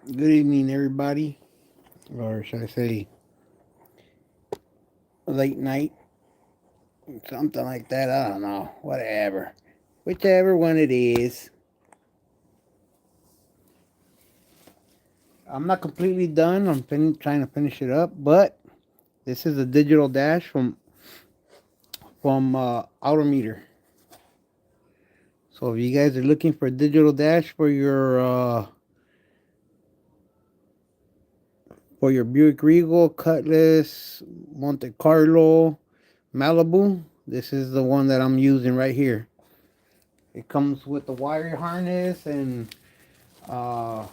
Good evening, everybody, or should I say, late night, something like that. I don't know, whatever, whichever one it is. I'm not completely done. Trying to finish it up, but this is a digital dash from Autometer. So if you guys are looking for a digital dash for your Buick Regal, Cutlass, Monte Carlo, Malibu, this is the one that I'm using right here. It comes with the wire harness and uh,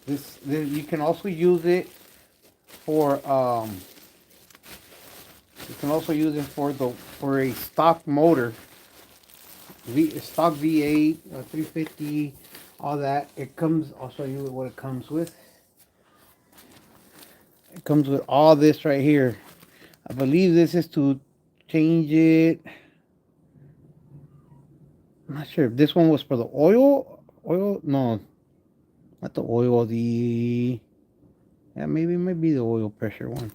this you can also use it for you can also use it for a stock motor, stock V8, 350, all that. It comes. I'll show you what it comes with. It comes with all this right here. I believe this is to change it. I'm not sure if this one was for the oil. Oil? No, not the oil. Maybe it might be the oil pressure one,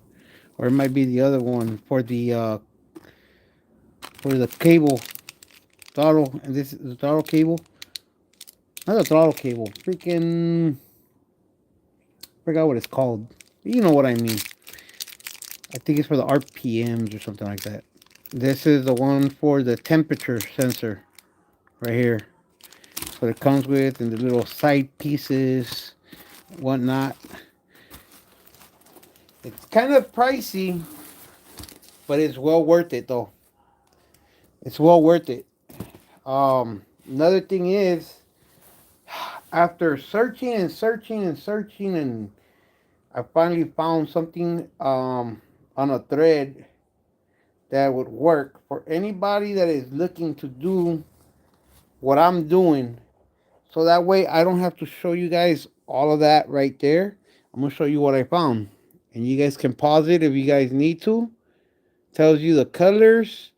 or it might be the other one for the cable throttle. And this is the throttle cable, not the throttle cable. Freaking forgot what it's called. You know what I mean. I think it's for the RPMs or something like that. This is the one for the temperature sensor right here. So it comes with and the little side pieces, whatnot. It's kind of pricey, but it's well worth it though. It's well worth it. Another thing is, after searching and searching and searching, and I finally found something on a thread that would work for anybody that is looking to do what I'm doing. So that way I don't have to show you guys all of that right there. I'm gonna show you what I found, and you guys can pause it if you guys need to. Tells you the colors.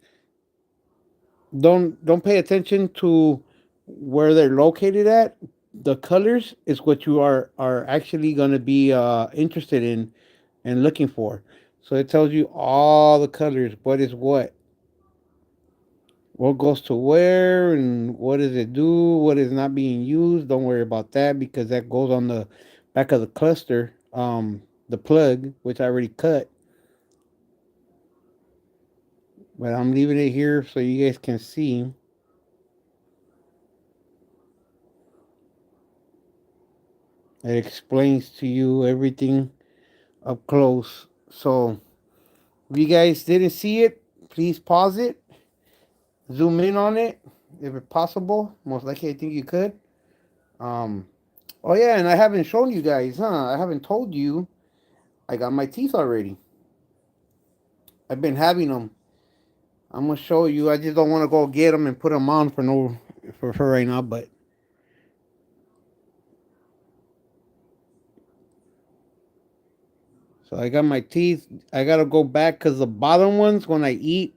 Don't pay attention to where they're located at. The colors is what you are actually going to be interested in and looking for. So it tells you all the colors, what goes to where, and what does it do, what is not being used. Don't worry about that because that goes on the back of the cluster, the plug, which I already cut. But I'm leaving it here so you guys can see. It explains to you everything up close. So if you guys didn't see it, please pause it, zoom in on it if it's possible. Most likely, I think you could. Um, oh yeah, and I haven't shown you guys, huh? I haven't told you. I got my teeth already. I've been having them. I'm gonna show you. I just don't want to go get them and put them on for right now. But so I got my teeth. I gotta go back because the bottom ones when I eat,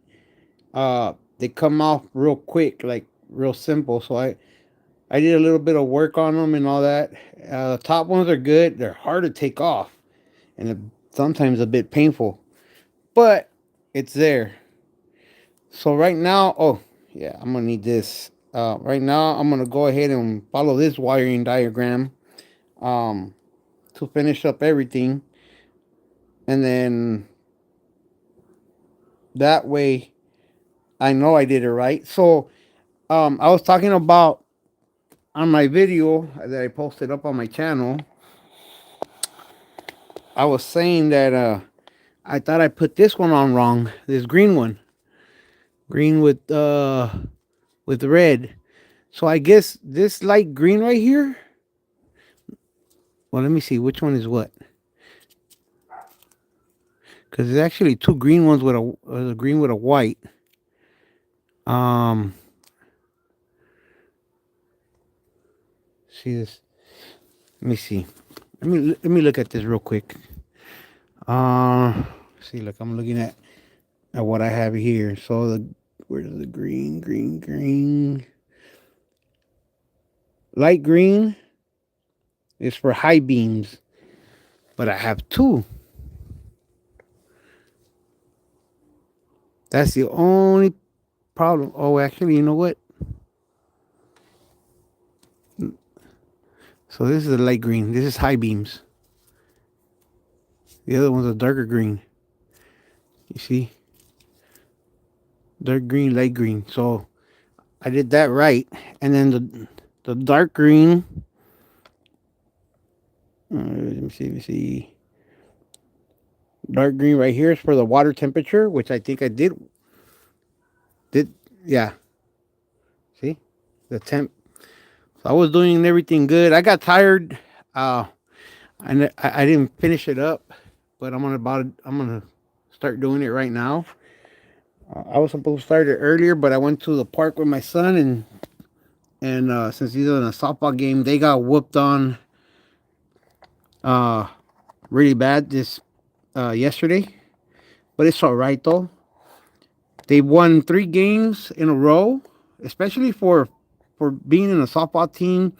they come off real quick, like real simple. So I did a little bit of work on them and all that. The top ones are good. They're hard to take off and sometimes a bit painful, but it's there. So right now, oh yeah, I'm gonna need this. Right now, I'm gonna go ahead and follow this wiring diagram um, to finish up everything, and then that way I know I did it right. So I was talking about on my video that I posted up on my channel. I was saying that I thought I put this one on wrong. This green one, green with red. So I guess this light green right here. Well, let me see which one is what. Because there's actually two green ones with a green with a white. Um, see this. Let me see. Let me look at this real quick. See, look, I'm looking at what I have here. So where's the green, light green is for high beams, but I have two. That's the only problem. Oh, actually, you know what? So this is a light green. This is high beams. The other one's a darker green. You see? Dark green, light green. So I did that right. And then the dark green. Let me see. Dark green right here is for the water temperature, which I think I did. Yeah. See? The temp. So I was doing everything good. I got tired. Uh, and I didn't finish it up, but I'm gonna start doing it right now. I was supposed to start it earlier, but I went to the park with my son, and since he's in a softball game, they got whooped on uh, really bad this yesterday. But it's all right though. They won 3 games in a row, especially for being in a softball team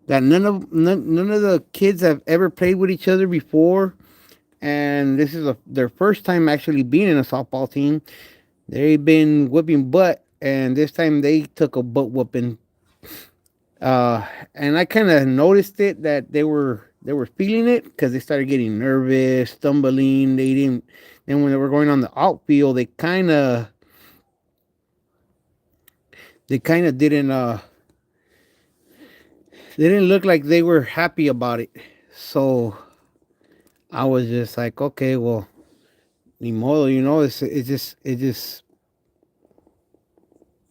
that none of the kids have ever played with each other before, and this is their first time actually being in a softball team. They've been whipping butt, and this time they took a butt whooping. And I kind of noticed it that they were feeling it because they started getting nervous, stumbling. They didn't. Then when they were going on the outfield, they kind of didn't look like they were happy about it. So I was just like, okay, well, ni modo, it's just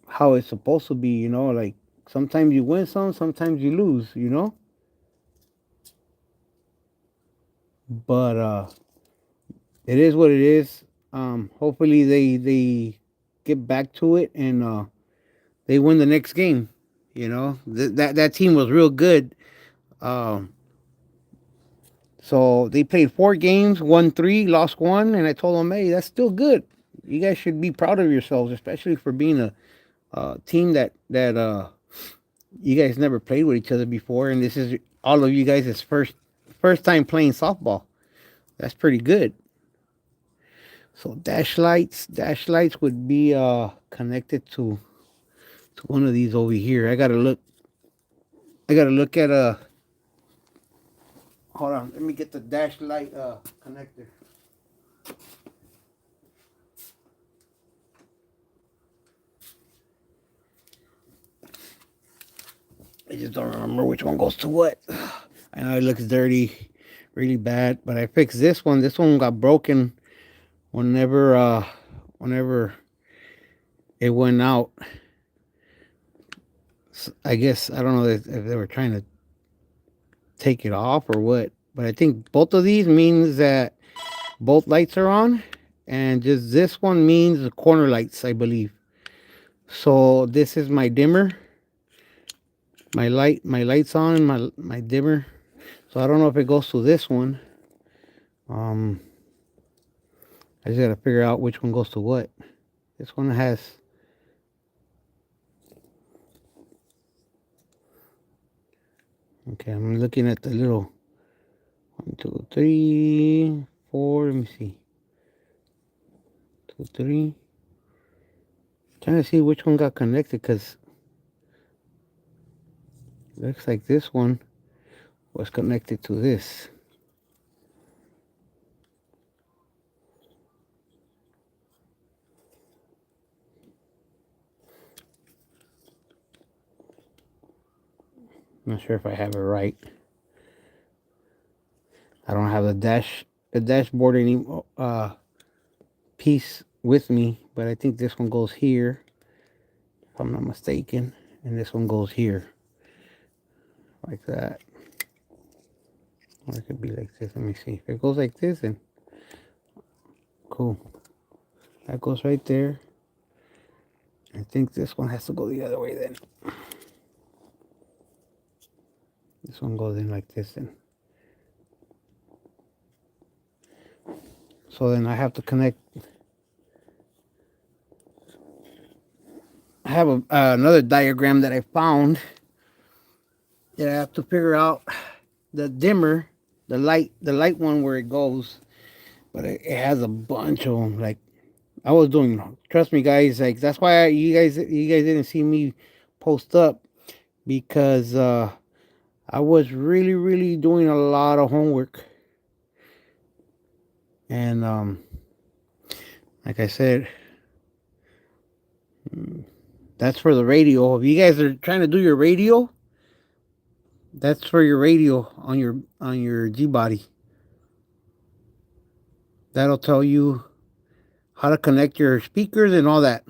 how it's supposed to be. Like sometimes you win some, sometimes you lose. But it is what it is. Hopefully they get back to it and they win the next game. That team was real good. Um, so they played 4 games, won 3, lost 1, and I told them, hey, that's still good. You guys should be proud of yourselves, especially for being a team that you guys never played with each other before, and this is all of you guys' first time playing softball. That's pretty good. So dash lights would be connected to one of these over here. I gotta look at a. Hold on, let me get the dash light connector. I just don't remember which one goes to what. I know it looks dirty, really bad, but I fixed this one. This one got broken whenever it went out. I guess I don't know if they were trying to take it off or what, but I think both of these means that both lights are on, and just this one means the corner lights, I believe. So this is my dimmer, my lights on, and my dimmer. So I don't know if it goes to this one. Um, I just gotta figure out which one goes to what. This one has. Okay, I'm looking at the little 1, 2, 3, 4. Let me see. 2, 3. Trying to see which one got connected because looks like this one was connected to this. Not sure if I have it right. I don't have the dashboard any piece with me, but I think this one goes here, if I'm not mistaken, and this one goes here, like that. Or it could be like this. Let me see. If it goes like this, then cool. That goes right there. I think this one has to go the other way then. This one goes in like this then. So then I have to connect. I have another diagram that I found that I have to figure out the dimmer, the light one where it goes, but it has a bunch of them. Like I was doing, trust me, guys. Like that's why you guys didn't see me post up because I was really doing a lot of homework, and like I said, that's for the radio. If you guys are trying to do your radio, that's for your radio on your G body. That'll tell you how to connect your speakers and all that.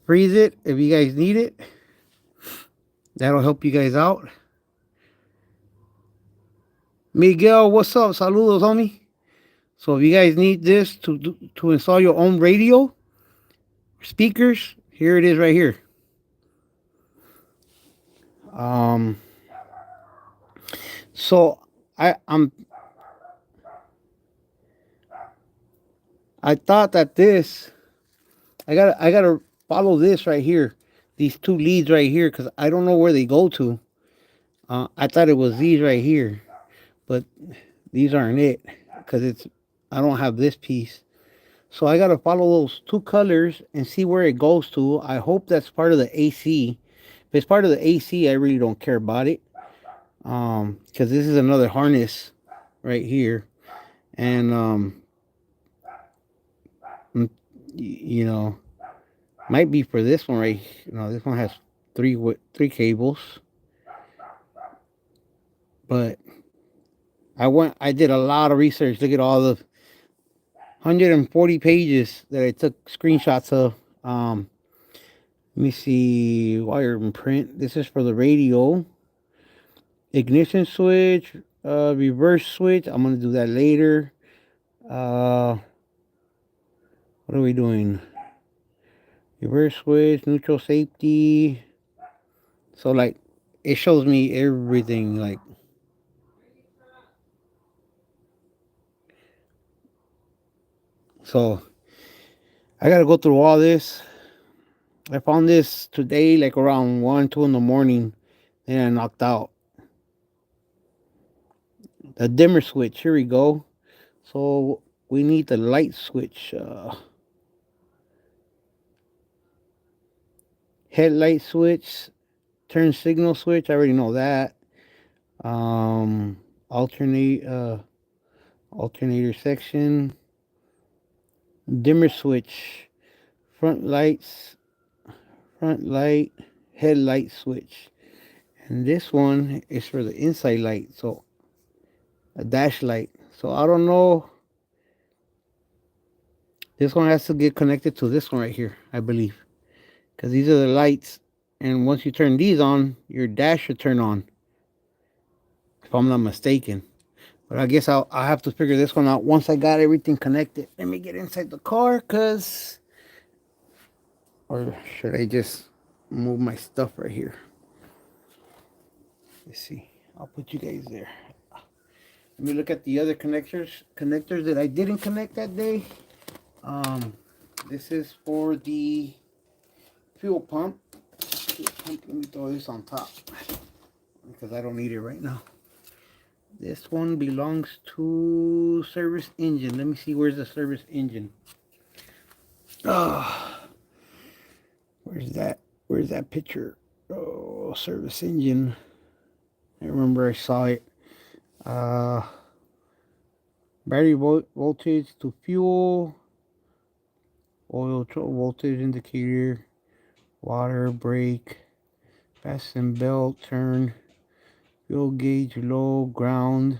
Freeze it if you guys need it. That'll help you guys out. Miguel, what's up? Saludos, homie. So if you guys need this to install your own radio speakers, here it is right here. Um, so I'm I thought that this I gotta follow this right here, these two leads right here, because I don't know where they go to. I thought it was these right here, but these aren't it because it's I don't have this piece. So I gotta follow those two colors and see where it goes to. I hope that's part of the AC. If it's part of the AC, I really don't care about it. Because this is another harness right here, and you know, might be for this one right. You know, this one has three cables, but I did a lot of research. Look at all the 140 pages that I took screenshots of. Let me see, wire and print. This is for the radio. Ignition switch, reverse switch. I'm gonna do that later. What are we doing? Reverse switch, neutral safety. So like, it shows me everything. Like, so I gotta go through all this. I found this today, like around 1, 2 in the morning, and I knocked out the dimmer switch. Here we go. So we need the light switch, headlight switch, turn signal switch. I already know that. Um, alternate alternator section, dimmer switch, front lights, front light, headlight switch, and this one is for the inside light. So a dash light. So I don't know. This one has to get connected to this one right here, I believe, because these are the lights. And once you turn these on, your dash should turn on, if I'm not mistaken. But I guess I'll have to figure this one out once I got everything connected. Let me get inside the car, cause, or should I just move my stuff right here? Let's see. I'll put you guys there. Let me look at the other connectors that I didn't connect that day. This is for the fuel pump. Let me throw this on top because I don't need it right now. This one belongs to service engine. Let me see, where's the service engine? Oh, where's that picture? Oh, service engine. I remember I saw it. Battery voltage to fuel, oil voltage indicator, water, brake, fasten belt, turn, fuel gauge low, ground,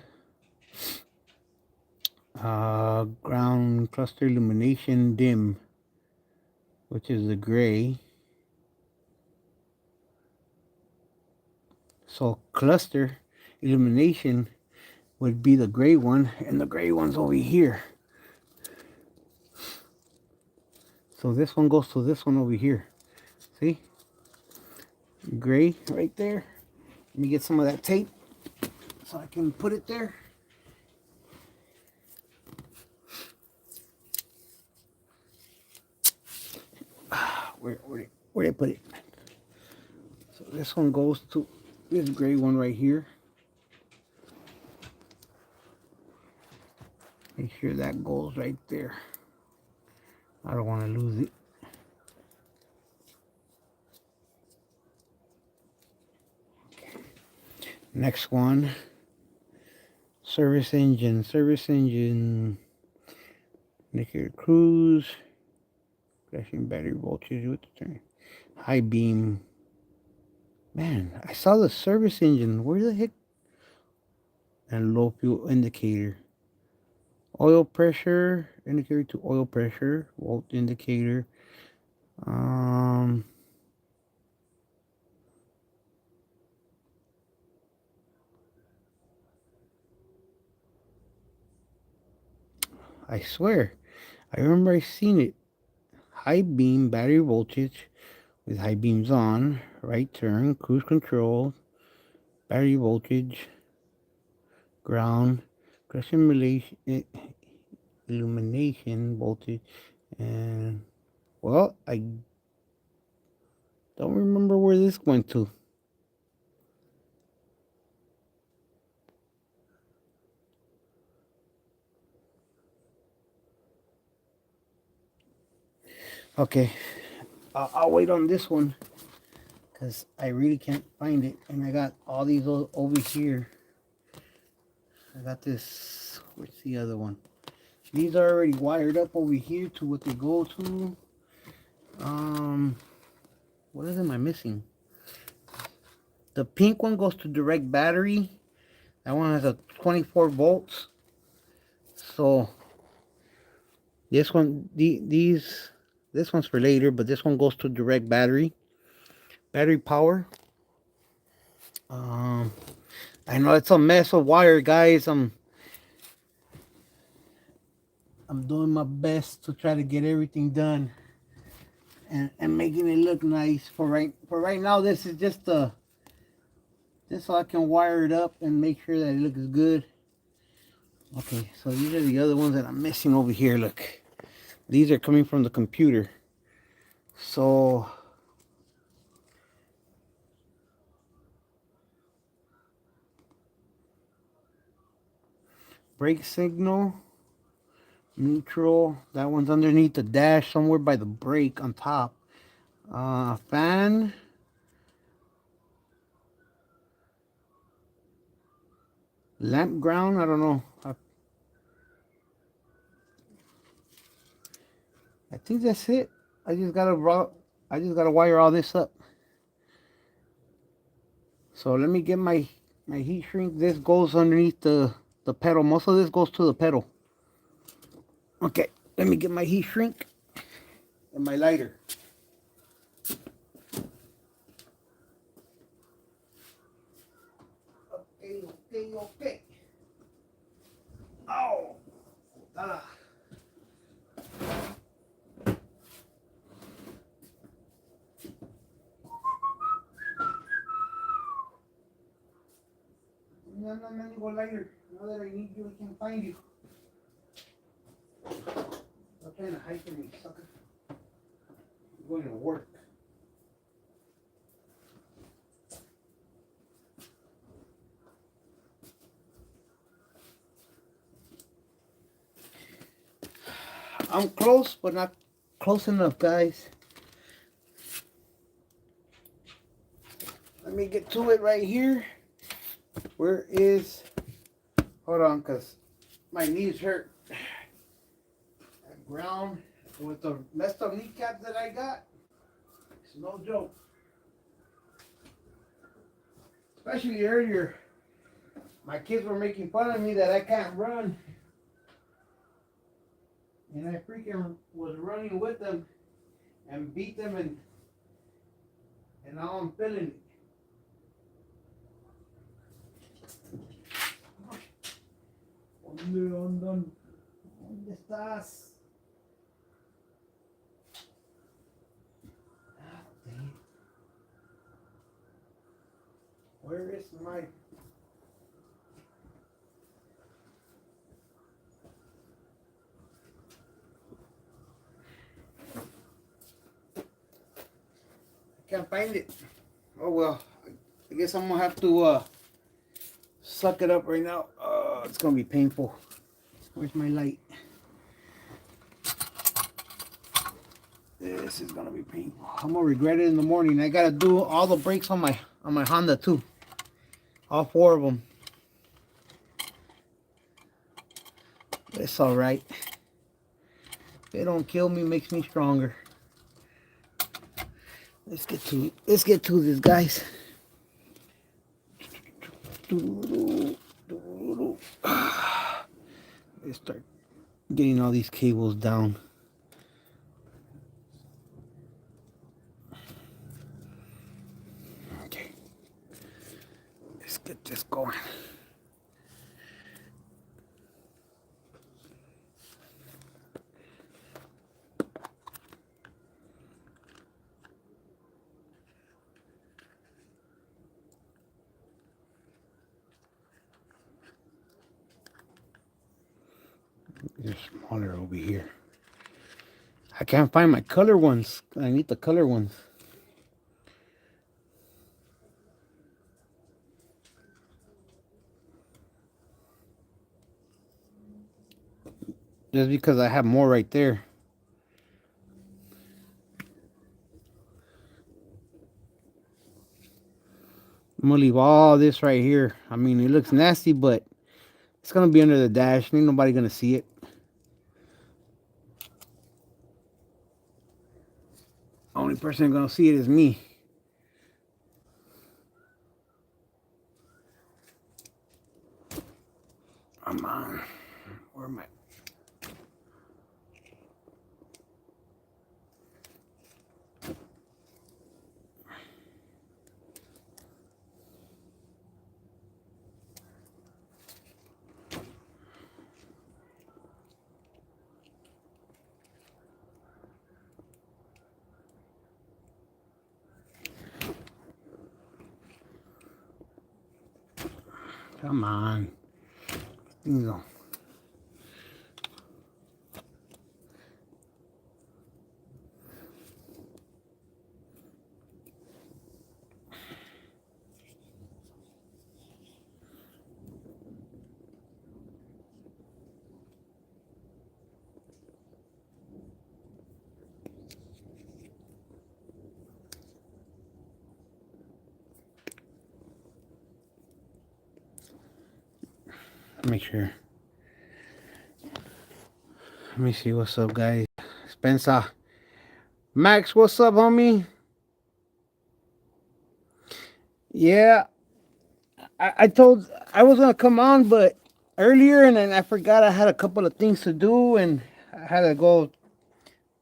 ground cluster illumination dim, which is the gray. So cluster illumination would be the gray one, and the gray one's over here. So this one goes to this one over here. See? Gray right there. Let me get some of that tape so I can put it there. Where did I put it? So this one goes to this gray one right here. Make sure that goes right there. I don't want to lose it. Next one. Service engine. Service engine. Indicator cruise. Flashing battery voltage with the turn. High beam. Man, I saw the service engine. Where the heck? And low fuel indicator. Oil pressure. Indicator to oil pressure. Volt indicator. I swear, I remember I seen it. High beam battery voltage with high beams on. Right turn. Cruise control. Battery voltage. Ground. Custom illumination voltage. And, well, I don't remember where this went to. Okay, I'll wait on this one because I really can't find it. And I got all these over here. I got this. Where's the other one? These are already wired up over here to what they go to. What am I missing? The pink one goes to direct battery. That one has a 24 volts. So this one, this one's for later, but this one goes to direct battery power. I know it's a mess of wire, guys. I'm doing my best to try to get everything done and making it look nice. For right now, this is just so I can wire it up and make sure that it looks good. Okay, so these are the other ones that I'm missing over here. Look, these are coming from the computer. So brake signal, neutral. That one's underneath the dash somewhere by the brake on top. Fan. Lamp ground. I don't know. I think that's it. I just gotta wire all this up. So let me get my heat shrink. This goes underneath the pedal. Most of this goes to the pedal. Okay, let me get my heat shrink and my lighter. Okay. Oh. No, let me go lighter. Now that I need you, I can find you. Stop trying to hide from me, sucker. I'm going to work. I'm close, but not close enough, guys. Let me get to it right here. Where is... Hold on, because my knees hurt. That ground with the messed up kneecaps that I got, it's no joke. Especially earlier, my kids were making fun of me that I can't run. And I freaking was running with them and beat them, and now I'm feeling it. ¿Dónde estás? Where is my... I can't find it. Oh well, I guess I'm gonna have to suck it up right now. It's gonna be painful. Where's my light? This is gonna be painful. I'm gonna regret it in the morning. I gotta do all the brakes on my Honda too. All 4 of them. It's all right. They don't kill me, makes me stronger. Let's get to this, guys. Let's start getting all these cables down. Okay. Let's get this going. They're smaller over here. I can't find my color ones. I need the color ones. Just because I have more right there. I'm gonna leave all this right here. I mean, it looks nasty, but it's gonna be under the dash. Ain't nobody gonna see it. Only person gonna see it is me. Come on. Where am I? Come on. Things on. Make sure. Let me see what's up, guys. Spencer. Max, what's up, homie? Yeah, I told I was gonna come on, but earlier, and then I forgot I had a couple of things to do, and I had to go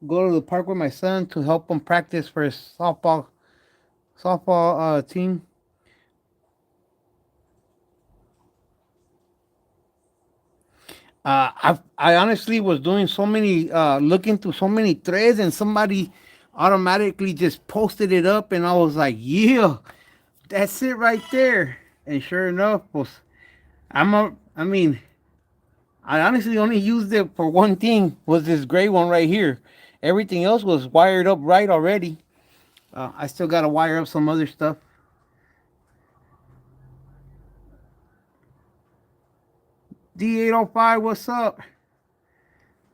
to the park with my son to help him practice for his softball team. I honestly was doing so many looking through so many threads, and somebody automatically just posted it up, and I was like, yeah, that's it right there. And sure enough, was I mean, I honestly only used it for one thing, was this gray one right here. Everything else was wired up right already. I still got to wire up some other stuff. D805, what's up?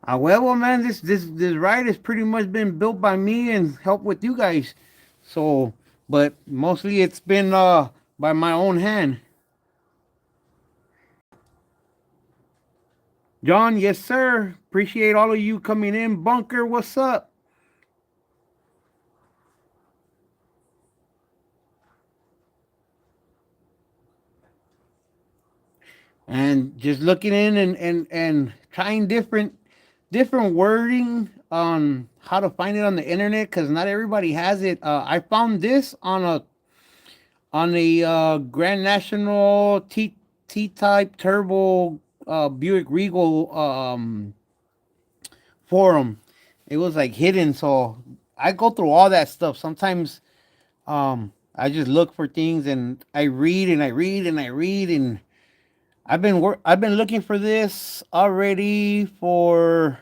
Well, man, this ride has pretty much been built by me and helped with you guys. So, but mostly it's been by my own hand. John, yes sir. Appreciate all of you coming in. Bunker, what's up? And just looking in and trying different wording on how to find it on the internet, because not everybody has it. I found this on a Grand National T type turbo Buick Regal forum. It was like hidden, so I go through all that stuff. Sometimes I just look for things, and I read and I read and I read, and I've been looking for this already for,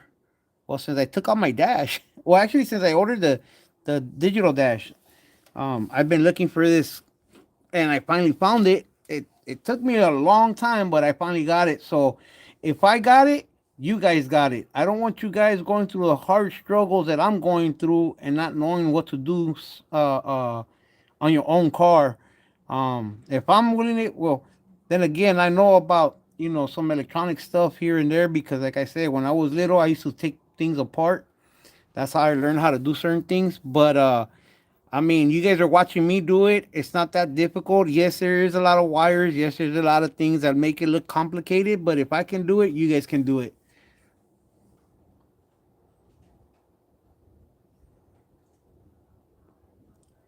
well, since I took out my dash. Well, actually, since I ordered the digital dash, I've been looking for this, and I finally found it. It took me a long time, but I finally got it. So if I got it, You guys got it. I don't want you guys going through the hard struggles that I'm going through and not knowing what to do on your own car. If I'm willing it, well, then again, I know about some electronic stuff here and there because, like I said, when I was little, I used to take things apart. That's how I learned how to do certain things. But I mean, you guys are watching me do it. It's not that difficult. Yes, there is a lot of wires. Yes, there's a lot of things that make it look complicated. But if I can do it, you guys can do it.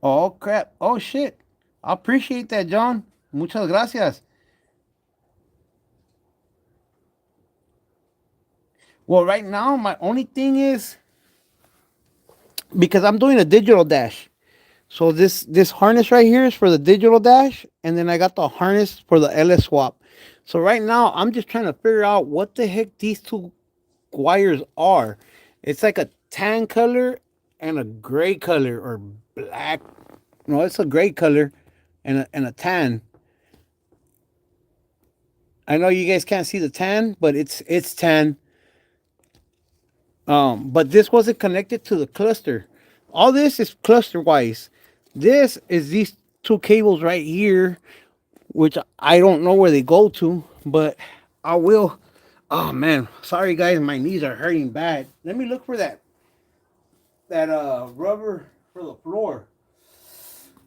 Oh crap! Oh shit! I appreciate that, John. Muchas gracias. Well, right now my only thing is because I'm doing a digital dash. So this harness right here is for the digital dash, and then I got the harness for the LS swap. So right now I'm just trying to figure out what the heck these two wires are. It's like a tan color and a gray color or black. No, it's a gray color and a tan. I know you guys can't see the tan, but it's tan. But this wasn't connected to the cluster. All this is cluster wise. This is these two cables right here, which I don't know where they go to, but I will. Oh man, sorry guys, my knees are hurting bad. Let me look for that rubber for the floor.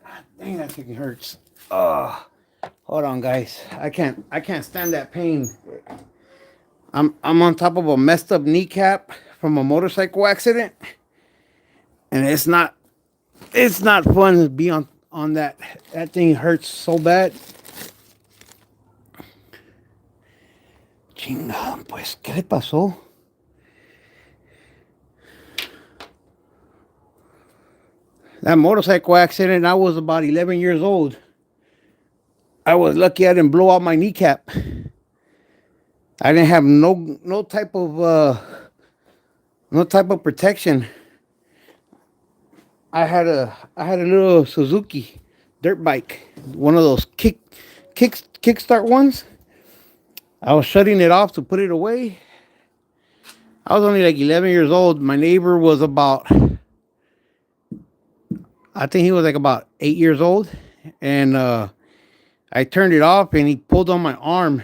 God dang, that thing hurts. Hold on guys, I can't stand that pain. I'm on top of a messed up kneecap from a motorcycle accident, and it's not fun to be on that. That thing hurts so bad. Chinga, pues, ¿qué le pasó? That motorcycle accident, I was about 11 years old. I was lucky I didn't blow out my kneecap. I didn't have no type of protection. I had a little Suzuki dirt bike, one of those kickstart ones. I was shutting it off to put it away. I was only like 11 years old. My neighbor was about, I think he was like about 8 years old, and I turned it off, and he pulled on my arm,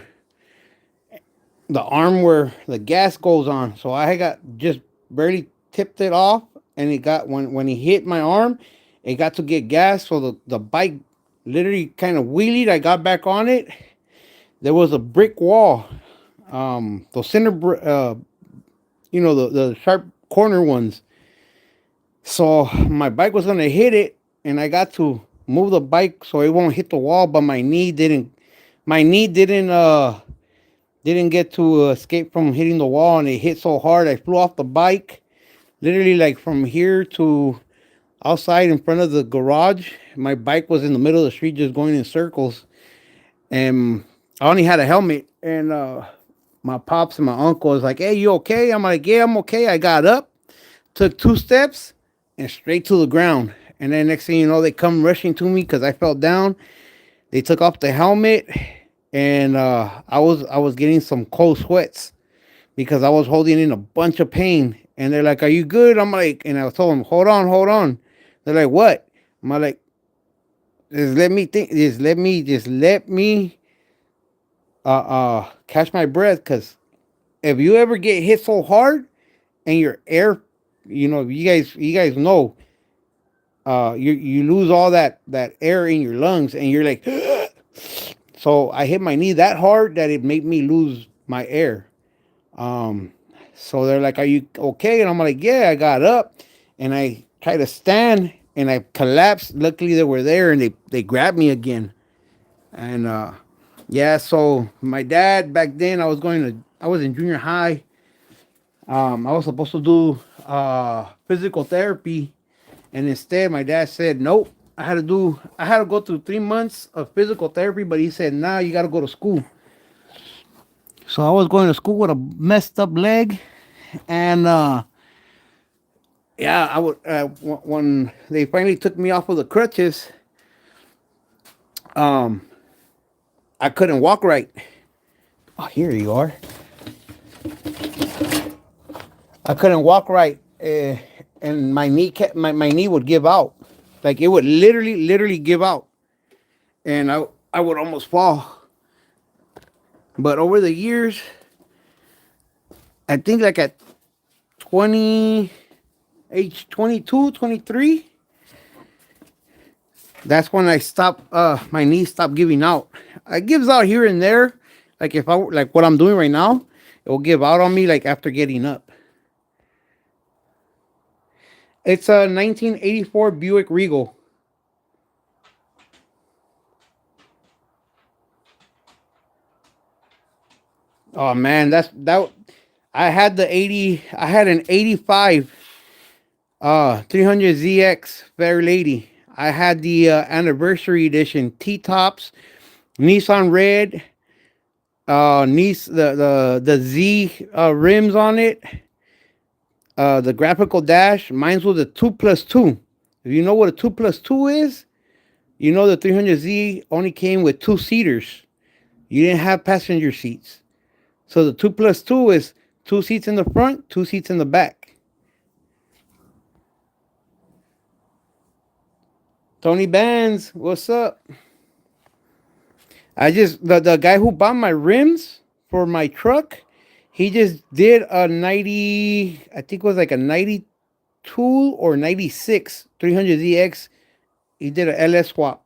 the arm where the gas goes on. So I got just barely tipped it off, and it got when he hit my arm, it got to get gas. So the bike literally kind of wheelied. I got back on it. There was a brick wall, those the sharp corner ones. So my bike was gonna hit it, and I got to move the bike so it won't hit the wall. But my knee didn't. My knee didn't get to escape from hitting the wall, and it hit so hard I flew off the bike, literally like from here to outside in front of the garage. My bike was in the middle of the street, just going in circles, and I only had a helmet. And my pops and my uncle was like, "Hey, you okay?" I'm like, "Yeah, I'm okay." I got up, took 2 steps, and straight to the ground. And then next thing you know, they come rushing to me because I fell down. They took off the helmet, and I was getting some cold sweats because I was holding in a bunch of pain. And they're like, "Are you good?" I'm like, and I told them, "Hold on, hold on." They're like, "What?" I'm like, "Just let me think. Just let me catch my breath, because if you ever get hit so hard and your air, you guys know, you lose all that air in your lungs, and you're like." So I hit my knee that hard that it made me lose my air. Um, so they're like, "Are you okay?" And I'm like, "Yeah." I got up, and I tried to stand, and I collapsed. Luckily, they were there, and they grabbed me again. And yeah, so my dad back then, I was in junior high. I was supposed to do physical therapy, and instead, my dad said, "Nope." I had to go through 3 months of physical therapy, but he said, "Nah, you got to go to school." So I was going to school with a messed up leg, and yeah, I would when they finally took me off of the crutches, um, I couldn't walk right. Oh, here you are. I couldn't walk right, and my knee would give out, like it would literally give out, and I would almost fall. But over the years, I think like at 20, age 22, 23, that's when I stopped. My knee stopped giving out. It gives out here and there, like if I like what I'm doing right now, it will give out on me like after getting up. It's a 1984 Buick Regal. Oh man, that's that. I had the 80. I had an 85 300ZX Fair Lady. I had the anniversary edition T tops, Nissan red, the Z rims on it, the graphical dash. Mine's was a 2+2. If you know what a 2+2 is, you know the 300Z only came with two seaters. You didn't have passenger seats. So the 2+2 is two seats in the front, two seats in the back. Tony Bands, what's up? The guy who bought my rims for my truck, he just did a 90, I think it was like a 92 or 96 300ZX. He did a LS swap.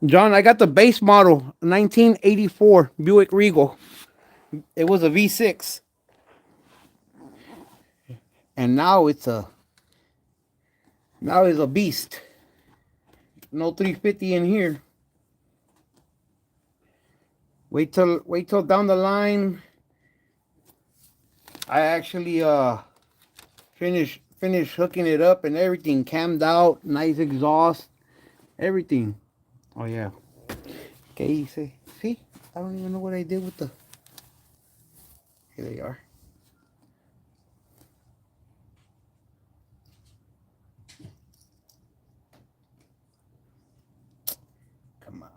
John, I got the base model 1984 Buick Regal. It was a V6, and now it's a beast. No 350 in here. Wait till down the line. I actually finish hooking it up and everything, cammed out, nice exhaust, everything. Oh yeah. Okay, you see, I don't even know what I did with the. Here they are. Come on.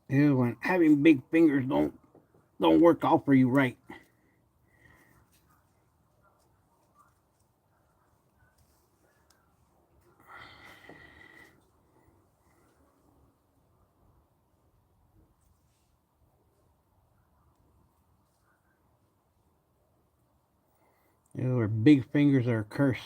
Here's when having big fingers don't work out for you right. Your big fingers are a curse.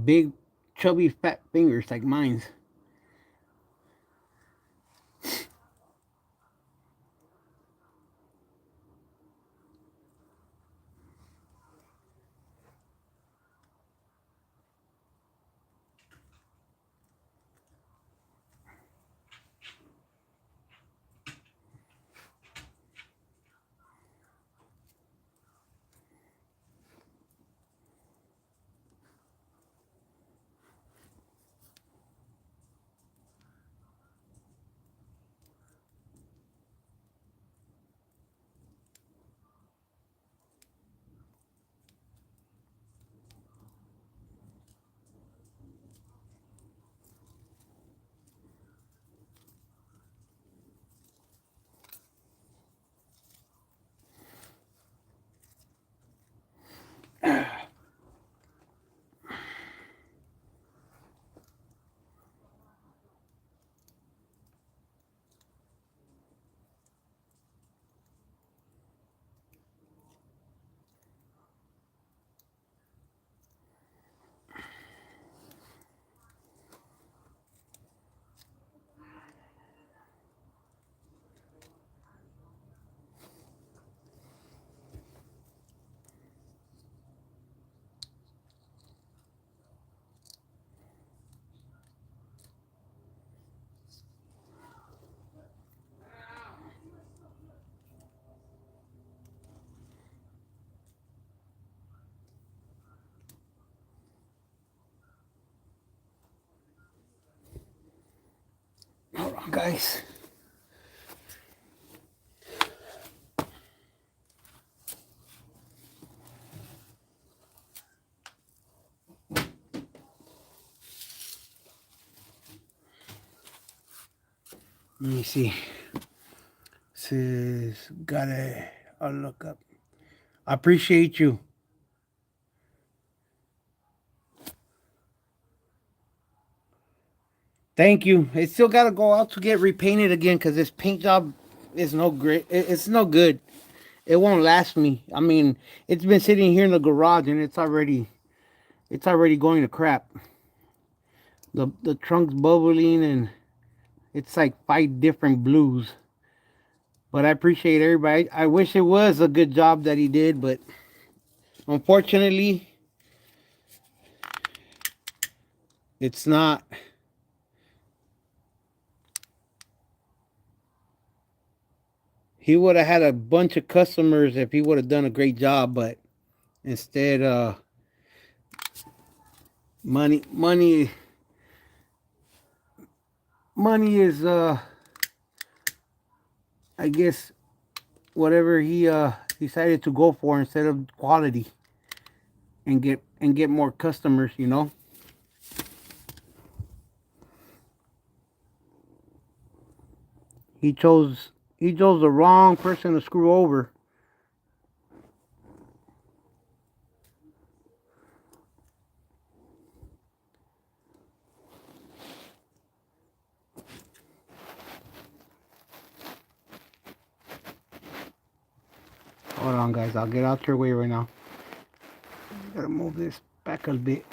Big, chubby, fat fingers like mine's. guys. Let me see. Says I'll look up. I appreciate you. Thank you. It still gotta go out to get repainted again because this paint job is no great. It's no good. It won't last me. I mean, it's been sitting here in the garage and it's already going to crap. The trunk's bubbling and it's like 5 different blues. But I appreciate everybody. I wish it was a good job that he did, but unfortunately, it's not. He would have had a bunch of customers if he would have done a great job, but instead, money, money is, I guess, whatever he decided to go for instead of quality and get more customers. He chose the wrong person to screw over. Hold on, guys. I'll get out your way right now. Gotta move this back a bit.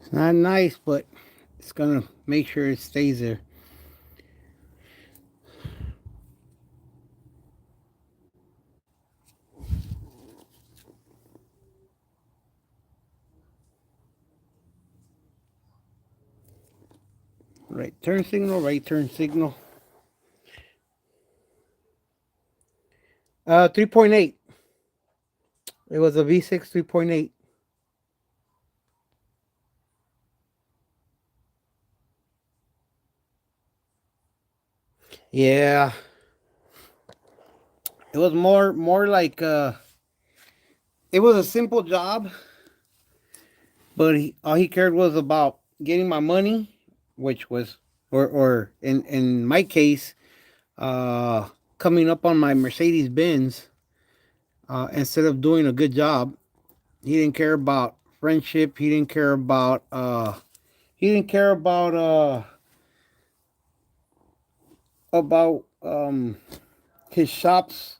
It's not nice, but it's gonna make sure it stays there. Right turn signal, right turn signal. 3.8. It was a V6 3.8. Yeah. It was more like it was a simple job, but all he cared was about getting my money, which was or in my case, coming up on my Mercedes Benz, instead of doing a good job. He didn't care about friendship. He didn't care about his shop's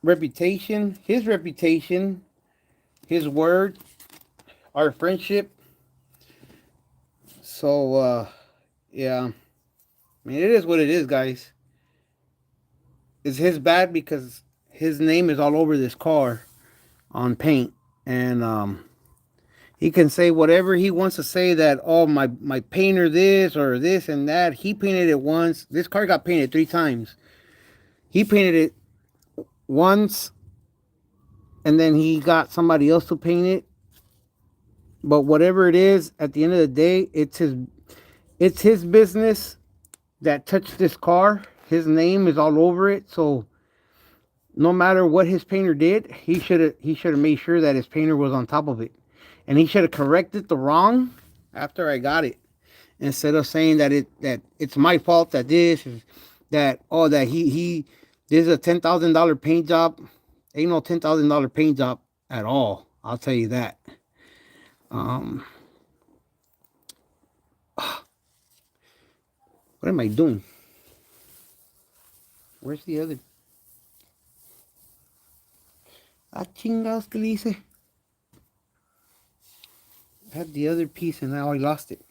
reputation, his word, our friendship. So yeah, I mean, it is what it is, guys. It's his bad because his name is all over this car on paint, and he can say whatever he wants to say, that oh, my painter this or this and that. He painted it once. This car got painted 3 times. He painted it once, and then he got somebody else to paint it. But whatever it is, at the end of the day, it's his business that touched this car. His name is all over it. So no matter what his painter did, he should have made sure that his painter was on top of it, and he should have corrected the wrong after I got it, instead of saying that it's my fault that this is that oh that he this is a $10,000 paint job. Ain't no $10,000 paint job at all. I'll tell you that. Um, what am I doing? Where's the other? Ah, chingados que le hice. I had the other piece and now I lost it.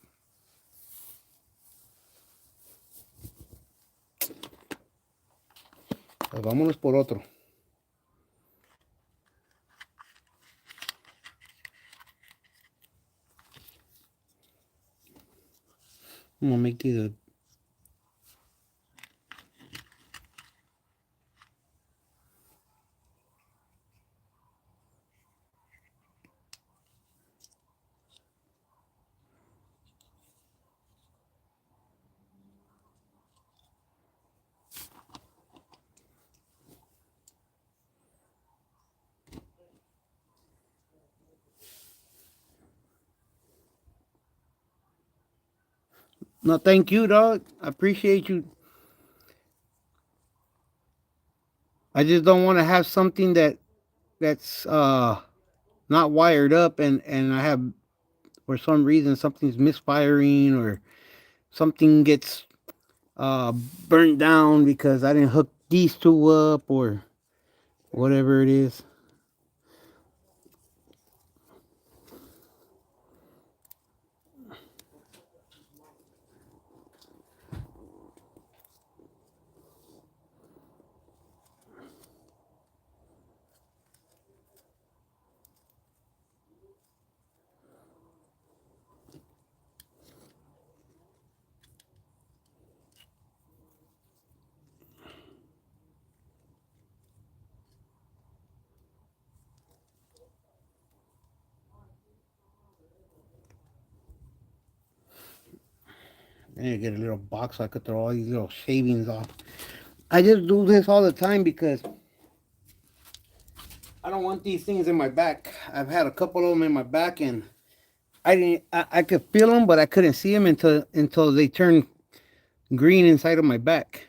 Pues vámonos por otro. I'm gonna make these a no, thank you, dog. I appreciate you. I just don't want to have something that's not wired up, and I have for some reason something's misfiring or something gets uh burnt down because I didn't hook these two up or whatever it is. I need to get a little box so I could throw all these little shavings off. I just do this all the time because I don't want these things in my back. I've had a couple of them in my back, and I didn't. I could feel them, but I couldn't see them until they turned green inside of my back.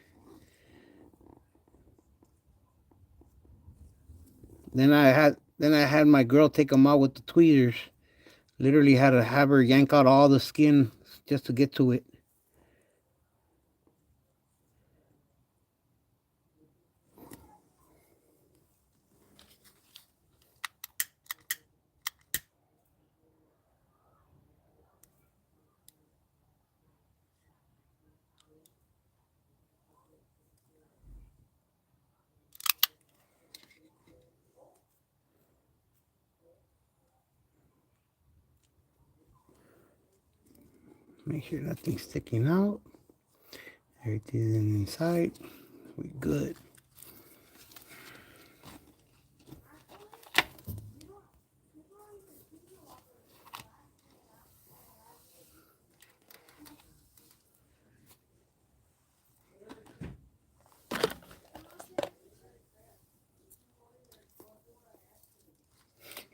Then I had my girl take them out with the tweezers. Literally had to have her yank out all the skin just to get to it. Make sure nothing's sticking out. Everything's inside. We good.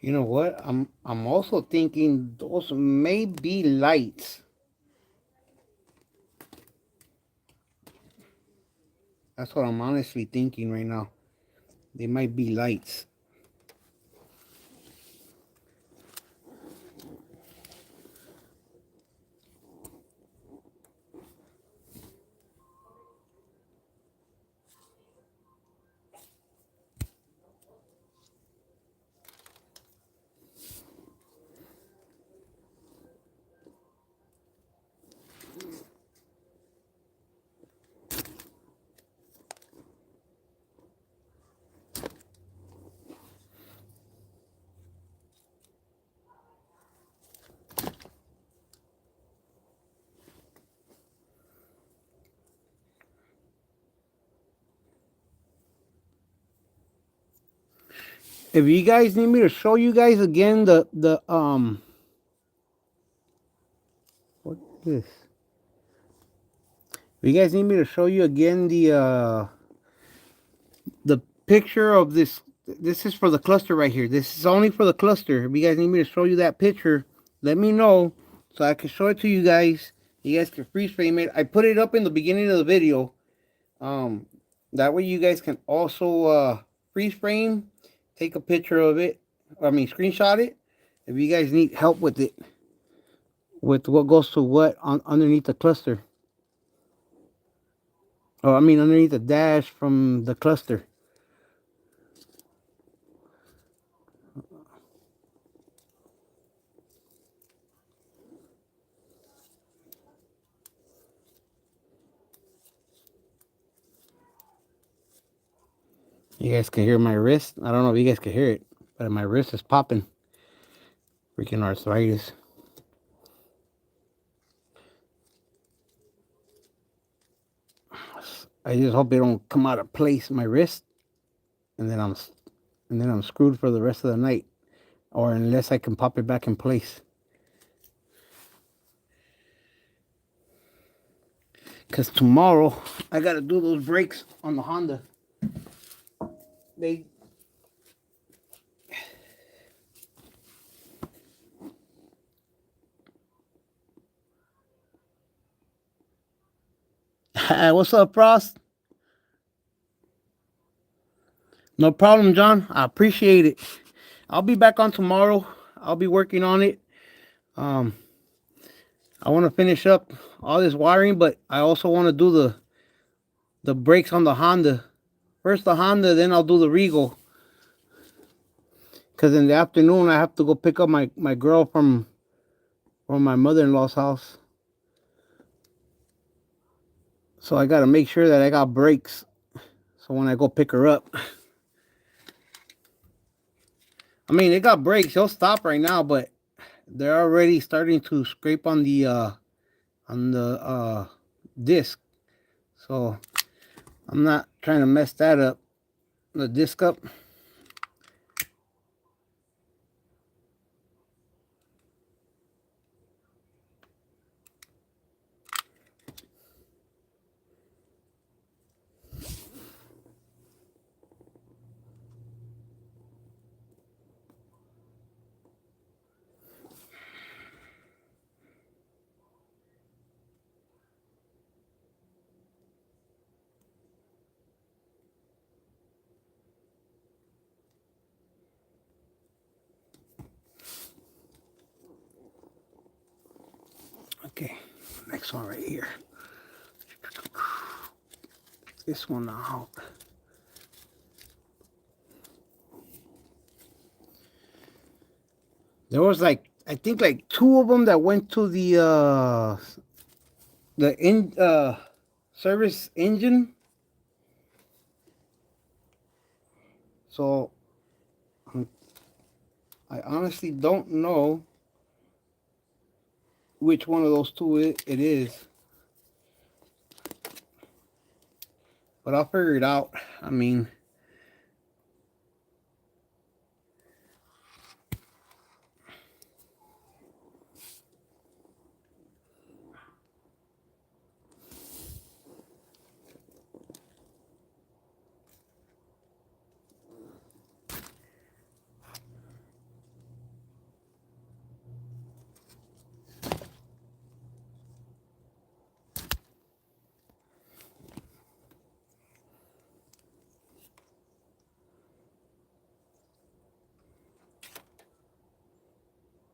You know what? I'm also thinking those may be lights. That's what I'm honestly thinking right now. They might be lights. If you guys need me to show you guys again the what is this? You guys need me to show you again the picture of this. This is for the cluster right here. This is only for the cluster. If you guys need me to show you that picture, let me know so I can show it to you guys. You guys can freeze frame it. I put it up in the beginning of the video. Um, that way you guys can also freeze frame, take a picture of it. I mean, screenshot it. If you guys need help with it, with what goes to what on underneath the cluster. Or I mean, underneath the dash from the cluster. You guys can hear my wrist. I don't know if you guys can hear it, but my wrist is popping. Freaking arthritis. I just hope it don't come out of place, my wrist, and then I'm screwed for the rest of the night, or unless I can pop it back in place. Cause tomorrow I gotta do those brakes on the Honda. They what's up, Frost? No problem, John. I appreciate it. I'll be back on tomorrow. I'll be working on it. Um, I want to finish up all this wiring, but I also want to do the brakes on the Honda. First the Honda, then I'll do the Regal. Cause in the afternoon I have to go pick up my girl from my mother-in-law's house. So I gotta make sure that I got brakes. So when I go pick her up. I mean, it got brakes. She'll stop right now, but they're already starting to scrape on the disc. So I'm not trying to mess that up. The disc up. Okay, next one right here. This one out. There was like, I think like two of them that went to the service engine. So I honestly don't know which one of those two it is. But I'll figure it out. I mean,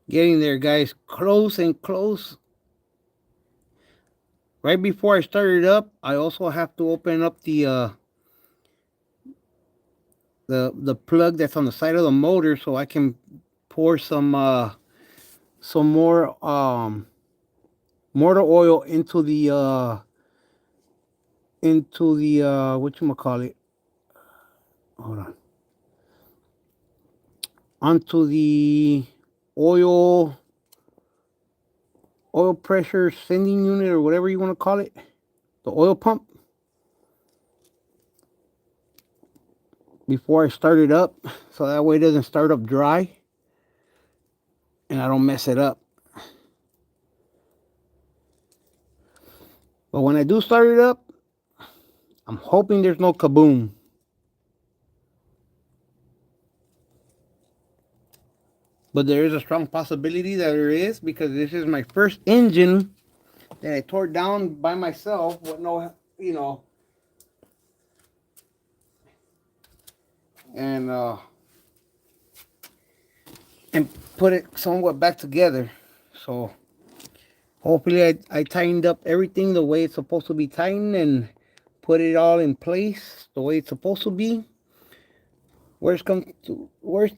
getting there, guys. Close and close. Right before I start it up, I also have to open up the plug that's on the side of the motor so I can pour some more motor oil into the whatchamacallit. Hold on. Onto the oil pressure sending unit or whatever you want to call it. The oil pump. Before I start it up, so that way it doesn't start up dry and I don't mess it up. But when I do start it up, I'm hoping there's no kaboom. But there is a strong possibility that there is, because this is my first engine that I tore down by myself with no, and and put it somewhat back together. So hopefully I tightened up everything the way it's supposed to be tightened and put it all in place the way it's supposed to be. Worst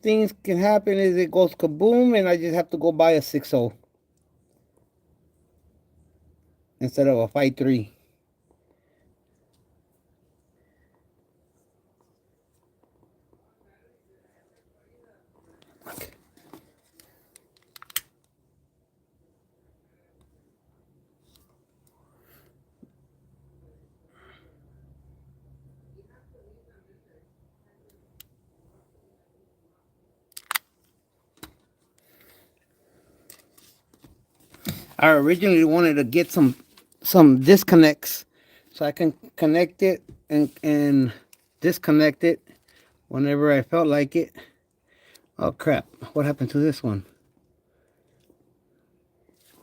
things can happen is it goes kaboom and I just have to go buy a 6.0 instead of a 5.3. I originally wanted to get some disconnects so I can connect it and disconnect it whenever I felt like it. Oh crap! What happened to this one?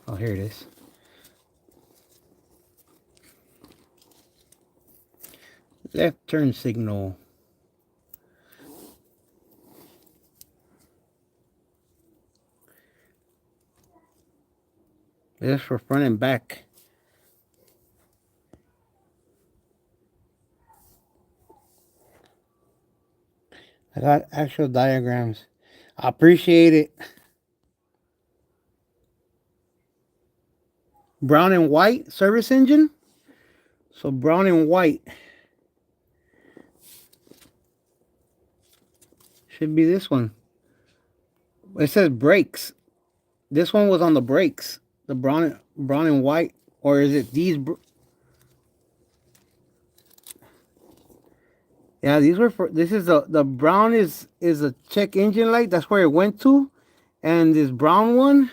Oh, here it is. Left turn signal. This for front and back. I got actual diagrams. I appreciate it. Brown and white service engine. So brown and white should be this one. It says brakes. This one was on the brakes. The brown and white, or is it these? Yeah, these were for. This is the brown is a check engine light. That's where it went to, and this brown one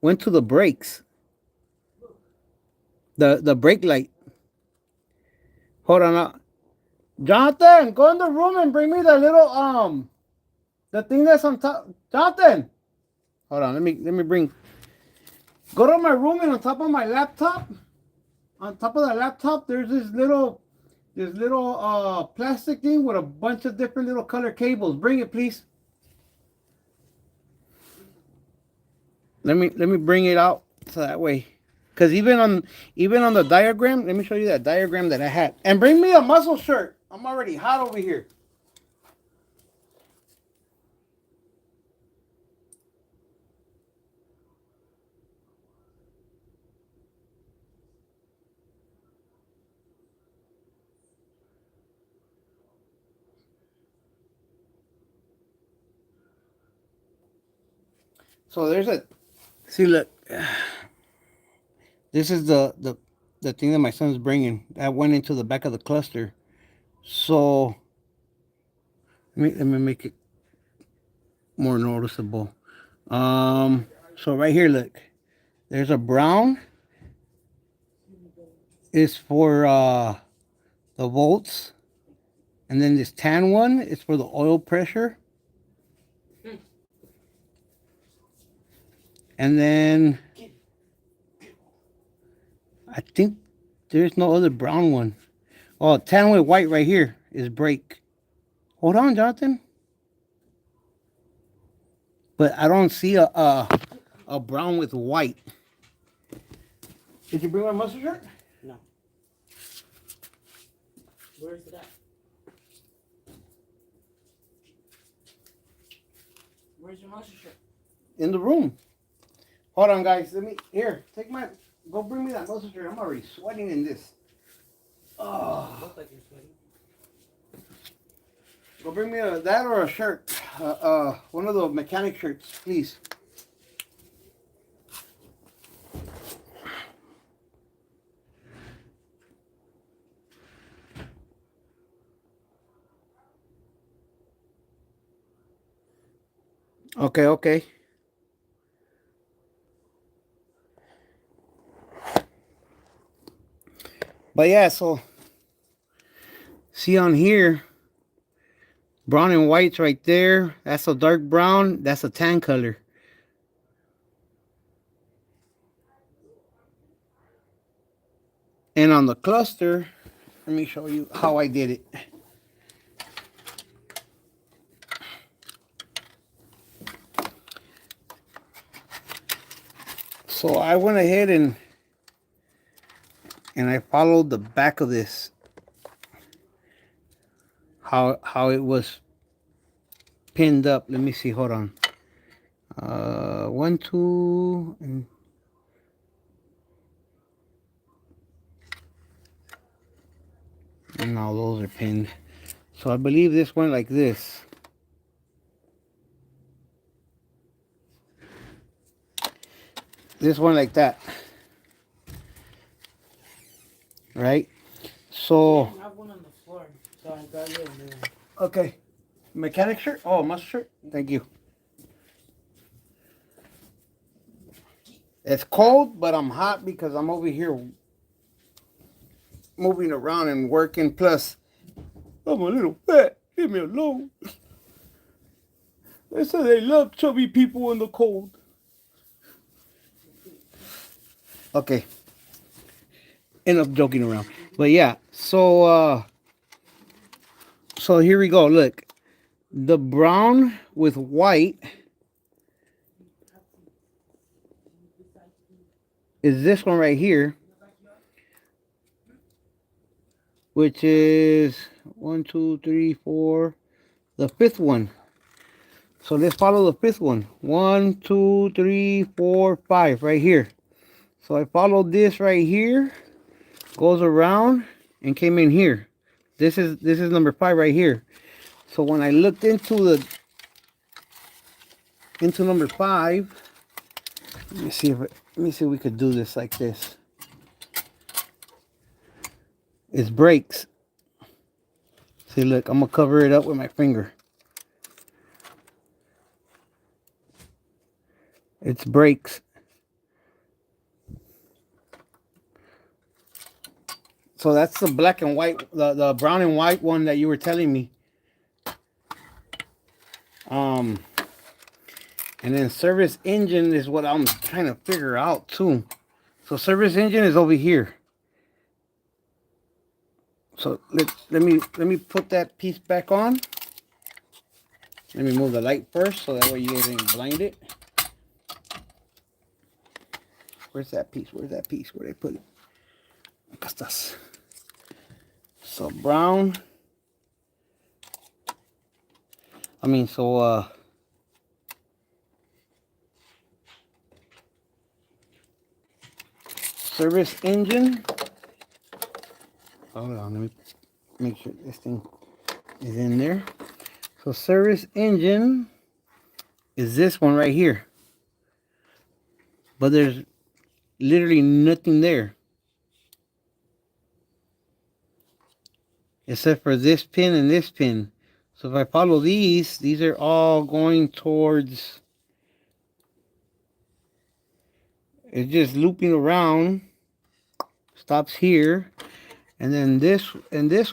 went to the brakes. The brake light. Hold on, Jonathan, go in the room and bring me the little the thing that's on top. Jonathan, hold on. Let me bring. Go to my room and on top of my laptop. On top of the laptop, there's this little plastic thing with a bunch of different little color cables. Bring it, please. Let me bring it out so that way. Cause even on the diagram, let me show you that diagram that I had. And bring me a muscle shirt. I'm already hot over here. So there's a see look. This is the thing that my son's bringing. That went into the back of the cluster. So let me make it more noticeable. So right here, look. There's a brown. Is for the volts, and then this tan one is for the oil pressure, and then I think there's no other brown one. Oh, tan with white right here is brake. Hold on, Jonathan. But I don't see a brown with white. Did you bring my mustard shirt? No. Where's it at? Where's your mustard shirt? In the room. Hold on, guys. Go bring me that mustard shirt. I'm already sweating in this. Oh. Look like you're sweating. Go bring me that or a shirt. One of the mechanic shirts, please. Okay. But yeah, so see on here, brown and white's right there. That's a dark brown. That's a tan color. And on the cluster, let me show you how I did it. So I went ahead and I followed the back of this. How it was pinned up. Let me see, hold on. 1, 2, and now those are pinned. So I believe this went like this. This one like that. Right? So I have one on the floor, so I got you a new one. okay. Mechanic shirt? Oh, muscle shirt? Thank you. It's cold, but I'm hot because I'm over here moving around and working. Plus, I'm a little fat. Leave me alone. They say they love chubby people in the cold. Okay. Enough joking around. But yeah, so here we go. Look. The brown with white is this one right here, which is 1, 2, 3, 4, the fifth one. So let's follow the fifth one. 1, 2, 3, 4, 5 right here. So I followed this right here, goes around and came in here. This is number 5 right here. So when I looked into number 5, let me see if we could do this like this. It's brakes. See, look, I'm gonna cover it up with my finger. It's brakes. So that's the black and white, the brown and white one that you were telling me. And then service engine is what I'm trying to figure out too. So service engine is over here. So let me put that piece back on. Let me move the light first so that way you guys ain't blinded. Where's that piece? Where's that piece? Where they put it? Acá estás. So brown. Service engine. Hold on, let me make sure this thing is in there. So service engine is this one right here. But there's literally nothing there. Except for this pin and this pin. So if I follow these are all going towards, it's just looping around, stops here, and then this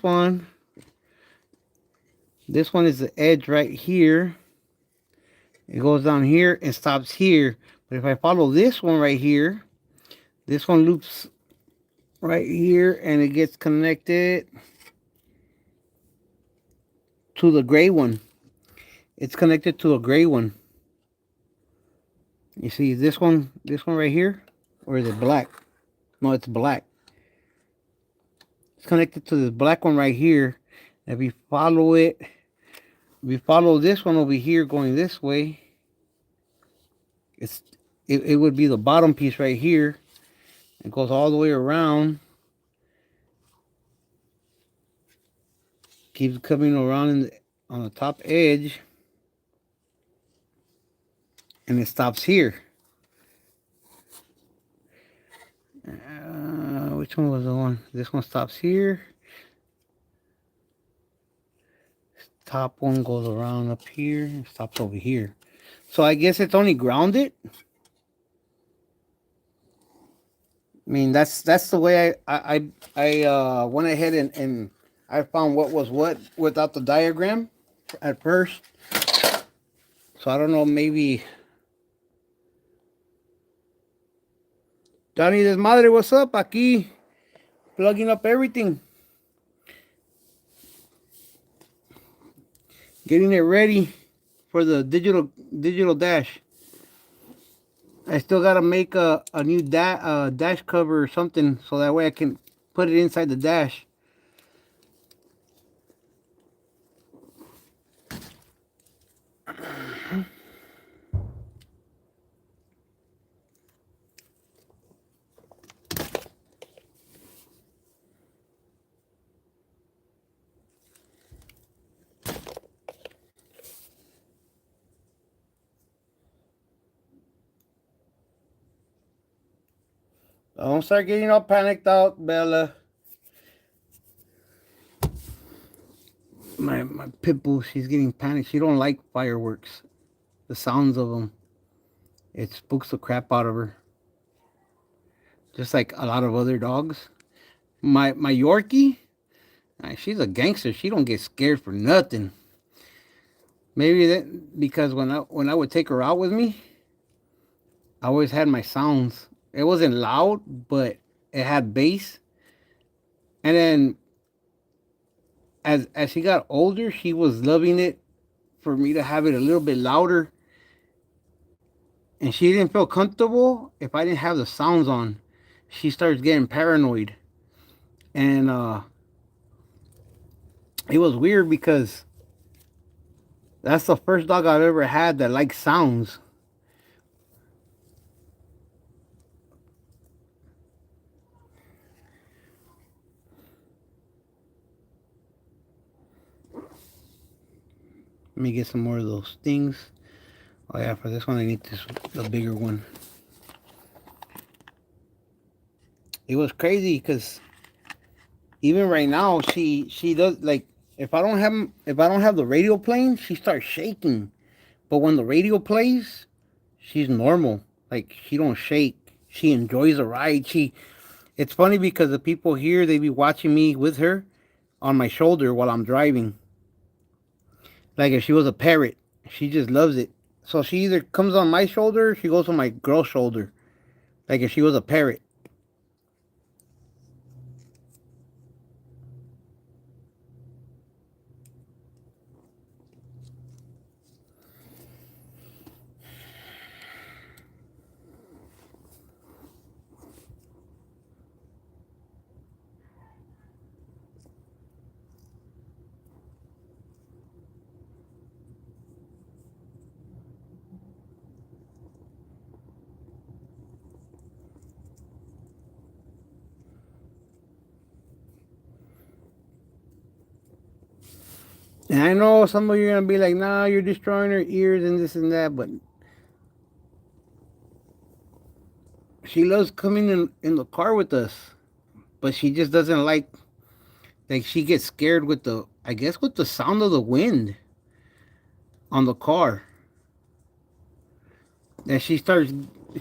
one is the edge right here. It goes down here and stops here. But if I follow this one right here, this one loops right here and it gets connected to the gray one. It's connected to a gray one. You see this one right here? Or is it black? No, it's black. It's connected to this black one right here. If we follow it, we follow this one over here going this way. It would be the bottom piece right here. It goes all the way around. Keeps coming around on the top edge. And it stops here. Which one was the one? This one stops here. Top one goes around up here and stops over here. So I guess it's only grounded. I mean, that's the way I went ahead and I found what was what without the diagram at first. So I don't know, maybe Johnny Desmadre, what's up? Aquí plugging up everything, getting it ready for the digital dash. I still gotta make a new dash cover or something so that way I can put it inside the dash. Don't start getting all panicked out, Bella. My pit bull, she's getting panicked. She don't like fireworks. The sounds of them, it spooks the crap out of her. Just like a lot of other dogs. My Yorkie, she's a gangster. She don't get scared for nothing. Maybe that because when I would take her out with me, I always had my sounds. It wasn't loud, but it had bass. And then as she got older, she was loving it for me to have it a little bit louder. And she didn't feel comfortable if I didn't have the sounds on. She starts getting paranoid. And it was weird because that's the first dog I've ever had that likes sounds. Let me get some more of those things. Oh yeah, for this one I need this the bigger one. It was crazy because even right now she does like if I don't have the radio playing, she starts shaking. But when the radio plays, she's normal. Like she don't shake. She enjoys the ride. She It's funny because the people here they be watching me with her on my shoulder while I'm driving. Like if she was a parrot, she just loves it. So she either comes on my shoulder, or she goes on my girl's shoulder. Like if she was a parrot. And I know some of you are gonna be like, nah, you're destroying her ears and this and that, but she loves coming in the car with us. But she just doesn't like she gets scared with the I guess with the sound of the wind on the car. And she starts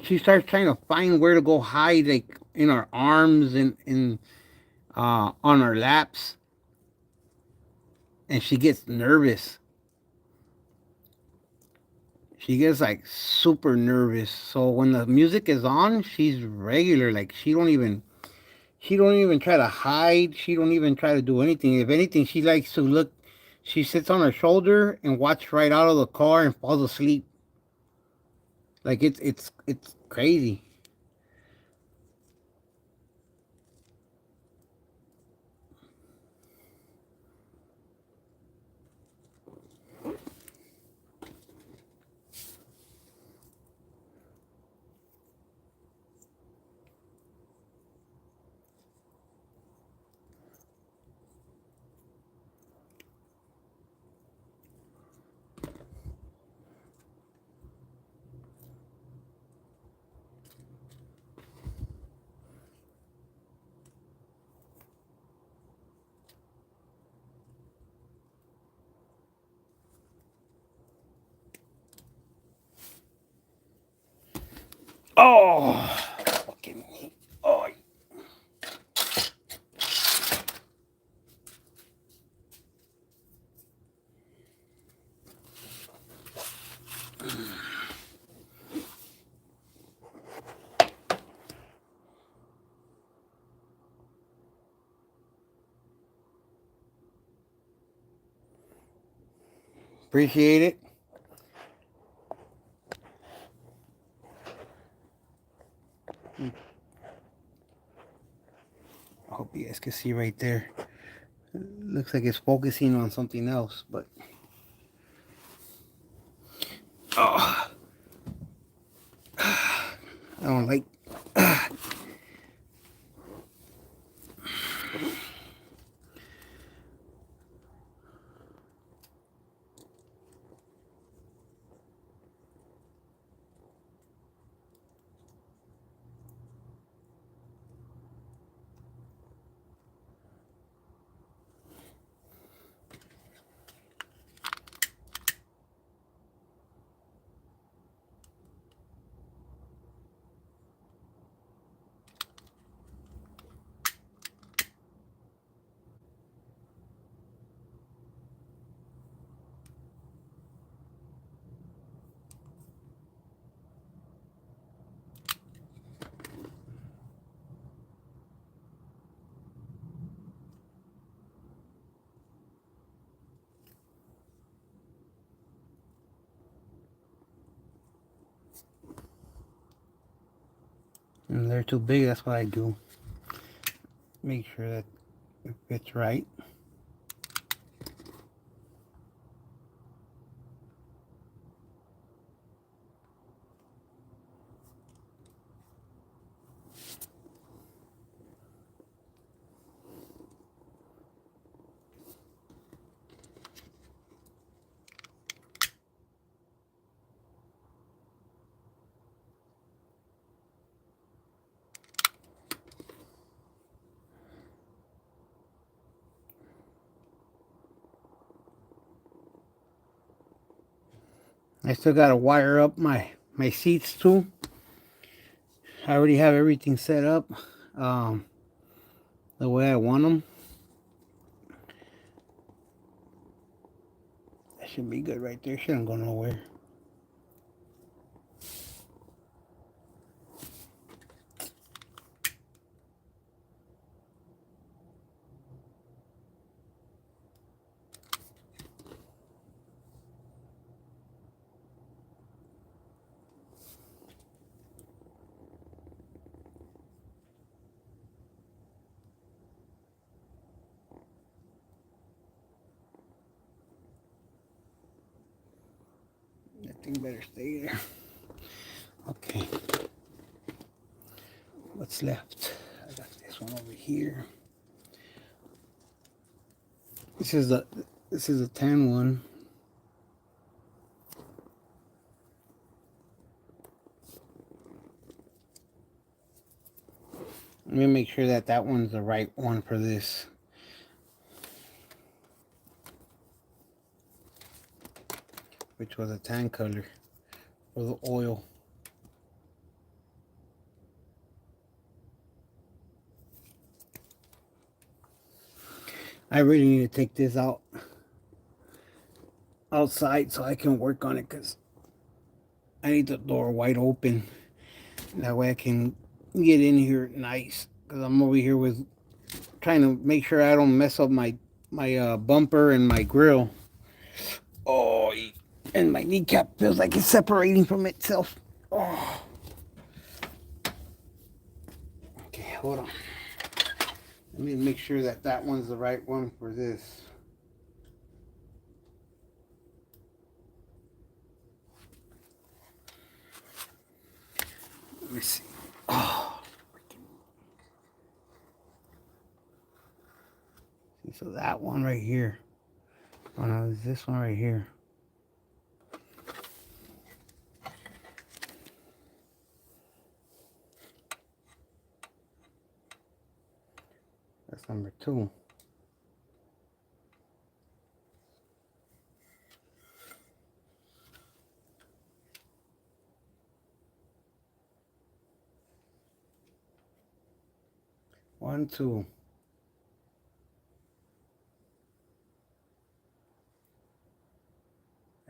trying to find where to go hide like in our arms and in on our laps and she gets nervous. She gets like super nervous. So when the music is on, she's regular. Like she don't even try to hide. She don't even try to do anything. If anything, she likes to look. She sits on her shoulder and watch right out of the car and falls asleep. Like it's crazy. Oh, fucking me. Oh, Appreciate it. I hope you guys can see right there. Looks like it's focusing on something else, but oh, I don't like. And they're too big. That's what I do. Make sure that it fits right. I still gotta wire up my seats too. I already have everything set up the way I want them. That should be good right there. Shouldn't go nowhere. That thing better stay there. Okay. What's left? I got this one over here. This is a tan one. Let me make sure that that one's the right one for this. Which was a tan color for the oil. I really need to take this outside so I can work on it, because I need the door wide open. That way I can get in here nice, because I'm over here with trying to make sure I don't mess up my bumper and my grill. Oh, and my kneecap feels like it's separating from itself. Oh. Okay, hold on. Let me make sure that that one's the right one for this. Let me see. Oh. See, so that one right here. Oh no, it's this one right here. That's number 2. One, 2.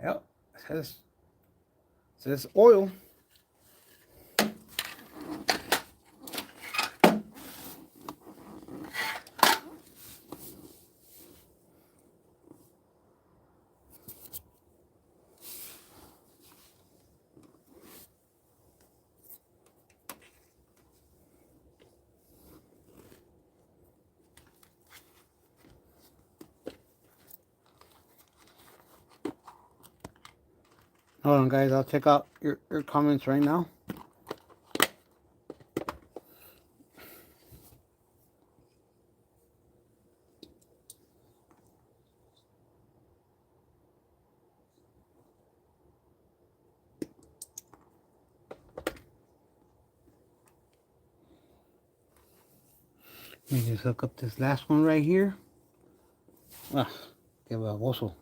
Yep. It says This oil. Hold on, guys. I'll check out your comments right now. Let me just hook up this last one right here. Ah, qué baboso.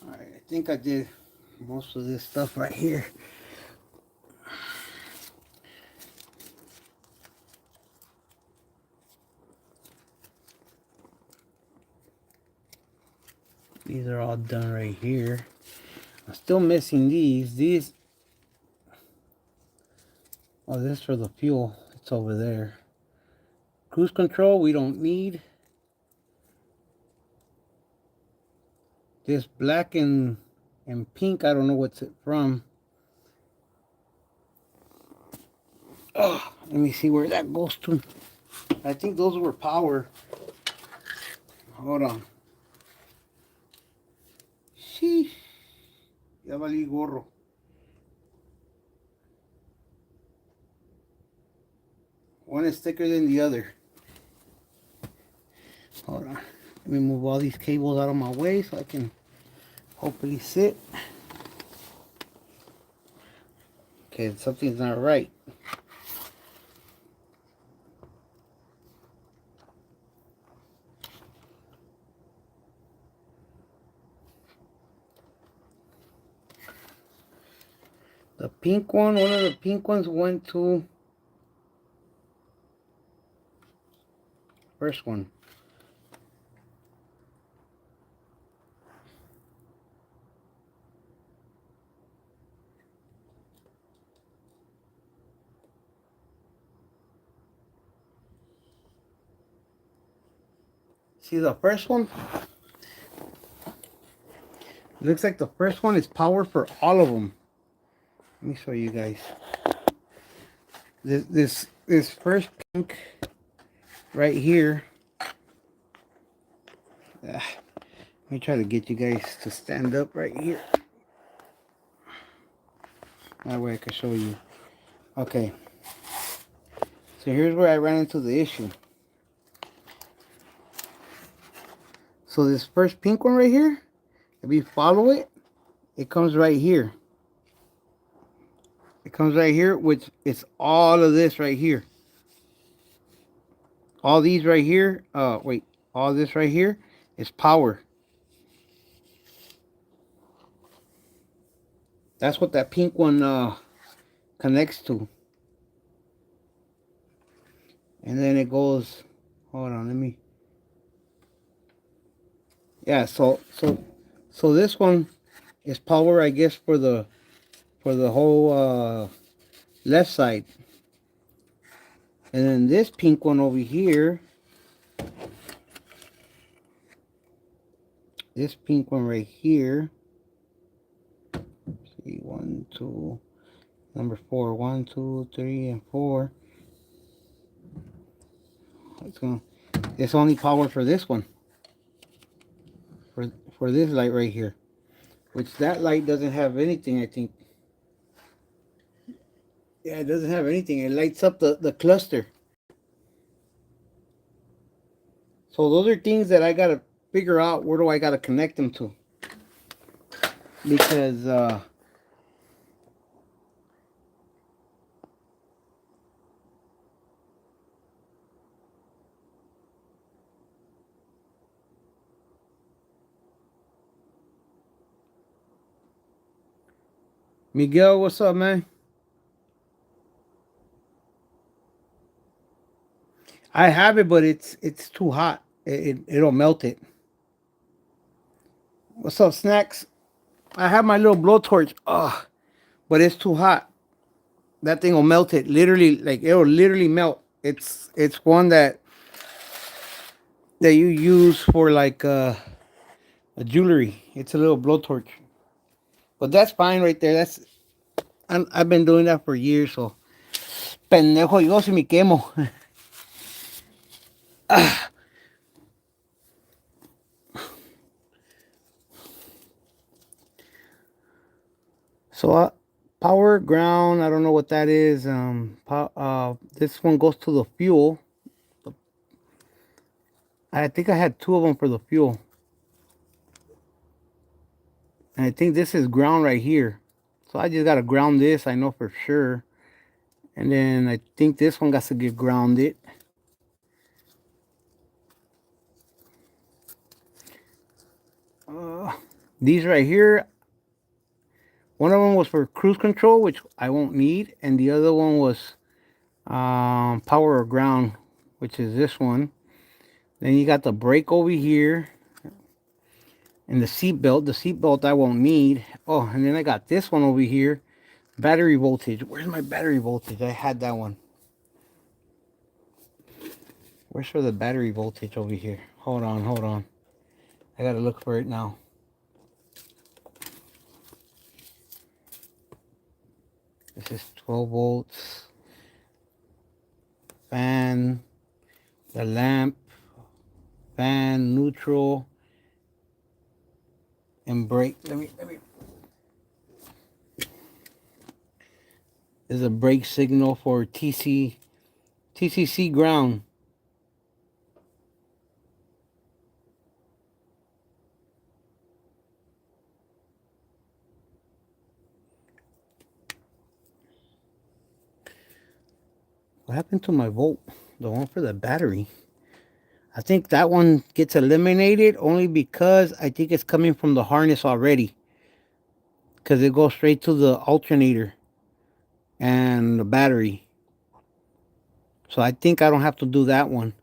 Alright, I think I did most of this stuff right here. These are all done right here. I'm still missing these. Oh, this is for the fuel. It's over there. Cruise control we don't need. This black and pink, I don't know what's it from. Oh, let me see where that goes to. I think those were power. Hold on. Sheesh. Ya valí gorro. One is thicker than the other. Hold on. Let me move all these cables out of my way so I can hopefully sit. Okay, something's not right. The pink one of the pink ones went to first one. See the first one? Looks like the first one is power for all of them. Let me show you guys. This first pink right here. Let me try to get you guys to stand up right here. That way I can show you. Okay. So here's where I ran into the issue. So this first pink one right here, if you follow it, it comes right here. It comes right here, which it's all of this right here. All these right here, all this right here is power. That's what that pink one connects to. And then it goes, hold on, let me. Yeah, so this one is power, I guess, for the whole left side. And then this pink one over here, this pink one right here. See, 1, 2, number 4, 1, 2, 3, and 4. It's only power for this one. For this light right here. Which that light doesn't have anything, I think. Yeah, it doesn't have anything. It lights up the cluster. So those are things that I gotta figure out where do I gotta connect them to. Because Miguel, what's up, man? I have it, but it's too hot. It'll melt it. What's up, snacks? I have my little blowtorch. Ugh, but it's too hot. That thing will melt it. Literally, like it'll literally melt. It's one that you use for like a jewelry. It's a little blowtorch. But that's fine right there. I've been doing that for years. So pendejo, yo si me quemo. So power ground. I don't know what that is. This one goes to the fuel. I think I had 2 of them for the fuel. And I think this is ground right here. So I just got to ground this. I know for sure. And then I think this one got to get grounded. These right here. One of them was for cruise control, which I won't need. And the other one was power or ground, which is this one. Then you got the brake over here. And the seat belt. The seat belt I won't need. Oh, and then I got this one over here. Battery voltage. Where's my battery voltage? I had that one. Where's for the battery voltage over here? Hold on. I gotta look for it now. This is 12 volts. Fan. The lamp. Fan. Neutral. And brake. Let me. There's a brake signal for TCC ground. What happened to my volt? The one for the battery. I think that one gets eliminated only because I think it's coming from the harness already. Because it goes straight to the alternator and the battery. So I think I don't have to do that one.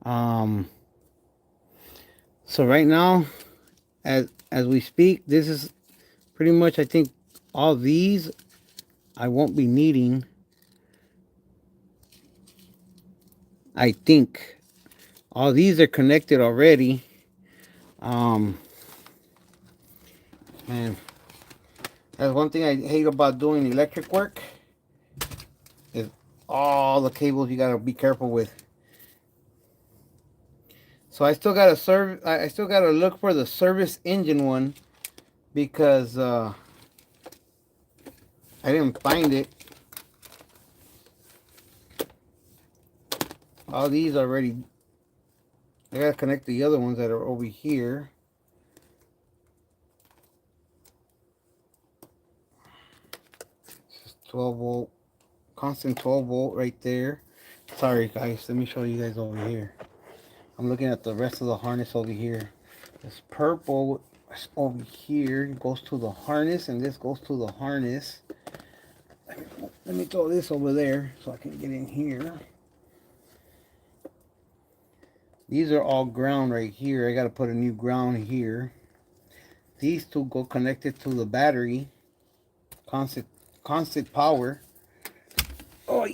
So right now, as we speak, this is pretty much, I think, all these I won't be needing. I think. All these are connected already. Um, man, that's one thing I hate about doing electric work is all the cables you gotta be careful with. So I still gotta I still gotta look for the service engine one because I didn't find it. All these already. I gotta connect the other ones that are over here. 12 volt, constant 12 volt right there. Sorry guys, let me show you guys over here. I'm looking at the rest of the harness over here. This purple over here goes to the harness, and this goes to the harness. Let me throw this over there so I can get in here. These are all ground right here. I gotta put a new ground here. These two go connected to the battery. Constant power. Oh,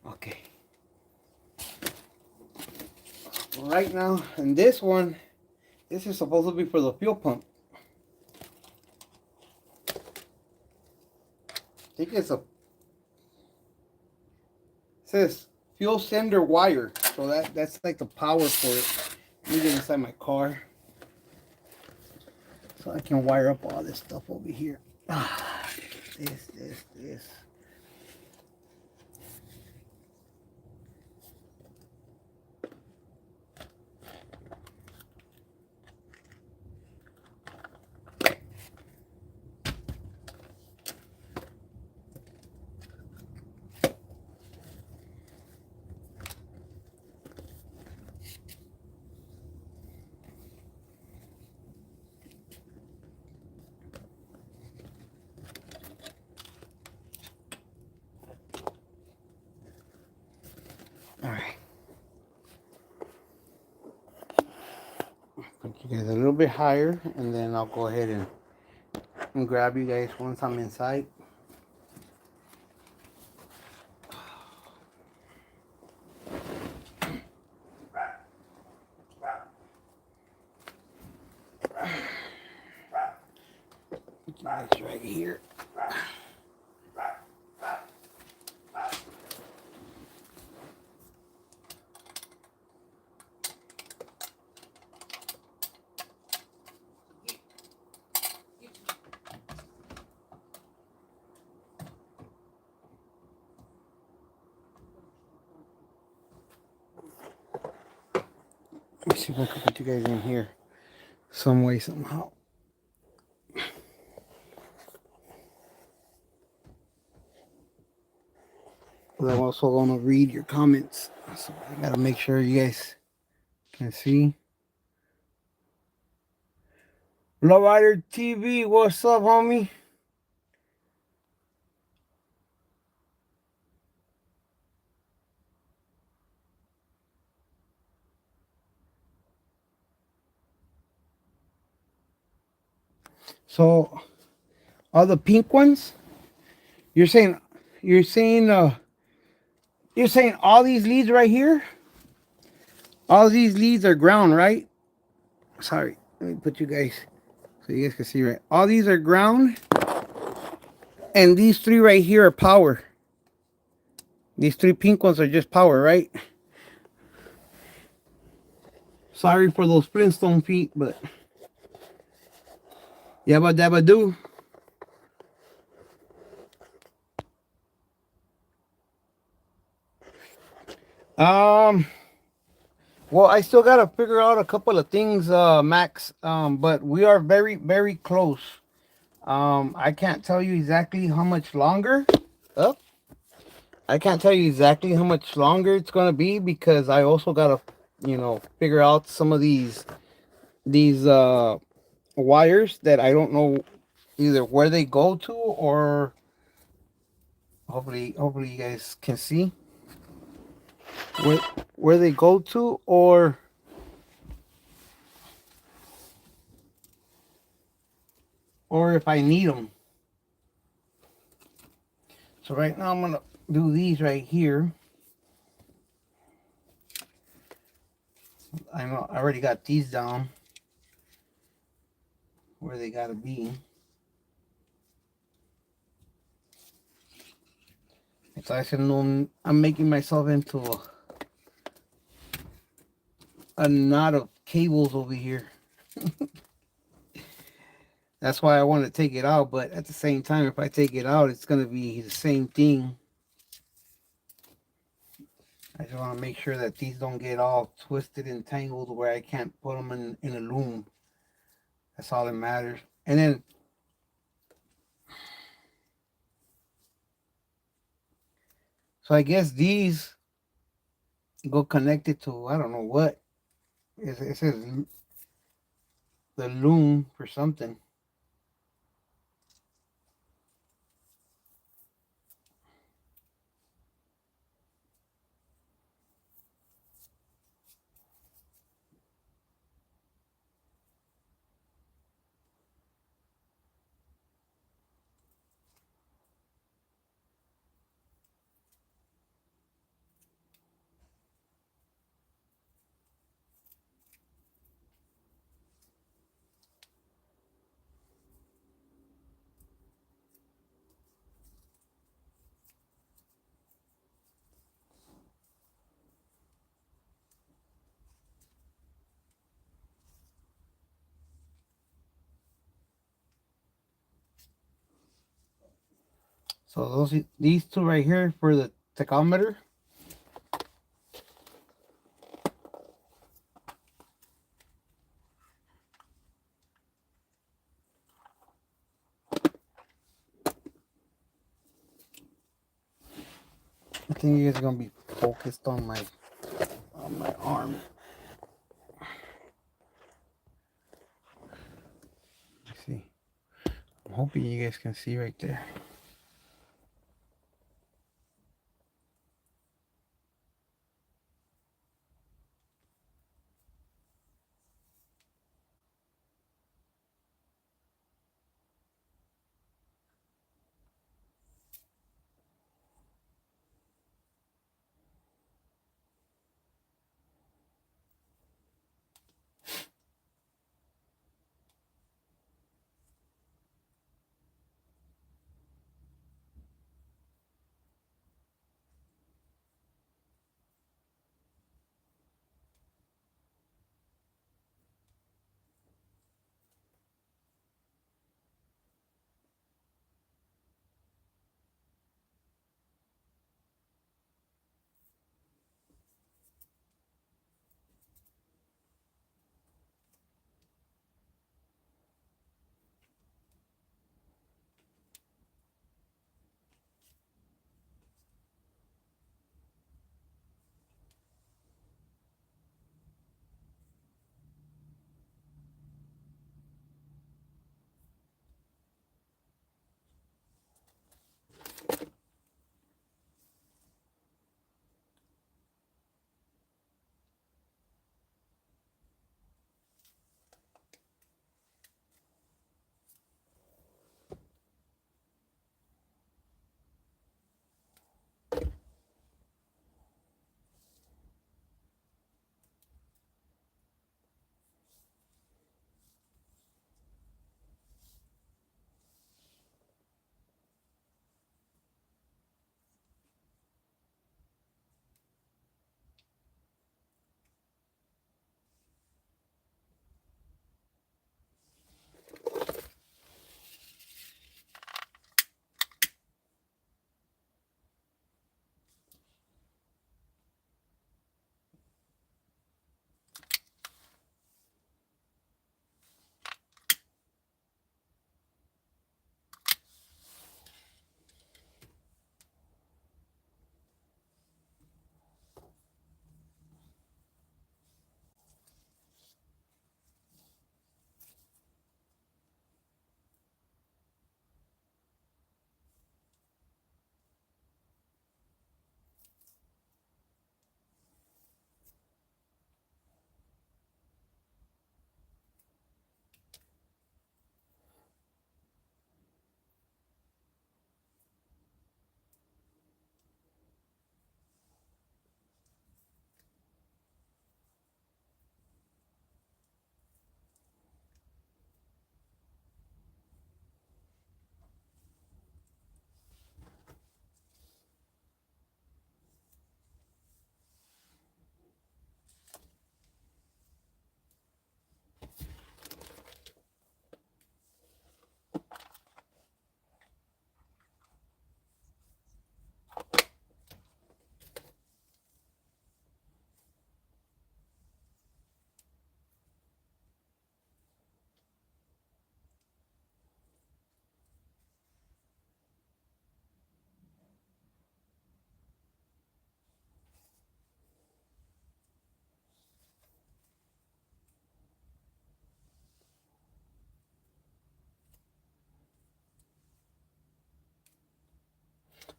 okay. Right now, and this one, this is supposed to be for the fuel pump. I think it's a, it says fuel sender wire. So that's like the power for it. Let me get inside my car so I can wire up all this stuff over here. This. All right. Put you guys a little bit higher, and then I'll go ahead and grab you guys once I'm inside. Put you guys right here. Let me see if I can put you guys in here some way, somehow. But I'm also going to read your comments. So I got to make sure you guys can see. Lowrider TV, what's up, homie? So, all the pink ones, you're saying, you're saying, you're saying all these leads right here, all these leads are ground, right? Sorry, let me put you guys so you guys can see right. All these are ground, and these three right here are power. These three pink ones are just power, right? Sorry for those Flintstone feet, but yabba dabba do. Well, I still gotta figure out a couple of things, Max. But we are very, very close. I can't tell you exactly how much longer. Oh, I can't tell you exactly how much longer it's gonna be because I also gotta, figure out some of these wires that I don't know either where they go to, or hopefully you guys can see where they go to, or if I need them. So right now I'm gonna do these right here. I know I already got these down where they gotta be. It's like I'm making myself into a knot of cables over here. That's why I want to take it out, but at the same time, if I take it out, it's gonna be the same thing. I just want to make sure that these don't get all twisted and tangled where I can't put them in a loom. That's all that matters. And then, so I guess these go connected to, I don't know what. It says the loom for something. So these two right here for the tachometer. I think you guys are gonna be focused on my arm. Let's see. I'm hoping you guys can see right there.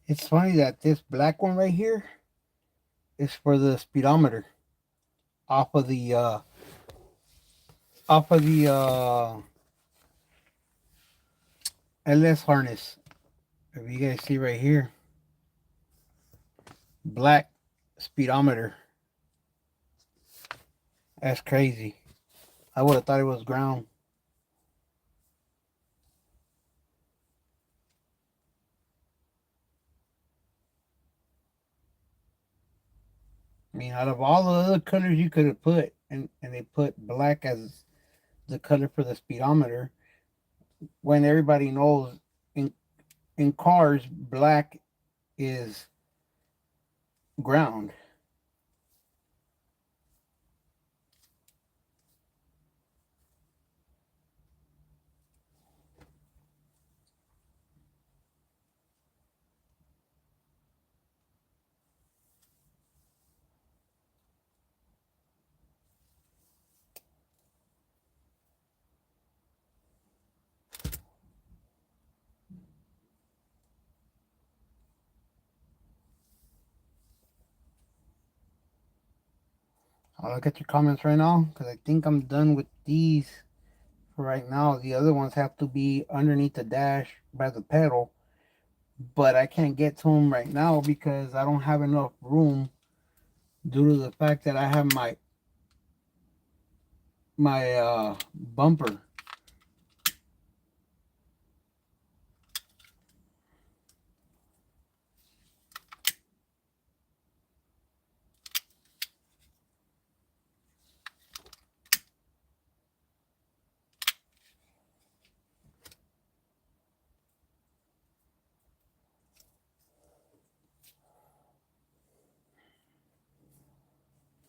It's funny that this black one right here is for the speedometer off of the off of the LS harness. If you guys see right here, black speedometer. That's crazy. I would have thought it was ground. I mean, out of all the other colors you could have put, and they put black as the color for the speedometer, when everybody knows in in cars black is ground. I'll look at your comments right now because I think I'm done with these for right now. The other ones have to be underneath the dash by the pedal, but I can't get to them right now because I don't have enough room due to the fact that I have my bumper.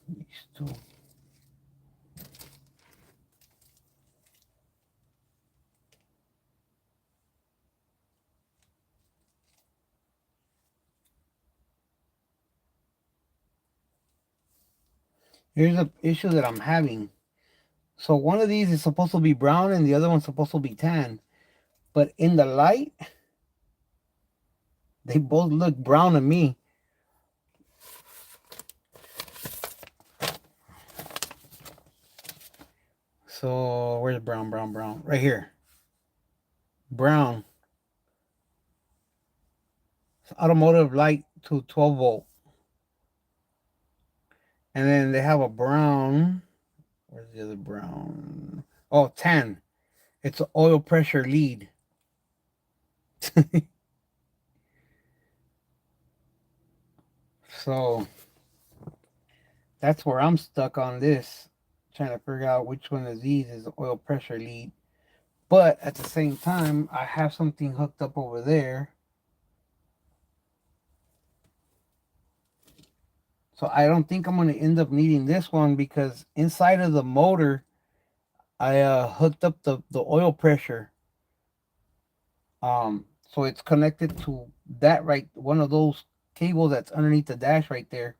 These two. Here's the issue that I'm having. So one of these is supposed to be brown and the other one's supposed to be tan. But in the light, they both look brown to me. So where's brown, brown, brown? Right here. Brown. It's automotive light to 12 volt. And then they have a brown. Where's the other brown? Oh, tan. It's an oil pressure lead. So that's where I'm stuck on this. Trying to figure out which one of these is the oil pressure lead. But at the same time, I have something hooked up over there. So I don't think I'm going to end up needing this one because inside of the motor, I hooked up the oil pressure. So it's connected to that right, one of those cables that's underneath the dash right there.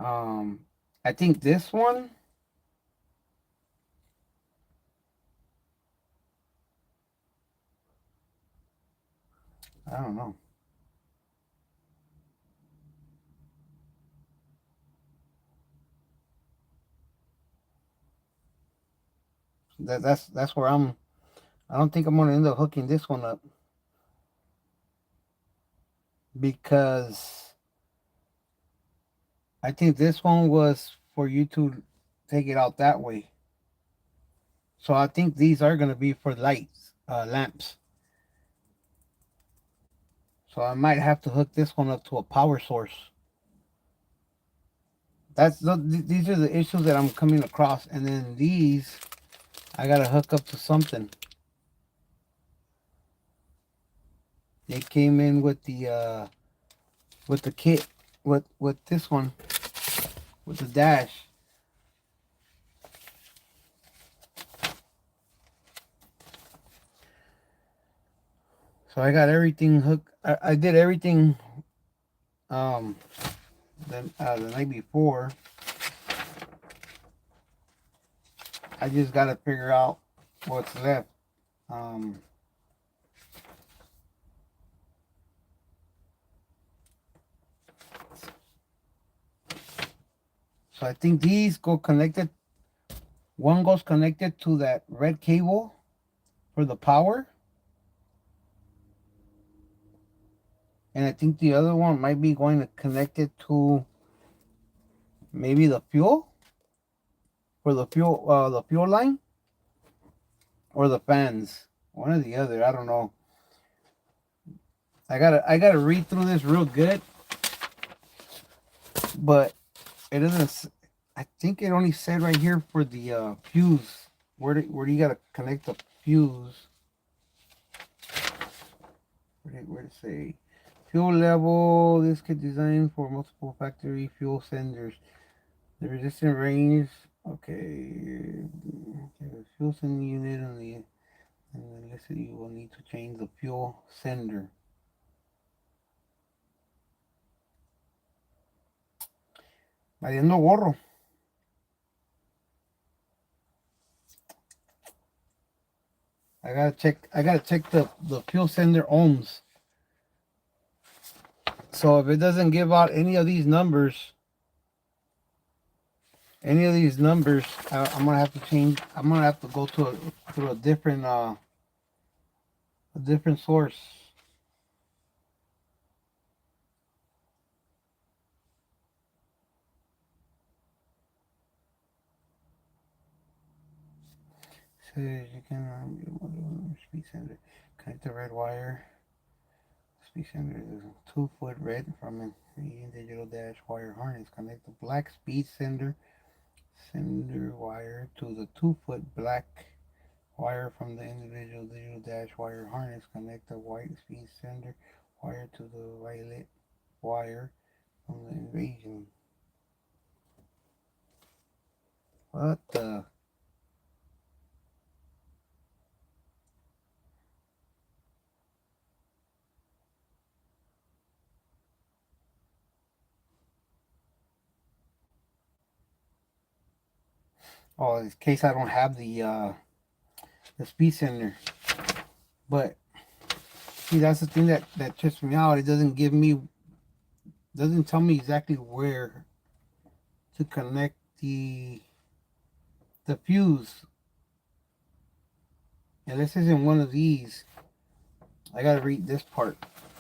Um, I think this one. I don't know. That's where I'm. I don't think I'm gonna end up hooking this one up because I think this one was for you to take it out that way. So I think these are gonna be for lights, lamps. So I might have to hook this one up to a power source. These are the issues that I'm coming across, and then these I gotta hook up to something. They came in with the kit with this one with the dash. So I got everything hooked. I did everything um the night before. I just gotta figure out what's left. Um So I think these go connected. One goes connected to that red cable for the power. And I think the other one might be going to connect it to maybe the fuel for the fuel line or the fans. One or the other. I don't know. I gotta read through this real good, but it doesn't. I think it only said right here for the fuse. Where do you gotta connect the fuse? Where to say fuel level? This kit designed for multiple factory fuel cylinders. The resistant range. Okay. The fuel cylinder unit and then listen, you will need to change the fuel sender. Valiendo gorro. I gotta check the fuel sender ohms. So if it doesn't give out any of these numbers, I'm gonna have to change. I'm gonna have to go to a different source. So you can speed sender. Connect the red wire. Speed sender is a 2-foot red from a digital dash wire harness. Connect the black speed sender wire to the 2-foot black wire from the individual digital dash wire harness. Connect the white speed sender wire to the violet wire from the invasion. What the? Oh, in case I don't have the speed sender. But see, that's the thing that trips me out. It doesn't tell me exactly where to connect the fuse. Unless it's in one of these, I gotta read this part.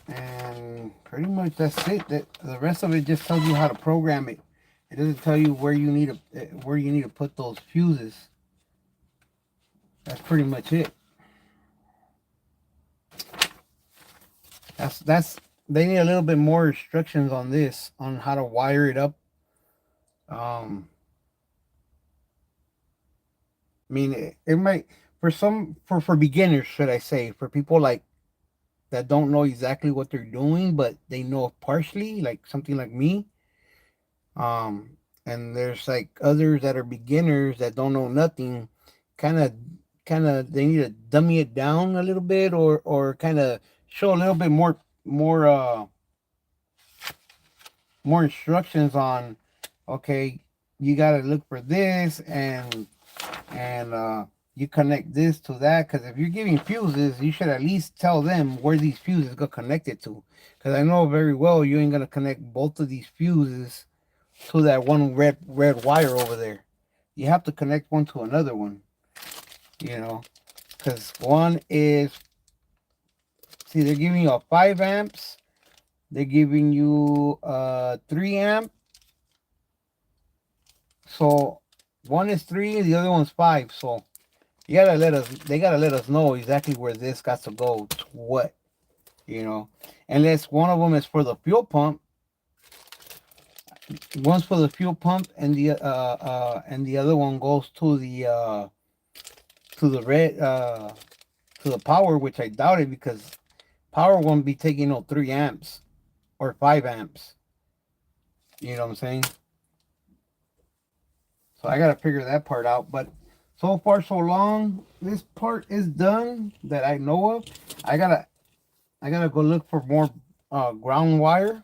And pretty much that's it. That the rest of it just tells you how to program it. It doesn't tell you where you need to put those fuses. That's pretty much it. That's they need a little bit more instructions on this, on how to wire it up. I mean, it might for beginners, should I say, for people like that don't know exactly what they're doing, but they know partially, like something like me. And there's like others that are beginners that don't know nothing. Kind of, they need to dummy it down a little bit, or kind of show a little bit more instructions on. Okay, you got to look for this, and you connect this to that, because if you're giving fuses, you should at least tell them where these fuses go connected to, because I know very well you ain't gonna connect both of these fuses to that one red wire over there. You have to connect one to another one, you know, because one is, see, they're giving you a 5 amps, they're giving you a 3 amp, so one is 3, the other one's 5, so they gotta let us know exactly where this got to go to what, unless one of them is for the fuel pump. One's for the fuel pump, and the other one goes to the red to the power, which I doubt it, because power won't be taking no 3 amps or 5 amps. You know what I'm saying? So I gotta figure that part out. But so far so long, this part is done that I know of. I gotta go look for more ground wire,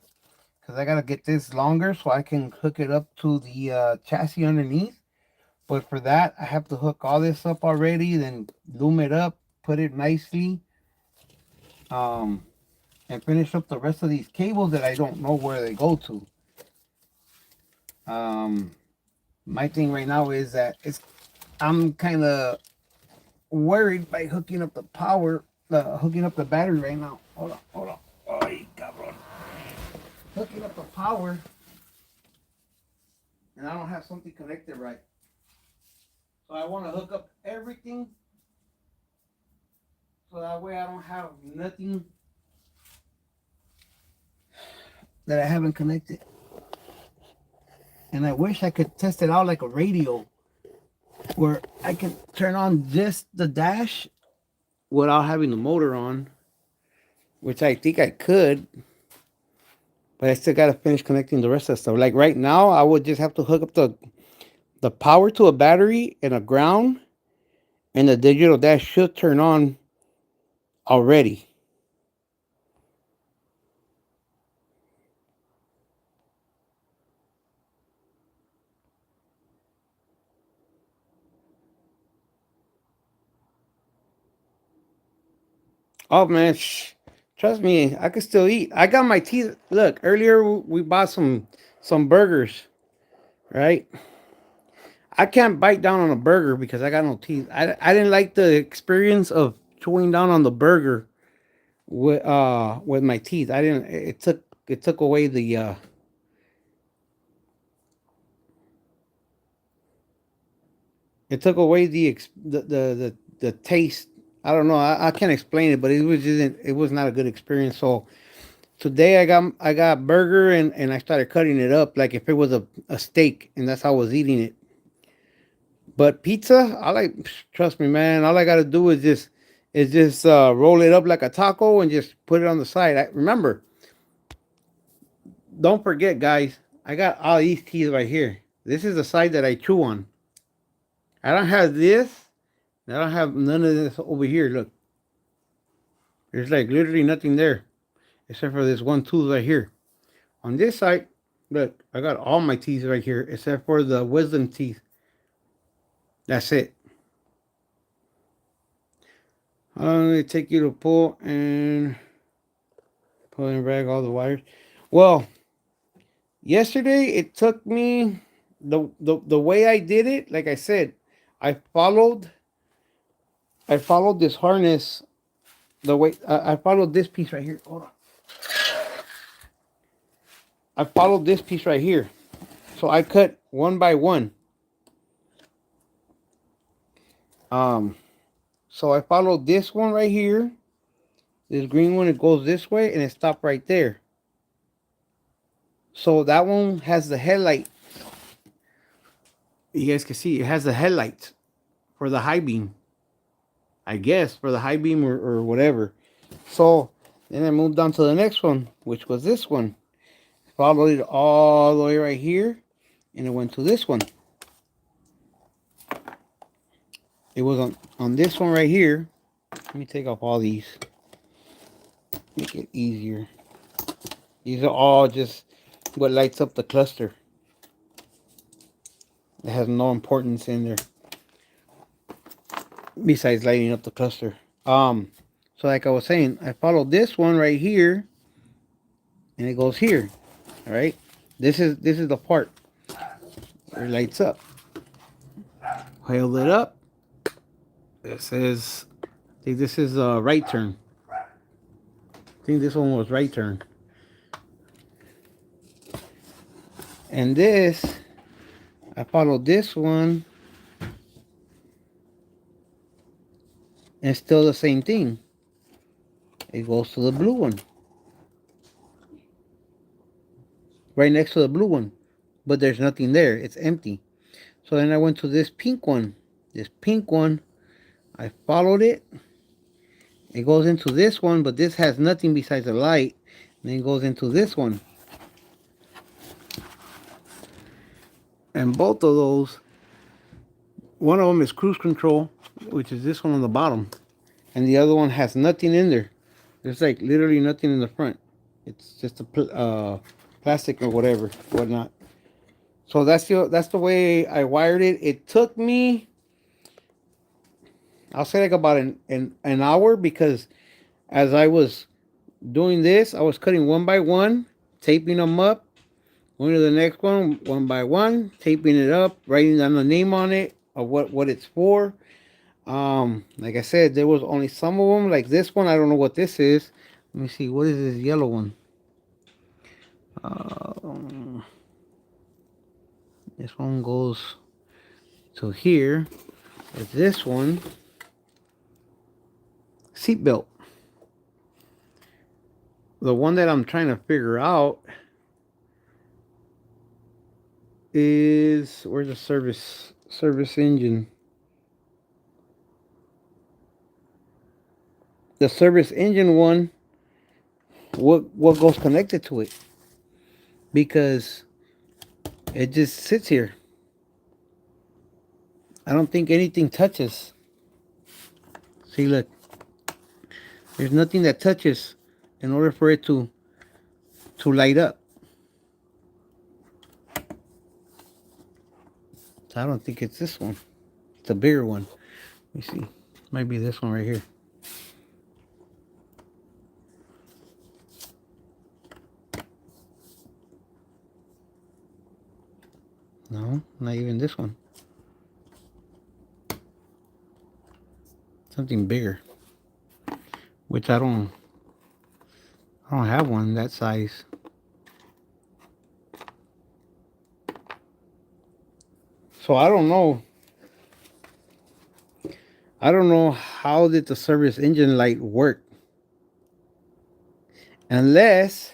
because I gotta get this longer so I can hook it up to the chassis underneath. But for that, I have to hook all this up already, then loom it up, put it nicely, and finish up the rest of these cables that I don't know where they go to. My thing right now is that I'm kind of worried by hooking up the power, hooking up the battery right now. Hold on, hold on. Ay, cabrón. Hooking up the power, and I don't have something connected right. So I want to hook up everything, so that way I don't have nothing that I haven't connected. And I wish I could test it out like a radio, where I can turn on just the dash without having the motor on, which I think I could, but I still got to finish connecting the rest of the stuff. Like right now, I would just have to hook up the power to a battery and a ground, and the digital dash should turn on already. Oh man, trust me, I can still eat. I got my teeth. Look, earlier we bought some burgers, right? I can't bite down on a burger because I got no teeth. I didn't like the experience of chewing down on the burger with my teeth. I didn't. It took away the taste. I don't know. I can't explain it, but it was not a good experience. So today I got burger, and I started cutting it up like if it was a steak, and that's how I was eating it. But pizza, trust me, man. All I gotta do is just roll it up like a taco and just put it on the side. Remember, don't forget, guys. I got all these teeth right here. This is the side that I chew on. I don't have this. I don't have none of this over here. Look, there's like literally nothing there except for this one tooth right here. On this side, look, I got all my teeth right here except for the wisdom teeth. That's it. How long did it take you to pull and drag all the wires? Well, yesterday it took me the way I did it. Like I said, I followed I followed this harness the way I followed this piece right here. Hold on. I followed this piece right here. So I cut one by one. Um, so I followed this one right here. This green one, it goes this way and it stopped right there. So that one has the headlight. You guys can see it has the headlights for the high beam. I guess for the high beam or whatever. So then I moved on to the next one, which was this one. Followed it all the way right here, and it went to this one. It was on this one right here. Let me take off all these. Make it easier. These are all just what lights up the cluster. It has no importance in there besides lighting up the cluster. So like I was saying, I followed this one right here, and it goes here. All right. This is the part where it lights up. Hold it up. It says, I think this is a right turn. I think this one was right turn. And this, I followed this one, and it's still the same thing. It goes to the blue one. Right next to the blue one. But there's nothing there. It's empty. So then I went to this pink one. This pink one, I followed it. It goes into this one, but this has nothing besides a light. And then it goes into this one. And both of those, one of them is cruise control, which is this one on the bottom. And the other one has nothing in there. There's like literally nothing in the front. It's just a plastic or whatnot. So that's the way I wired it. It took me, I'll say like about an hour, because as I was doing this, I was cutting one by one, taping them up, Going to the next one by one, taping it up, writing down the name on it of what it's for. Like I said, there was only some of them. Like this one, I don't know what this is. Let me see. What is this yellow one? This one goes to here. With this one, seatbelt. The one that I'm trying to figure out is where's the service engine? The service engine one. What goes connected to it? Because it just sits here. I don't think anything touches. See, look. There's nothing that touches in order for it to light up. So I don't think it's this one. It's a bigger one. Let me see. Might be this one right here. No, not even this one. Something bigger. Which I don't have one that size. So I don't know. I don't know how did the service engine light work. Unless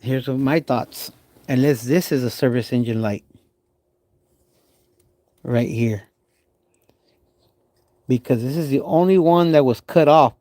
here's my thoughts. Unless this is a service engine light. Right here. Because this is the only one that was cut off.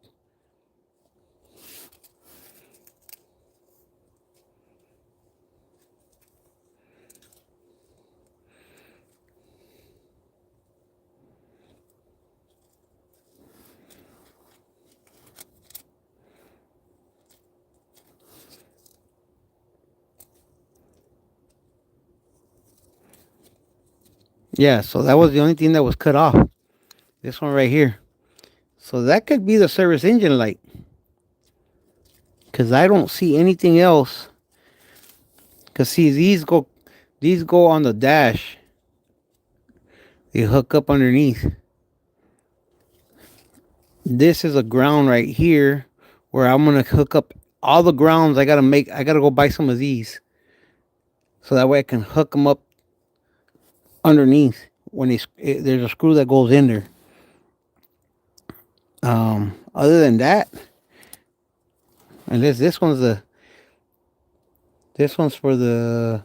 Yeah, so that was the only thing that was cut off. This one right here. So that could be the service engine light. Because I don't see anything else. Because see, these go on the dash. They hook up underneath. This is a ground right here where I'm going to hook up all the grounds. I got to go buy some of these. So that way I can hook them up underneath when there's a screw that goes in there. Other than that, unless this one's for the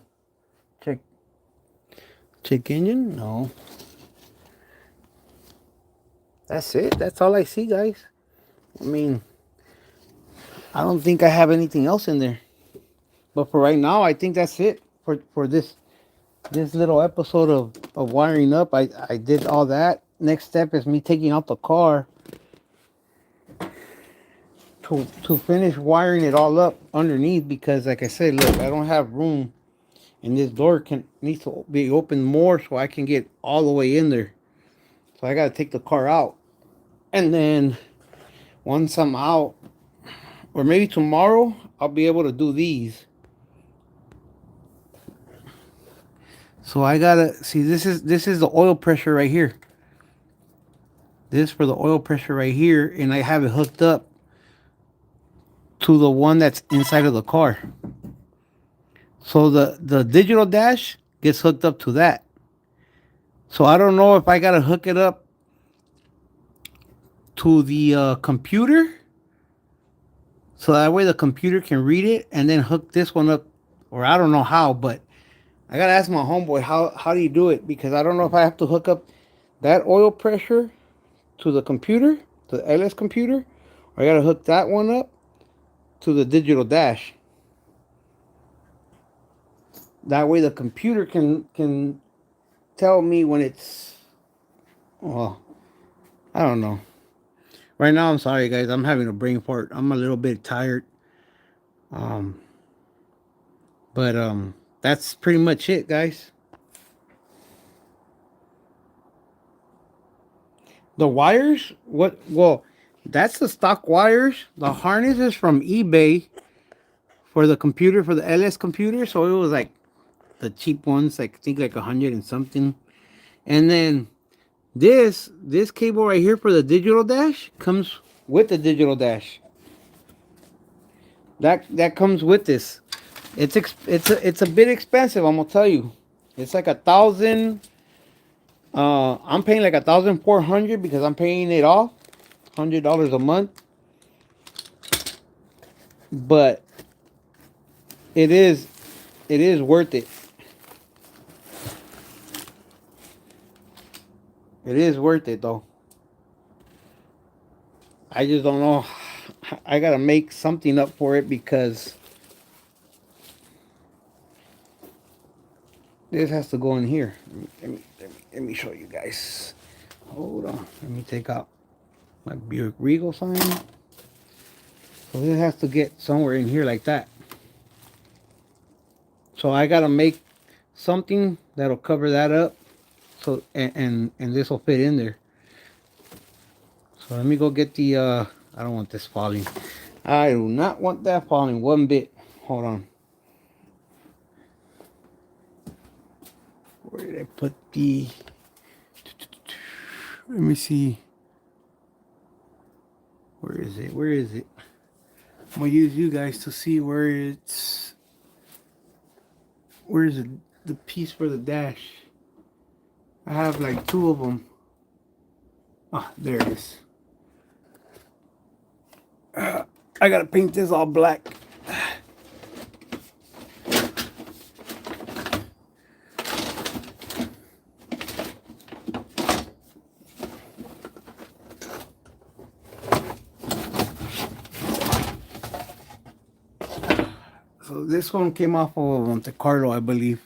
check engine. No, that's it. That's all I see, guys. I mean, I don't think I have anything else in there. But for right now, I think that's it for this little episode of wiring up. I did all that. Next step is me taking out the car to finish wiring it all up underneath, because like I said, look, I don't have room, and this door needs to be opened more so I can get all the way in there. So I got to take the car out, and then once I'm out, or maybe tomorrow, I'll be able to do these. So I gotta see, this is the oil pressure right here. This is for the oil pressure right here, and I have it hooked up to the one that's inside of the car. So the digital dash gets hooked up to that. So I don't know if I gotta hook it up to the computer, so that way the computer can read it, and then hook this one up, or I don't know how, but I gotta ask my homeboy how do you do it, because I don't know if I have to hook up that oil pressure to the computer, to the LS computer, or I gotta hook that one up to the digital dash. That way the computer can tell me when it's, well, I don't know. Right now, I'm sorry, guys. I'm having a brain fart. I'm a little bit tired. Um, but that's pretty much it, guys. The wires, what? Well, that's the stock wires. The harness is from eBay. for the computer, for the LS computer. So it was like the cheap ones, like I think like 100 and something. And then this cable right here for the digital dash comes with the digital dash. That comes with this. It's a bit expensive. I'm gonna tell you. It's like 1,000. I'm paying like 1,400 because I'm paying it off, $100 a month. But it is it is worth it. It is worth it though. I just don't know. I gotta make something up for it because this has to go in here. Let me show you guys. Hold on. Let me take out my Buick Regal sign. So this has to get somewhere in here like that. So I gotta make something that'll cover that up. So and this will fit in there. So let me go get the I don't want this falling. I do not want that falling one bit. Hold on. Where did I put the... Let me see. Where is it? Where is it? I'm gonna use you guys to see where it's... Where is it? The piece for the dash. I have like two of them. Ah, there it is. I gotta paint this all black. So this one came off of Monte Carlo, I believe.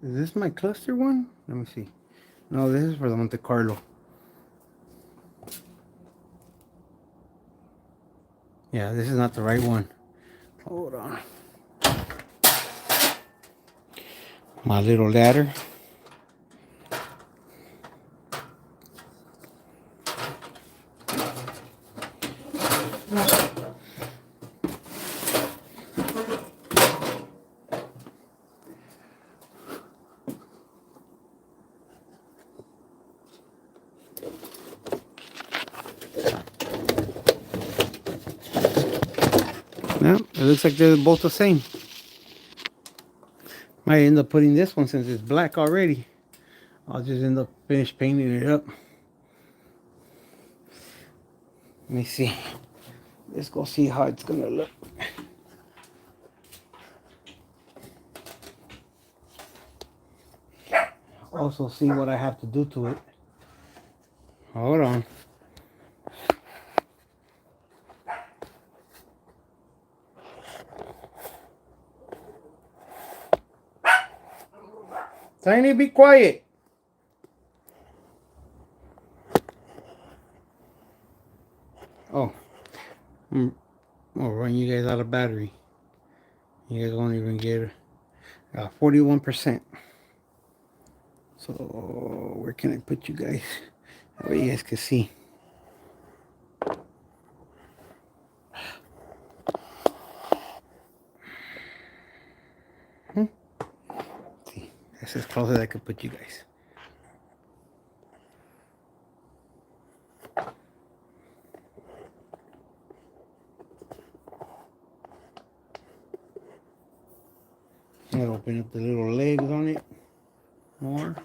Is this my cluster one? Let me see. No, this is for the Monte Carlo. Yeah, this is not the right one. Hold on. My little ladder. Yeah, it looks like they're both the same. Might end up putting this one since it's black already. I'll just end up finish painting it up. Let me see. Let's go see how it's gonna look. Also see what I have to do to it. Hold on. Tiny, be quiet. Oh. I'll run you guys out of battery. You guys won't even get 41%. So where can I put you guys? That way you guys can see. See, that's as close as I could put you guys. I'm gonna open up the little legs on it more.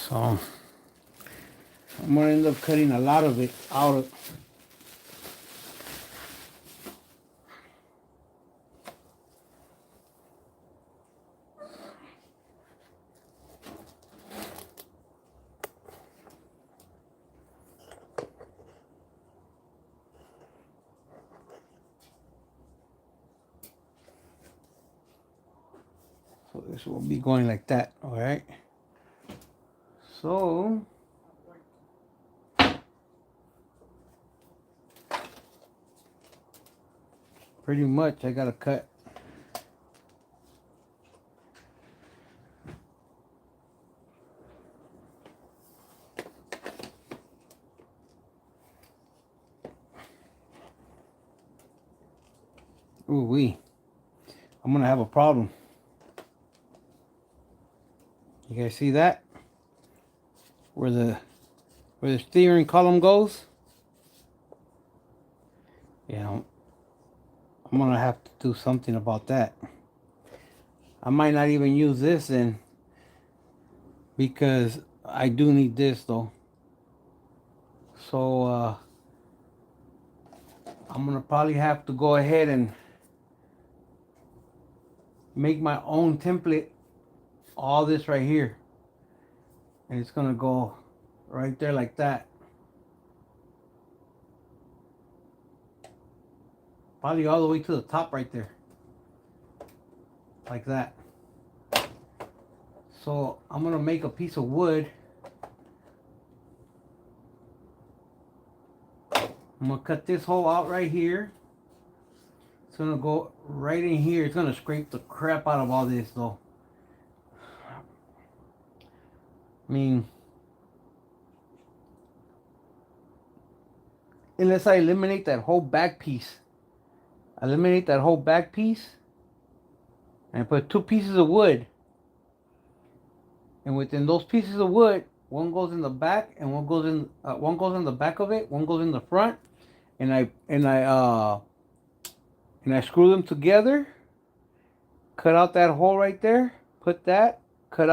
So I'm gonna end up cutting a lot of it out of. So this will be going like that, all right? So pretty much I gotta cut Ooh wee. I'm gonna have a problem. You guys see that? Where the steering column goes? Yeah, I'm gonna have to do something about that. I might not even use this then, because I do need this though. So I'm gonna probably have to go ahead and make my own template. All this right here, and it's gonna go right there like that. Probably all the way to the top right there, like that. So I'm gonna make a piece of wood. I'm gonna cut this hole out right here. It's gonna go right in here. It's gonna scrape the crap out of all this though. I mean, unless I eliminate that whole back piece. Eliminate that whole back piece and put two pieces of wood. And within those pieces of wood, one goes in the back and one goes in the back of it, one goes in the front, and I screw them together. Cut out that hole right there. Put that. Cut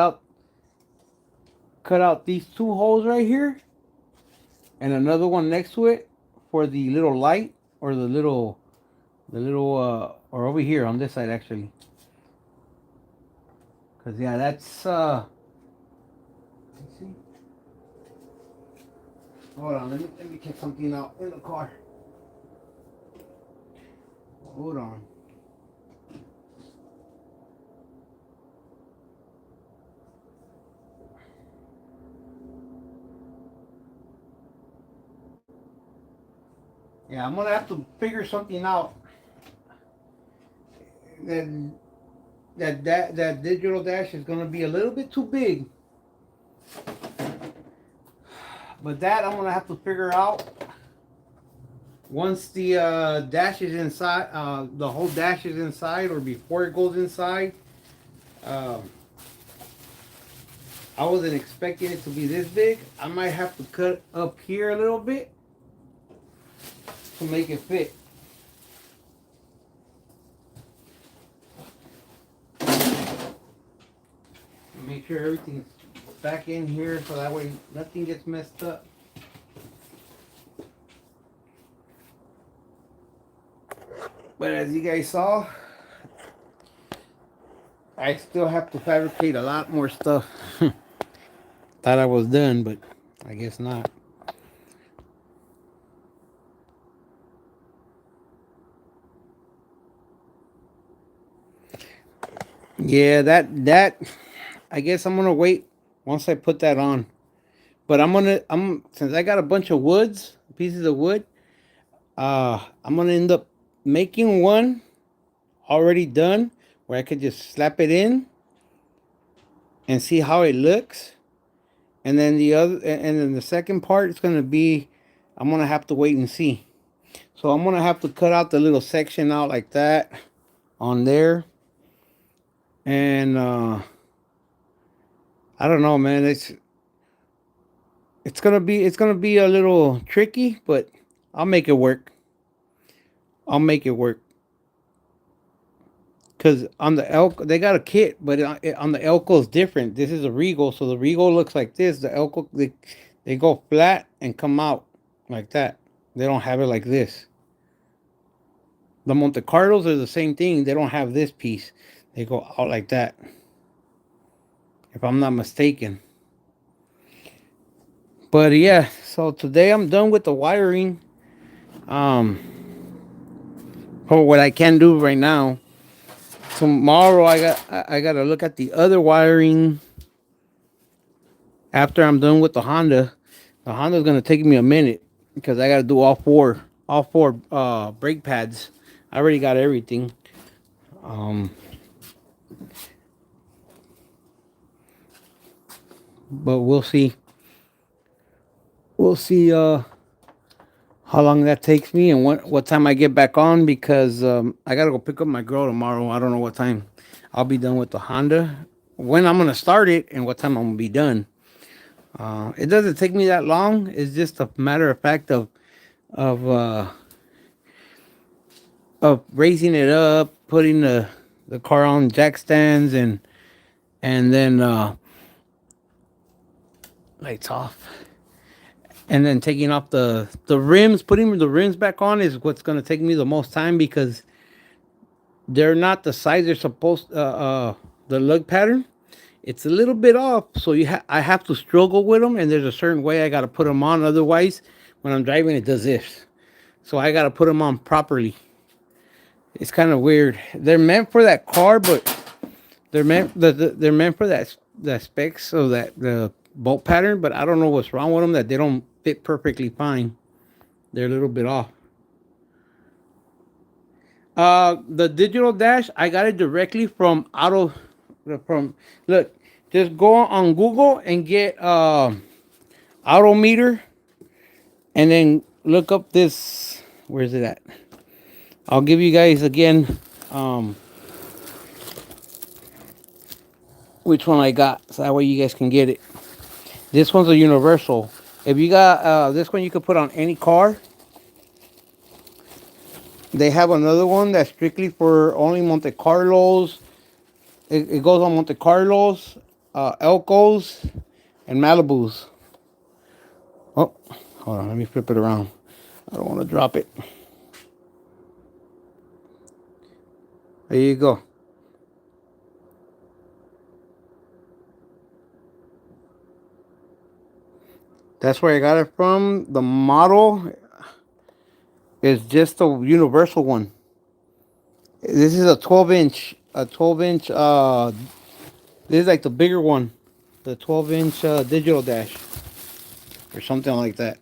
out these two holes right here, and another one next to it for the little light or or over here on this side actually. Cause yeah, that's let's see. Hold on, let me check something out in the car. Hold on. Yeah, I'm gonna have to figure something out. That that digital dash is gonna be a little bit too big. But that I'm gonna have to figure out once the dash is inside, the whole dash is inside, or before it goes inside. Um, I wasn't expecting it to be this big. I might have to cut up here a little bit to make it fit. Make sure everything's back in here so that way nothing gets messed up. But as you guys saw, I still have to fabricate a lot more stuff. Thought I was done, but I guess not. Yeah, that I guess I'm gonna wait once I put that on. But I'm since I got a bunch of pieces of wood, I'm gonna end up making one already done where I could just slap it in and see how it looks. And then and then the second part is gonna be, I'm gonna have to wait and see. So I'm gonna have to cut out the little section out like that on there. And I don't know, man. It's gonna be a little tricky, but I'll make it work. I'll make it work. Cause on the Elko they got a kit, but on the Elko is different. This is a Regal, so the Regal looks like this. The Elko they go flat and come out like that. They don't have it like this. The Monte Carlos are the same thing. They don't have this piece. They go out like that. If I'm not mistaken. But yeah, so today I'm done with the wiring. For what I can do right now. Tomorrow I got to look at the other wiring after I'm done with the Honda. The Honda's gonna take me a minute because I got to do all four brake pads. I already got everything. Um, but we'll see. We'll see how how long that takes me and what time I get back on because I gotta go pick up my girl tomorrow. I don't know what time I'll be done with the Honda, when I'm gonna start it, and what time I'm gonna be done. It doesn't take me that long. It's just a matter of fact of uh, of raising it up, putting the car on jack stands, and then lights off, and then taking off the rims, putting the rims back on is what's gonna take me the most time because they're not the size they're supposed. The lug pattern, it's a little bit off, so I have to struggle with them, and there's a certain way I got to put them on. Otherwise, when I'm driving, it does this. So I got to put them on properly. It's kind of weird. They're meant for that car, but they're meant for that specs of that the bolt pattern. But I don't know what's wrong with them that they don't fit perfectly fine. They're a little bit off. The digital dash, I got it directly from from look. Just go on Google and get auto meter, and then look up this. Where's it at? I'll give you guys again which one I got, so that way you guys can get it. This one's a universal. If you got this one, you could put on any car. They have another one that's strictly for only Monte Carlos. It goes on Monte Carlos, Elcos, and Malibus. Oh, hold on, let me flip it around. I don't want to drop it. There you go. That's where I got it from. The model is just a universal one. This is a 12 inch. A 12 inch. This is like the bigger one. The 12-inch digital dash. Or something like that.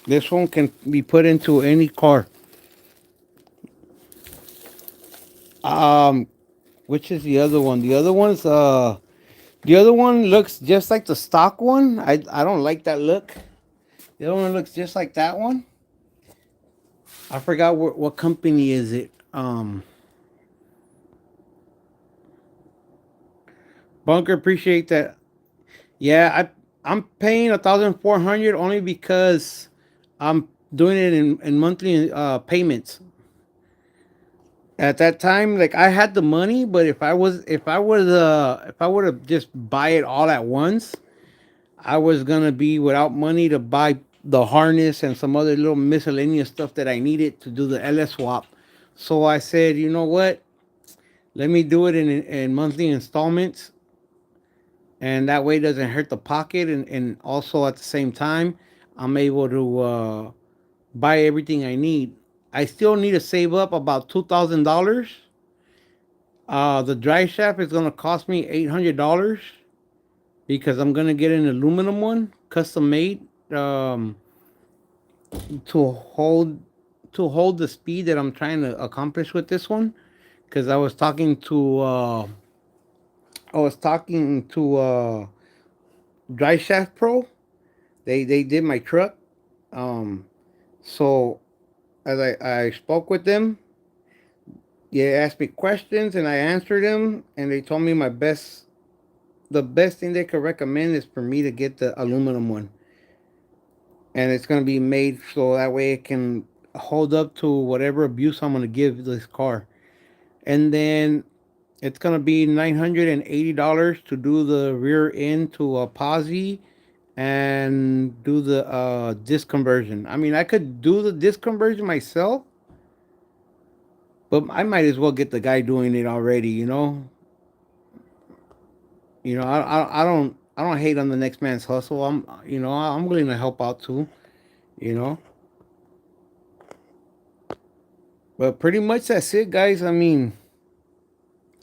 This one can be put into any car. Um, which is the other one? The other one looks just like the stock one. I don't like that look. The other one looks just like that one. I forgot what company is it. Bunker, appreciate that. Yeah, I'm paying 1,400 only because I'm doing it in monthly payments. At that time, like I had the money, but if I would have just buy it all at once, I was gonna be without money to buy the harness and some other little miscellaneous stuff that I needed to do the LS swap. So I said, you know what? Let me do it in monthly installments, and that way it doesn't hurt the pocket, and also at the same time, I'm able to buy everything I need. I still need to save up about $2,000. The drive shaft is gonna cost me $800 because I'm gonna get an aluminum one, custom made, to hold the speed that I'm trying to accomplish with this one. Because I was talking to Drive Shaft Pro. They did my truck. Um, so as I spoke with them, they asked me questions and I answered them, and they told me the best thing they could recommend is for me to get the aluminum one, and it's gonna be made so that way it can hold up to whatever abuse I'm gonna give this car. And then it's gonna be $980 to do the rear end to a posi and do the disc conversion. I mean, I could do the disc conversion myself, but I might as well get the guy doing it already. I don't hate on the next man's hustle. I'm willing to help out too. You know, but pretty much that's it, guys. I mean,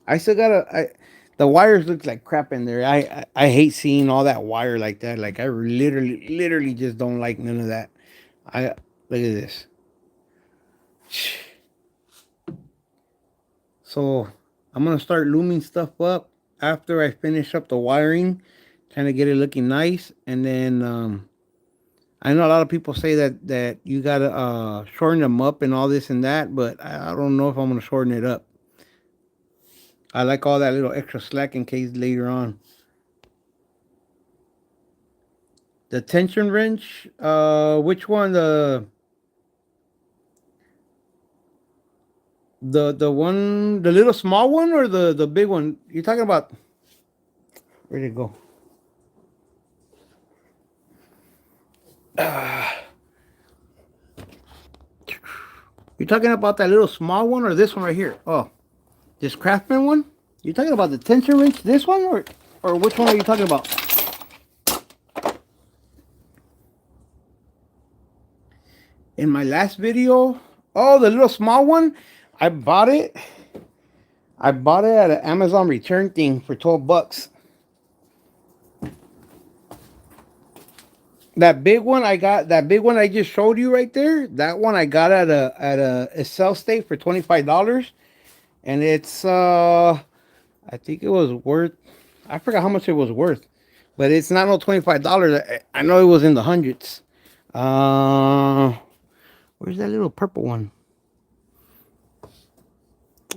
I still gotta. The wires look like crap in there. I hate seeing all that wire like that. Like I literally just don't like none of that. I Look at this. So I'm gonna start looming stuff up after I finish up the wiring, trying to get it looking nice. And then I know a lot of people say that you gotta shorten them up and all this and that, but I don't know if I'm gonna shorten it up. I like all that little extra slack in case later on. The tension wrench, which one? The one, the little small one, or the big one? You're talking about? Where'd it go? You're talking about that little small one or this one right here? Oh, this Craftsman one? You talking about the tension wrench? This one or which one are you talking about? In my last video, oh, the little small one, I bought it. I bought it at an Amazon return thing for 12 bucks. That big one I got, that big one I just showed you right there, that one I got at a sell state for $25, and it's I think it was worth, I forgot how much it was worth, but it's not no $25. I know it was in the hundreds. Where's that little purple one?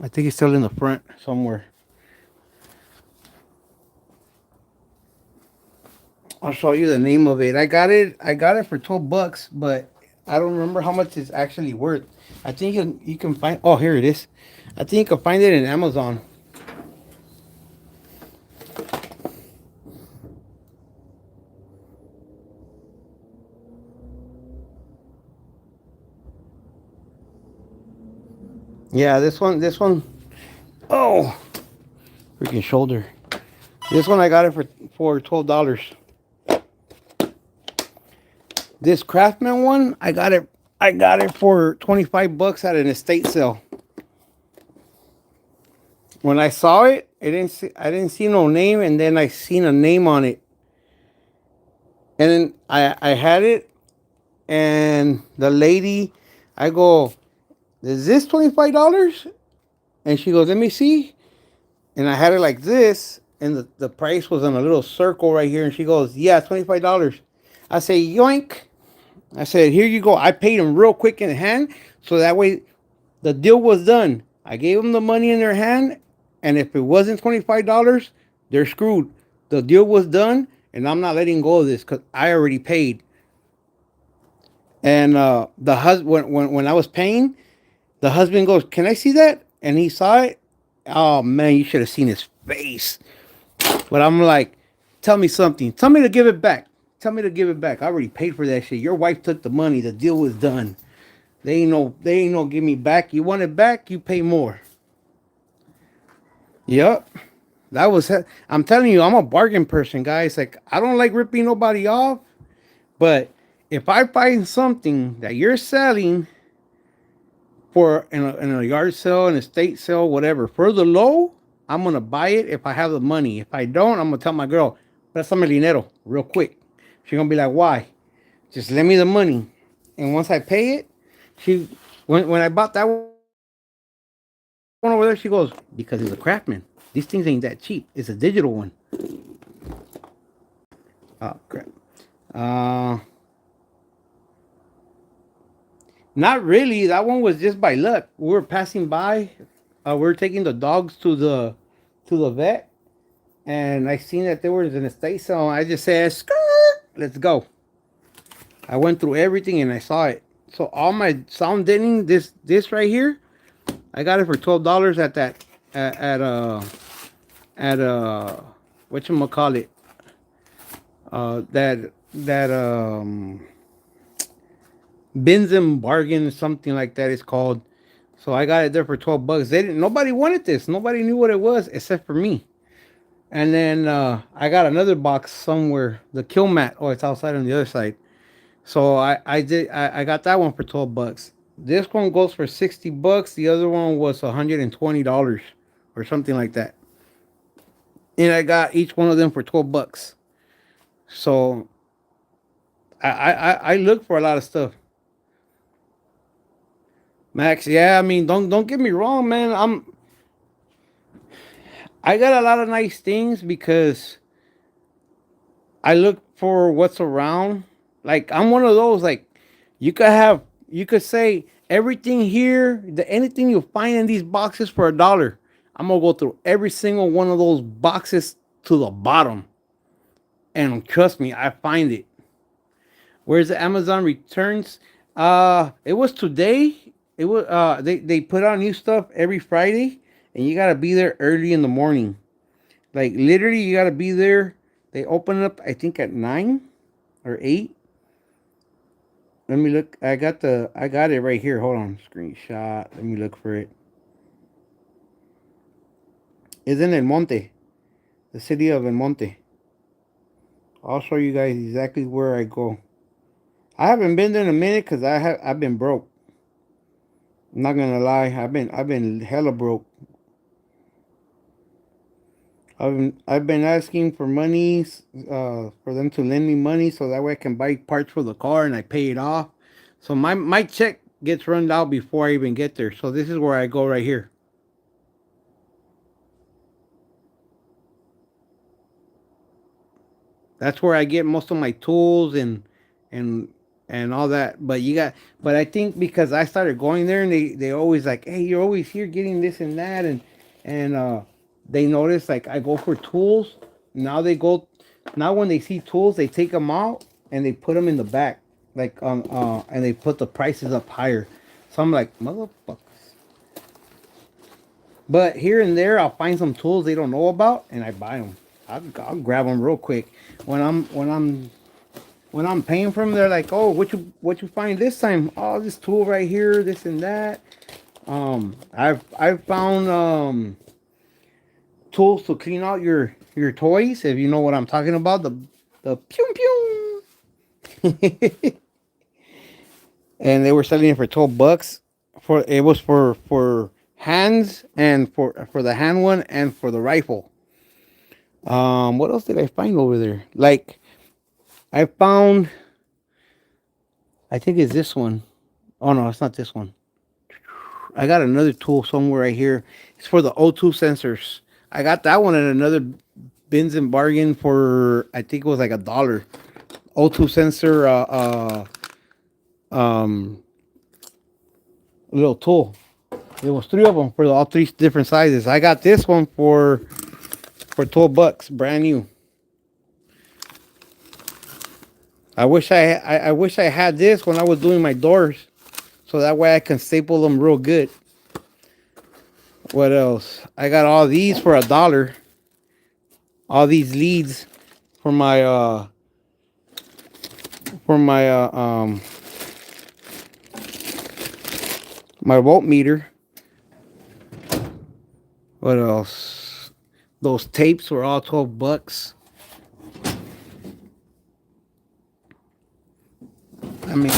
I think it's still in the front somewhere. I'll show you the name of it. I got it for 12 bucks, but I don't remember how much it's actually worth. I think you can find, oh, here it is. I think you can find it in Amazon. Yeah, this one, oh, freaking shoulder. This one I got it for $12. This Craftsman one, I got it for 25 bucks at an estate sale. When I saw it, I didn't see no name, and then I seen a name on it. And then I had it, and the lady, I go, is this $25? And she goes, let me see. And I had it like this, and the price was in a little circle right here. And she goes, yeah, $25. I say, yoink. I said, here you go. I paid him real quick in hand, so that way the deal was done. I gave them the money in their hand, and if it wasn't $25, they're screwed. The deal was done, and I'm not letting go of this because I already paid. And the husband, when I was paying, the husband goes, "Can I see that?" And he saw it. Oh man, you should have seen his face. But I'm like, tell me something. Tell me to give it back. Tell me to give it back. I already paid for that shit. Your wife took the money. The deal was done. They ain't no give me back. You want it back, you pay more. Yep. That was, I'm telling you, I'm a bargain person, guys. Like, I don't like ripping nobody off, but if I find something that you're selling for in a yard sale, an estate sale, whatever, for the low, I'm gonna buy it if I have the money. If I don't, I'm gonna tell my girl, préstame el dinero, real quick. She's gonna be like, why? Just lend me the money. And once I pay it, she when I bought that one over there, she goes, because it's a Craftsman. These things ain't that cheap. It's a digital one. Oh crap. Uh Not really. That one was just by luck. We were passing by. We were taking the dogs to the vet, and I seen that there was an estate sale. I just said, "Skirt, let's go." I went through everything and I saw it. So all my sound deadening, this right here, I got it for $12 at that at whatchamacallit, that Bins and Bargain, something like that is called. So I got it there for 12 bucks. They didn't nobody wanted this. Nobody knew what it was except for me. And then I got another box somewhere, the kill mat. Oh, it's outside on the other side. So I got that one for 12 bucks. This one goes for 60 bucks. The other one was $120 or something like that. And I got each one of them for 12 bucks. So I look for a lot of stuff. Max, yeah, I mean, don't get me wrong, man. I got a lot of nice things because I look for what's around. Like I'm one of those. Like you could have, you could say everything here, anything you find in these boxes for $1. I'm gonna go through every single one of those boxes to the bottom, and trust me, I find it. Where's the Amazon returns? It was today. It was they put out new stuff every Friday, and you gotta be there early in the morning. Like literally, you gotta be there. They open up, I think, at 9 or 8. Let me look. I got it right here. Hold on, screenshot. Let me look for it. It's in El Monte, the city of El Monte. I'll show you guys exactly where I go. I haven't been there in a minute because I've been broke. I'm not gonna lie. I've been hella broke. I've been asking for money, for them to lend me money so that way I can buy parts for the car and I pay it off. So my check gets run out before I even get there. So this is where I go right here. That's where I get most of my tools and and all that. But I think because I started going there and they always like, hey, you're always here getting this and that and they notice like I go for tools. Now they go now when they see tools, they take them out and they put them in the back, like and they put the prices up higher. So I'm like, motherfuckers. But here and there, I'll find some tools they don't know about, and I buy them. I'll grab them real quick. When I'm paying for them, they're like, "Oh, what you find this time? Oh, this tool right here, this and that." I've found tools to clean out your toys, if you know what I'm talking about. The pew pew, and they were selling it for $12. It was for hands and for the hand one and for the rifle. What else did I find over there? Like I found, I think it's this one. Oh no, it's not this one. I got another tool somewhere right here. It's for the O2 sensors. I got that one at another bins and bargain for I think it was like $1. O2 sensor, um, little tool. There was three of them for all three different sizes. I got this one for $12, brand new. I wish I had this when I was doing my doors, so that way I can staple them real good. What else? I got all these for $1. All these leads for my my voltmeter. What else? Those tapes were all $12. I mean,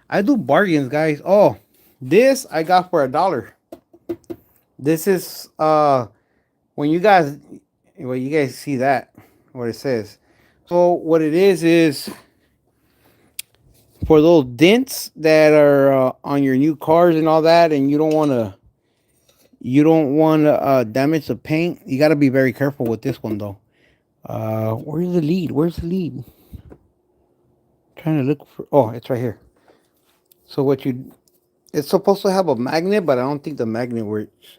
I do bargains, guys. Oh, this I got for $1. This is when you guys see that what it says. So what it is for those dents that are on your new cars and all that, and you don't want to damage the paint. You got to be very careful with this one though. Where's the lead? Where's the lead? Trying to look for. Oh, it's right here. So it's supposed to have a magnet, but I don't think the magnet works.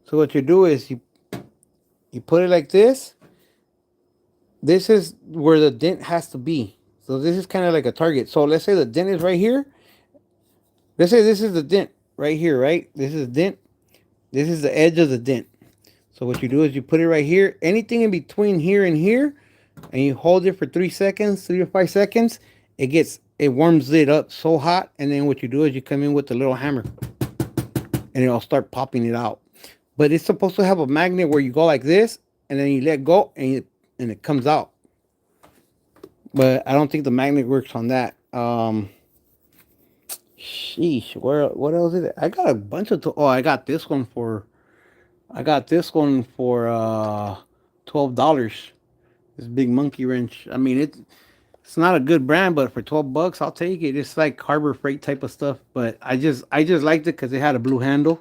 So what you do is you put it like this. This is where the dent has to be. So this is kind of like a target. So let's say the dent is right here. Let's say this is the dent right here, right? This is the dent. This is the edge of the dent. So what you do is you put it right here. Anything in between here and here, and you hold it for 3 seconds, 3 to 5 seconds. It warms it up so hot, and then what you do is you come in with a little hammer, and it'll start popping it out. But it's supposed to have a magnet where you go like this, and then you let go, and it comes out. But I don't think the magnet works on that. Sheesh, what else is it? I got a bunch of. Oh, I got this one for. I got this one for $12. This big monkey wrench. I mean it's not a good brand, but for $12, I'll take it. It's like Harbor Freight type of stuff, but I just liked it because it had a blue handle.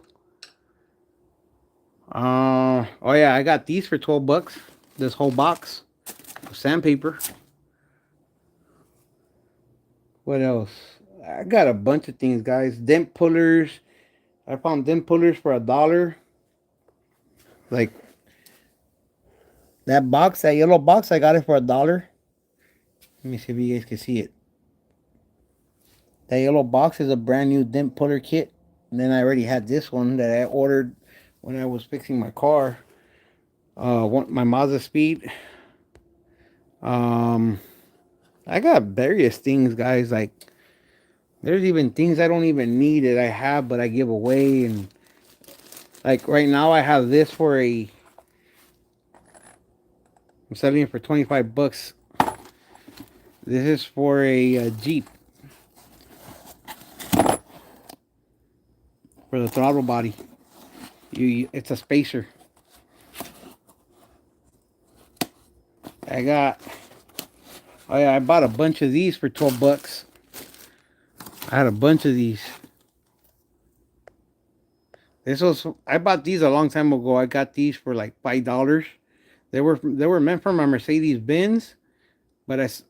Oh yeah, I got these for $12. This whole box. Sandpaper. What else? I got a bunch of things, guys. Dent pullers. I found dent pullers for $1. Like that box, that yellow box, I got it for $1. Let me see if you guys can see it. That yellow box is a brand new dent puller kit. And then I already had this one that I ordered when I was fixing my car. My Mazda Speed. Um, I got various things, guys. Like there's even things I don't even need that I have, but I give away. And like right now, I have this for I'm selling it for $25. This is for a Jeep for the throttle body. It's a spacer. I got. Oh yeah, I bought a bunch of these for $12. I had a bunch of these. I bought these a long time ago. I got these for like $5. They were meant for my Mercedes Benz, but as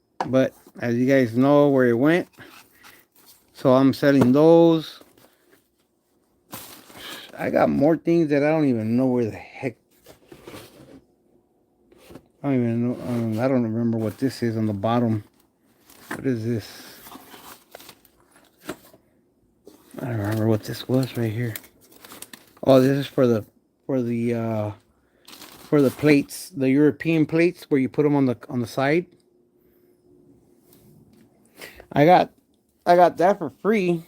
you guys know where it went, so I'm selling those. I got more things that I don't even know where the heck. I don't even know. I don't remember what this is on the bottom. What is this? I don't remember what this was right here. Oh, this is for the for the plates, the European plates where you put them on the side. I got I got that for free.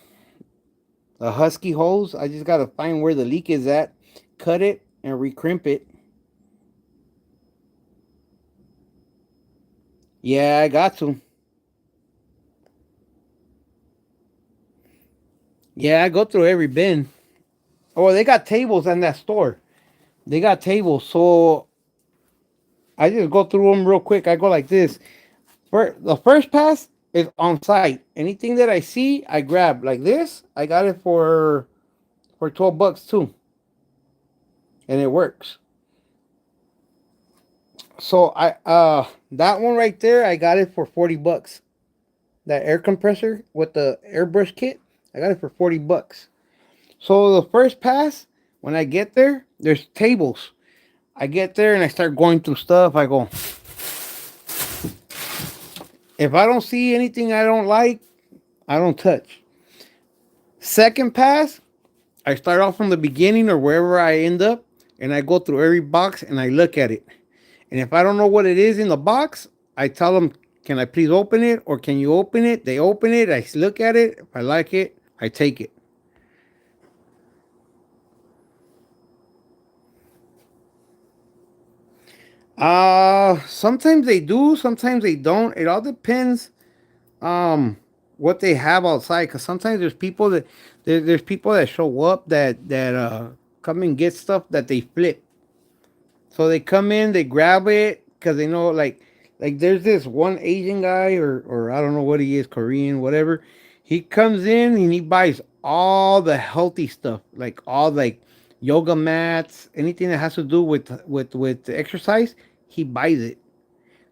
The Husky hose. I just gotta find where the leak is at, cut it, and recrimp it. Yeah, I got to. Yeah, I go through every bin. Oh, they got tables in that store. They got tables, so I just go through them real quick. I go like this. The first pass is on site. Anything that I see, I grab. Like this, I got it for $12 too, and it works. So that one right there, I got it for $40. That air compressor with the airbrush kit, I got it for $40. So the first pass, when I get there, there's tables. I get there and I start going through stuff. I go, if I don't see anything I don't like, I don't touch. Second pass, I start off from the beginning or wherever I end up, and I go through every box and I look at it. And if I don't know what it is in the box, I tell them, can I please open it, or can you open it? They open it. I look at it. If I like it, I take it. Sometimes they do, sometimes they don't. It all depends what they have outside, because sometimes there's people that show up that come and get stuff that they flip. So they come in, they grab it because they know, like there's this one Asian guy, or I don't know what he is, Korean, whatever. He comes in and he buys all the healthy stuff, like all like yoga mats, anything that has to do with exercise. He buys it.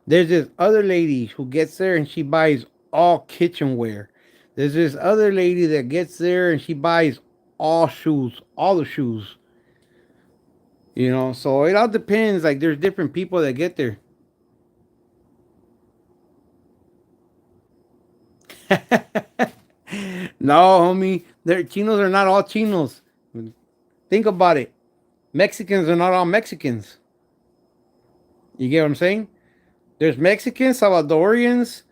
There's this other lady who gets there and she buys all kitchenware. There's this other lady that gets there and she buys all shoes, all the shoes. So it all depends. Like there's different people that get there. No, homie, Chinos are not all Chinos. Think about it. Mexicans are not all Mexicans. You get what I'm saying? There's Mexicans, Salvadorians.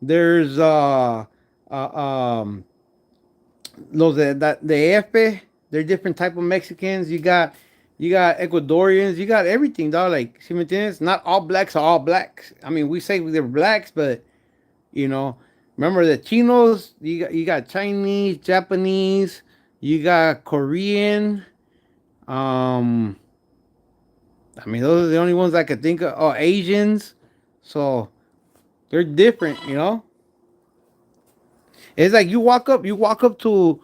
There's uh um los de F. They're different type of Mexicans. You got Ecuadorians. You got everything, dog. Like, see me entiendes? Not all blacks are all blacks. I mean, we say they're blacks, but you know, remember the Chinos? You got Chinese, Japanese. You got Korean. Um, I mean, those are the only ones I could think of. Oh, Asians. So they're different. It's like you walk up to,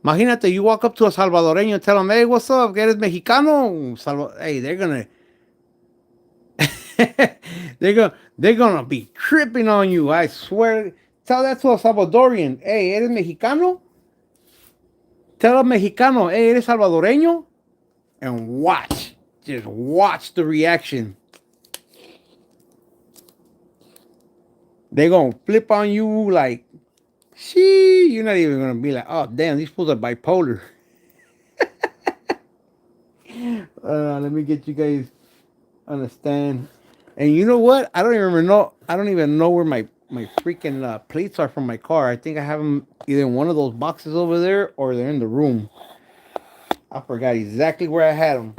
imagínate, you walk up to a Salvadoreño and tell them, hey, what's up? ¿Eres mexicano? Hey, they're gonna, they're gonna be tripping on you. I swear. Tell that to a Salvadorian. Hey, eres mexicano? Tell a mexicano, hey, eres salvadoreño? And watch. Just watch the reaction. They're gonna flip on you like, she. You're not even gonna be like, oh damn, these fools are bipolar. Let me get you guys understand. And you know what? I don't even know. I don't even know where my freaking plates are from my car. I think I have them either in one of those boxes over there or they're in the room. I forgot exactly where I had them.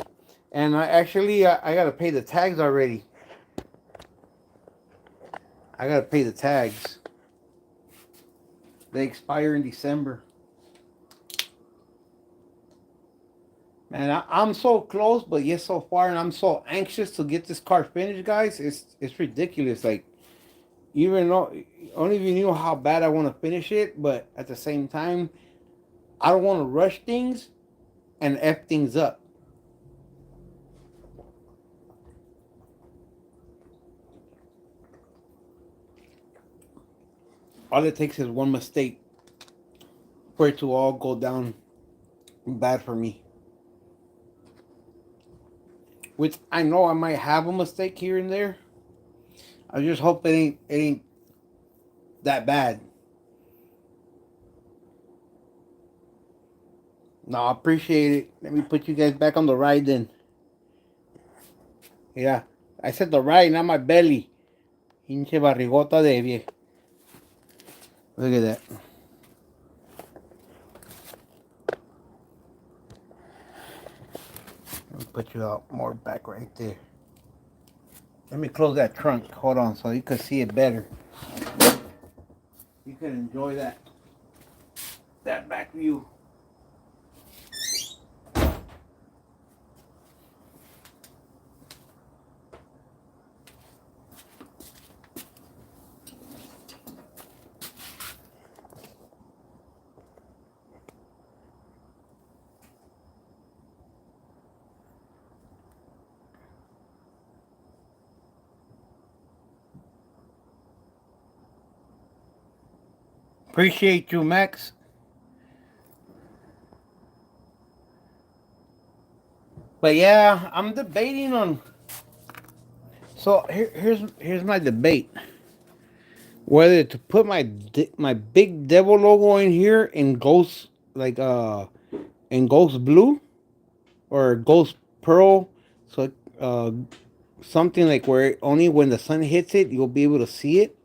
And I actually I gotta pay the tags already. I gotta pay the tags. They expire in December. Man, I'm so close, but yet so far, and I'm so anxious to get this car finished, guys. It's ridiculous. Like, even though I don't even know how bad I want to finish it, but at the same time, I don't want to rush things and f things up. All it takes is one mistake for it to all go down bad for me. Which I know I might have a mistake here and there. I just hope it ain't that bad. No, I appreciate it. Let me put you guys back on the ride then. Yeah, I said the ride, not my belly. Hinche barrigota de vieja. Look at that. Let me put you out more back right there. Let me close that trunk. Hold on, so you can see it better. You can enjoy that back view. Appreciate you, Max. But yeah, I'm debating on. So here's my debate: whether to put my big devil logo in here in ghost like in ghost blue or ghost pearl, so something like where only when the sun hits it you'll be able to see it,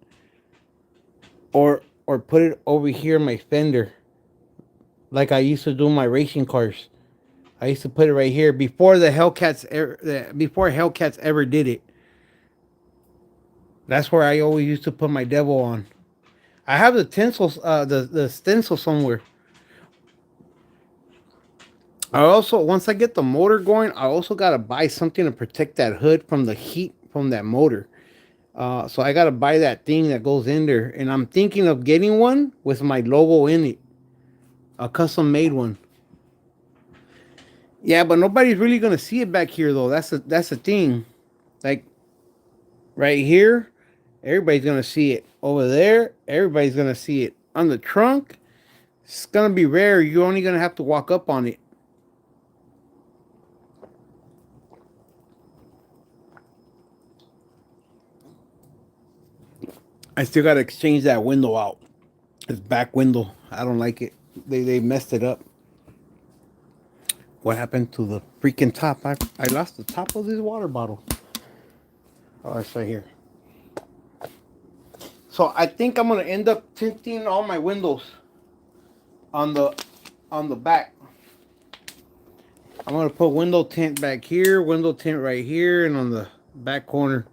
or put it over here in my fender like I used to do my racing cars. I used to put it right here before the before Hellcats ever did it. That's where I always used to put my devil on. I have the tinsel, the stencil somewhere. I also, once I get the motor going, I also gotta buy something to protect that hood from the heat from that motor. So I gotta buy that thing that goes in there, and I'm thinking of getting one with my logo in it, a custom made one. Yeah, but nobody's really gonna see it back here though. That's the thing. Like right here, everybody's gonna see it. Over there, everybody's gonna see it. On the trunk, it's gonna be rare. You're only gonna have to walk up on it. I still gotta exchange that window out. This back window. I don't like it. They messed it up. What happened to the freaking top? I lost the top of this water bottle. Oh, it's right here. So I think I'm gonna end up tinting all my windows on the back. I'm gonna put window tint back here, window tint right here, and on the back corner.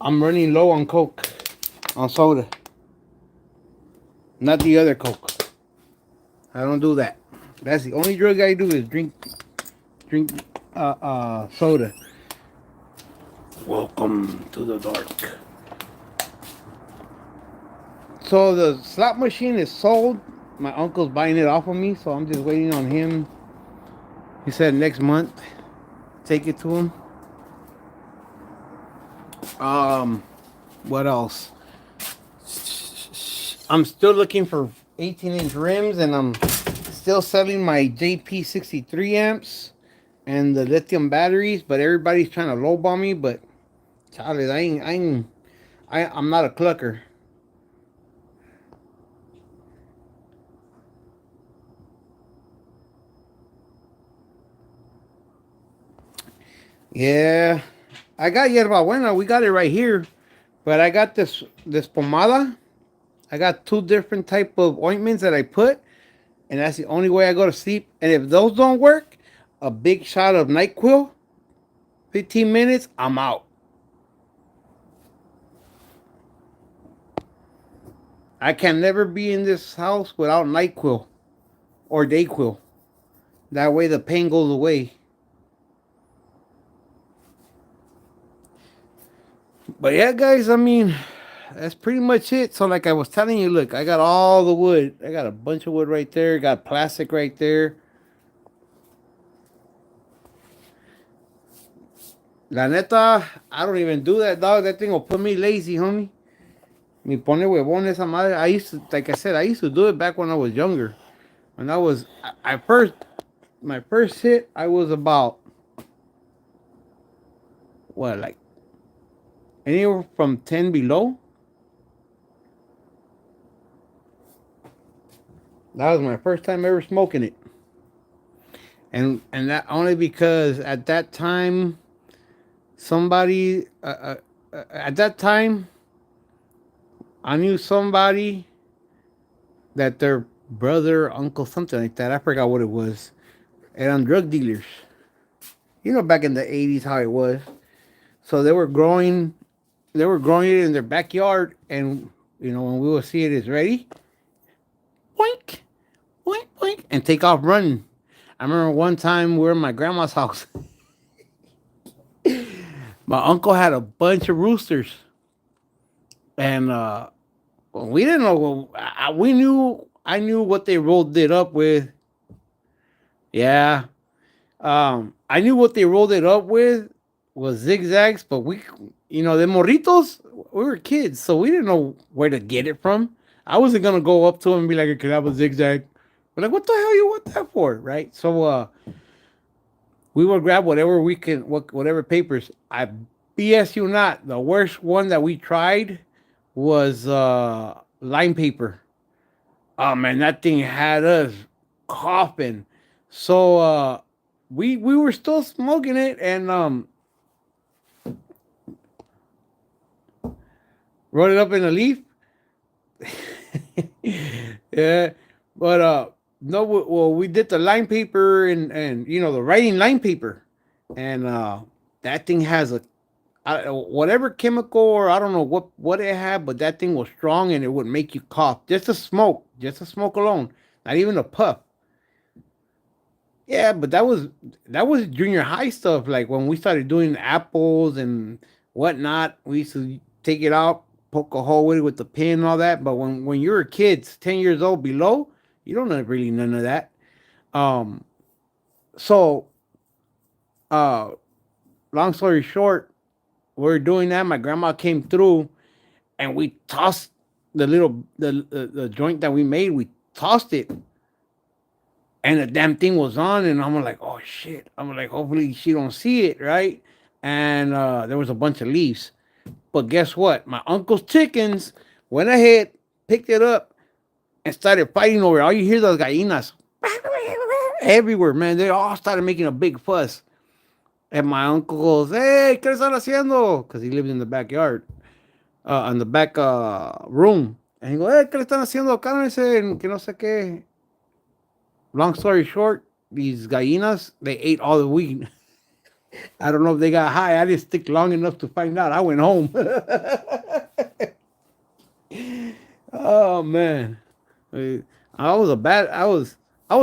I'm running low on Coke, on soda. Not the other Coke. I don't do that. That's the only drug I do is drink soda. Welcome to the dark. So the slot machine is sold. my uncle's buying it off of me, so I'm just waiting on him. He said next month, take it to him. Um, what else? I'm still looking for 18-inch rims, and I'm still selling my JP63 amps and the lithium batteries. But everybody's trying to lowball me. But Charlie, I'm not a clucker. Yeah, I got yerba buena. We got it right here. But I got this pomada. I got two different type of ointments that I put, and that's the only way I go to sleep. And if those don't work, a big shot of NyQuil, 15 minutes, I'm out. I can never be in this house without NyQuil or Dayquil. That way the pain goes away. But yeah, guys, I mean, that's pretty much it. So, like I was telling you, look, I got all the wood. I got a bunch of wood right there. Got plastic right there. La neta, I don't even do that, dog. That thing will put me lazy, homie. Me pone huevón esa madre. I used to, like I said, I used to do it back when I was younger. When I first, my first hit, I was about, what, like anywhere from 10 below. That was my first time ever smoking it. And that only because at that time, somebody, at that time, I knew somebody that their brother, uncle, something like that. I forgot what it was. Eran drug dealers. You know, back in the 80s, how it was. So they were growing it in their backyard, and you know when we would see it is ready, boink, boink, boink, and take off running. I remember one time we were in my grandma's house. My uncle had a bunch of roosters, and we didn't know. We knew. I knew what they rolled it up with. Yeah, I knew what they rolled it up with was zigzags, but you know, the morritos, we were kids, so we didn't know where to get it from. I wasn't gonna go up to him and be like, "Could I have a zigzag?" We're like, "What the hell you want that for?" Right? So, we would grab whatever we can, whatever papers. I BS you not, the worst one that we tried was line paper. Oh man, that thing had us coughing. So we were still smoking it, and rolled it up in a leaf. Yeah, but no, well we did the line paper, and you know the writing line paper, and that thing has whatever chemical, or I don't know what it had, but that thing was strong and it would make you cough. Just a smoke alone, not even a puff. Yeah, but that was junior high stuff. Like when we started doing apples and whatnot, we used to take it out, poke a hole with it with the pin and all that. But when you're kids, 10 years old below, you don't know really none of that. Um, so uh, long story short, we were doing that. My grandma came through, and we tossed the joint that we made. We tossed it, and the damn thing was on, and I'm like, oh shit. I'm like, hopefully she don't see it, right? And there was a bunch of leaves. But guess what? My uncle's chickens went ahead, picked it up, and started fighting over it. All you hear those gallinas everywhere, man. They all started making a big fuss. And my uncle goes, "Hey, ¿qué están haciendo?" Because he lived in the backyard, in the back room. And he goes, "Hey, ¿qué le están haciendo? Cálmense, que no sé qué." Long story short, these gallinas, they ate all the weed. I don't know if they got high. I didn't stick long enough to find out. I went home. Oh man, I was a bad. I was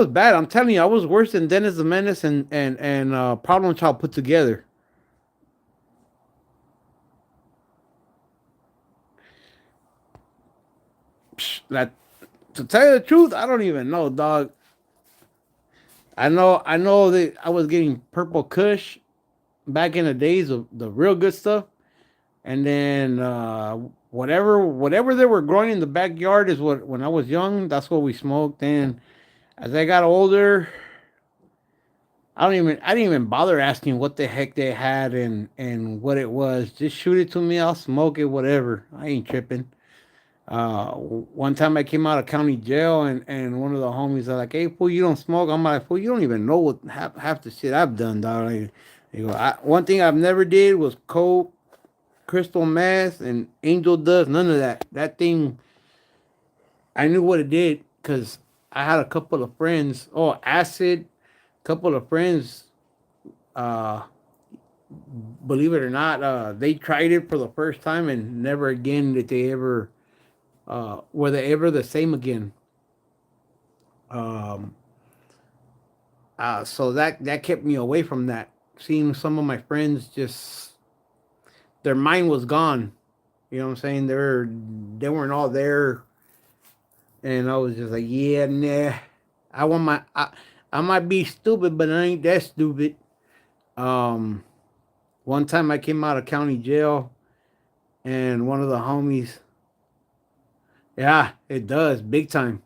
bad. I'm telling you, I was worse than Dennis the Menace and Problem Child put together. Psh, that To tell you the truth, I don't even know, dog. I know that I was getting purple Kush back in the days of the real good stuff, and then whatever they were growing in the backyard is what when I was young. That's what we smoked. And as I got older, I didn't even bother asking what the heck they had and what it was. Just shoot it to me. I'll smoke it. Whatever. I ain't tripping. One time I came out of county jail and one of the homies are like, "Hey, fool, you don't smoke." I'm like, "Fool, you don't even know what half the shit I've done, dog." Like, you go, one thing I've never did was coke, crystal meth, and angel dust. None of that. That thing, I knew what it did because I had a couple of friends. Oh, acid. Couple of friends. Uh, Believe it or not, they tried it for the first time and never again did they ever. Were they ever the same again? Um, so that kept me away from that. Seeing some of my friends just their mind was gone. You know what I'm saying? They weren't all there, and I was just like, yeah, nah. I want my I might be stupid, but I ain't that stupid. Um, One time I came out of county jail, and one of the homies, yeah, it does big time.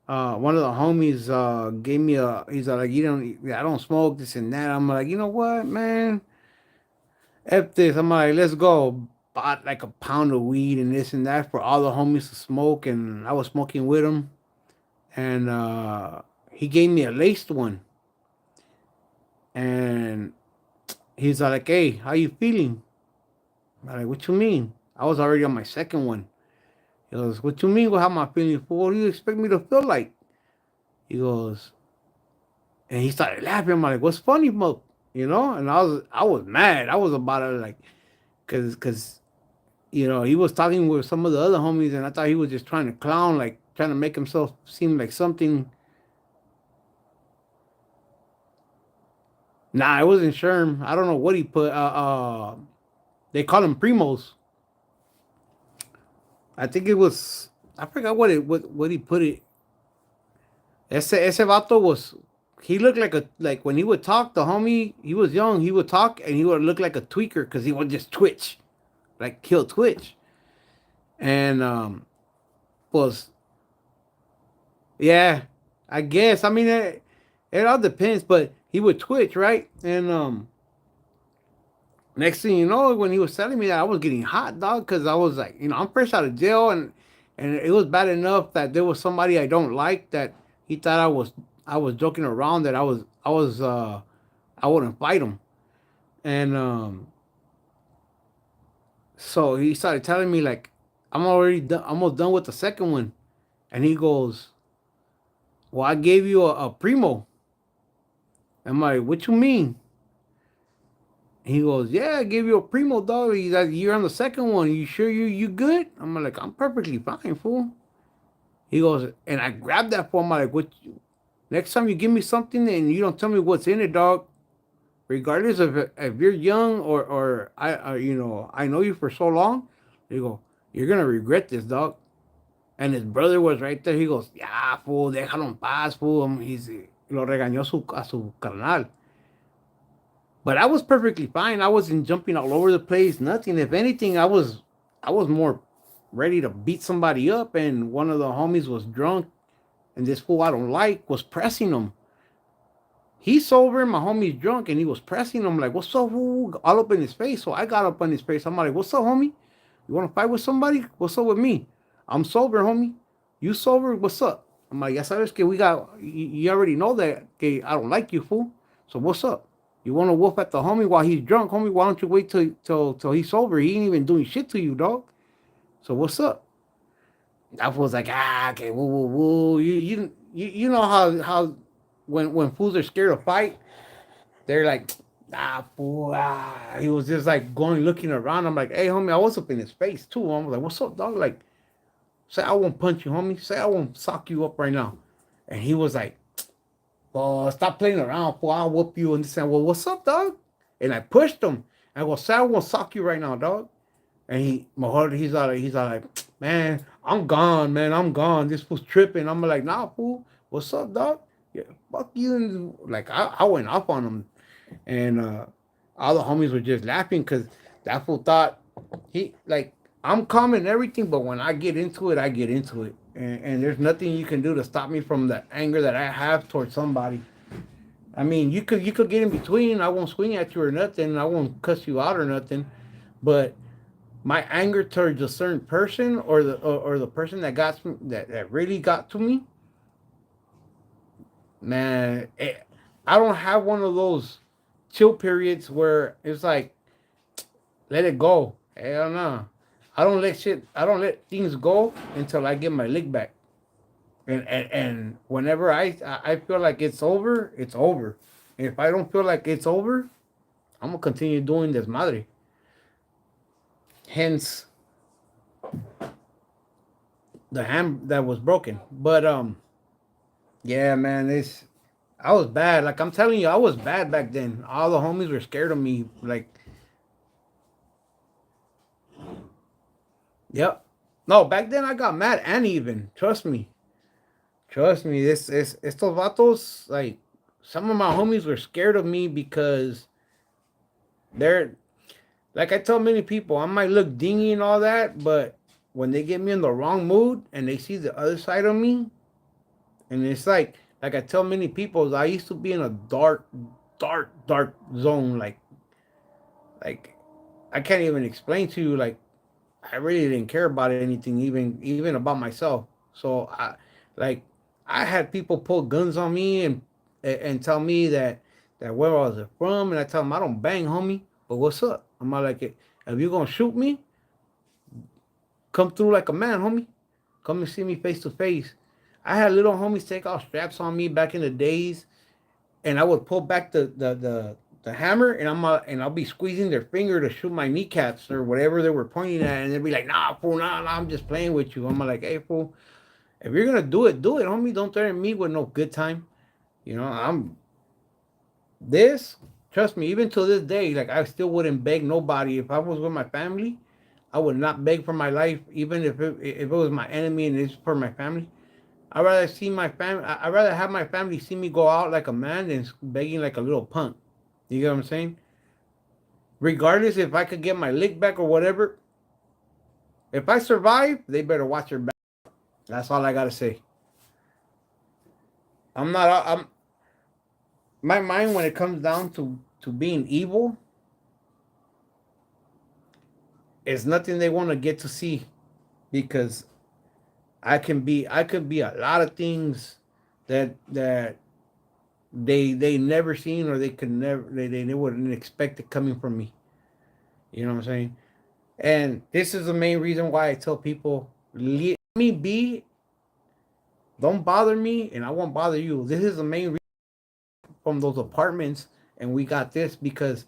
One of the homies gave me a. He's like, you don't, I don't smoke this and that. I'm like, you know what, man? F this. I'm like, let's go. Bought like a pound of weed and this and that for all the homies to smoke, and I was smoking with him. And he gave me a laced one, and he's like, hey, how you feeling? I'm like, what you mean? I was already on my second one. He goes, what you mean? Well, how am I feeling? For what do you expect me to feel like? He goes, and he started laughing. I'm like, what's funny, Mo? You know? And I was mad. I was about to like, cause he was talking with some of the other homies, and I thought he was just trying to clown, like trying to make himself seem like something. Nah, it wasn't Sherm. I don't know what he put. They call him primos. I think it was. I forgot what he put it. Ese vato was. He looked like when he would talk. The homie, he was young. He would talk and he would look like a tweaker because he would just twitch, like he'll twitch. And was yeah, I guess. I mean, it all depends, but he would twitch, right? And next thing you know, when he was telling me that, I was getting hot, dog, because I was like, I'm fresh out of jail, and it was bad enough that there was somebody I don't like that he thought I was joking around, that I wouldn't fight him. And so he started telling me like I'm already done, almost done with the second one, and he goes, "Well, I gave you a primo." I'm like, "What you mean?" He goes, "Yeah, I gave you a primo, dog. He's like, you're on the second one. You sure you good?" I'm like, "I'm perfectly fine, fool." He goes, and I grabbed that for him. I'm like, "What? Next time you give me something and you don't tell me what's in it, dog, regardless of if you're young or I know you for so long." He go, "You're gonna regret this, dog." And his brother was right there. He goes, "Ya, fool, déjalo en paz, fool." He's lo regañó a su carnal. But I was perfectly fine. I wasn't jumping all over the place. Nothing. If anything, I was more ready to beat somebody up. And one of the homies was drunk, and this fool I don't like was pressing him. He's sober, my homie's drunk, and he was pressing him like, "What's up, fool?" All up in his face. So I got up on his face. I'm like, "What's up, homie? You want to fight with somebody? What's up with me? I'm sober, homie. You sober? What's up?" I'm like, "Ya sabes que we got. You already know that. Que I don't like you, fool. So what's up? You want to whoop at the homie while he's drunk, homie? Why don't you wait till he's sober? He ain't even doing shit to you, dog. So what's up?" I was like, okay, woo, woo, woo. You know how when fools are scared to fight, they're like, fool, He was just like going looking around. I'm like, "Hey, homie," I was up in his face too. I was like, "What's up, dog?" Like, say I won't punch you, homie. Say I won't sock you up right now. And he was like, "Well, stop playing around, fool. I'll whoop you." And saying, "Well, what's up, dog?" And I pushed him. I go, "Say I won't sock you right now, dog." And he's all like, "Man, I'm gone, man. I'm gone. This fool's tripping. I'm like, nah, fool. What's up, dog? Yeah, fuck you. And like, I went off on him, and all the homies were just laughing because that fool thought he like I'm calm and everything, but when I get into it, I get into it, and there's nothing you can do to stop me from the anger that I have towards somebody. I mean, you could get in between. I won't swing at you or nothing. I won't cuss you out or nothing, but my anger towards a certain person or the person that that really got to me, man, I don't have one of those chill periods where it's like let it go. Hell no. I don't let things go until I get my lick back. And whenever I feel like it's over, it's over. And if I don't feel like it's over, I'm gonna continue doing this madre. Hence the hand that was broken. But yeah, man, it's I was bad. Like I'm telling you, I was bad back then. All the homies were scared of me. Like, yep. No, back then I got mad and even. Trust me. Trust me. This is estos vatos, like some of my homies were scared of me because they're like I tell many people, I might look dingy and all that, but when they get me in the wrong mood and they see the other side of me, and it's like I tell many people, I used to be in a dark zone. Like I can't even explain to you. Like I really didn't care about anything, even about myself. So like I had people pull guns on me and tell me that where I was from, and I tell them I don't bang, homie. But what's up? I'm like, if you gonna shoot me, come through like a man, homie. Come and see me face to face. I had little homies take off straps on me back in the days, and I would pull back the hammer, and I'll be squeezing their finger to shoot my kneecaps or whatever they were pointing at, and they'd be like, "Nah, fool, nah, I'm just playing with you." I'm like, "Hey, fool, if you're gonna do it, homie. Don't threaten me with no good time." You know, I'm this. Trust me, even to this day, like I still wouldn't beg nobody if I was with my family. I would not beg for my life, even if it was my enemy and it's for my family. I'd rather see my family. I'd rather have my family see me go out like a man than begging like a little punk. You get what I'm saying? Regardless if I could get my lick back or whatever, if I survive, they better watch their back. That's all I gotta say. I'm not. I'm my mind when it comes down to being evil is nothing they want to get to see because I could be a lot of things that they never seen or they could never they wouldn't expect it coming from me. You know what I'm saying? And this is the main reason why I tell people, let me be, don't bother me, and I won't bother you. This is the main reason from those apartments, and we got this because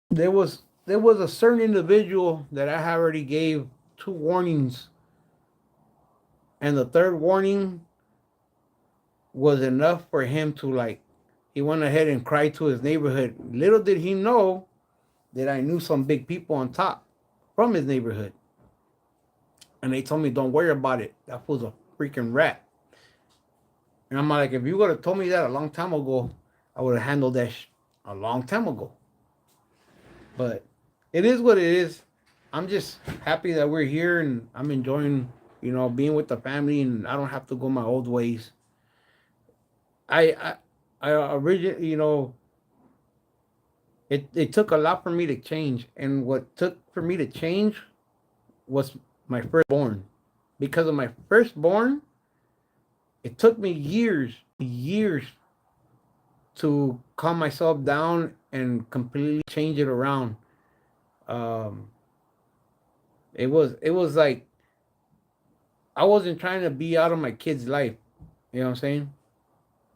there was a certain individual that I had already gave two warnings, and the third warning was enough for him to like. He went ahead and cried to his neighborhood. Little did he know that I knew some big people on top from his neighborhood. And they told me, don't worry about it. That fool's a freaking rat. And I'm like, if you would have told me that a long time ago, I would have handled that a long time ago. But it is what it is. I'm just happy that we're here and I'm enjoying, being with the family and I don't have to go my old ways. I, I originally, it took a lot for me to change. And what took for me to change was my firstborn. Because of my firstborn, it took me years to calm myself down and completely change it around. Um, it was like I wasn't trying to be out of my kid's life. You know what I'm saying?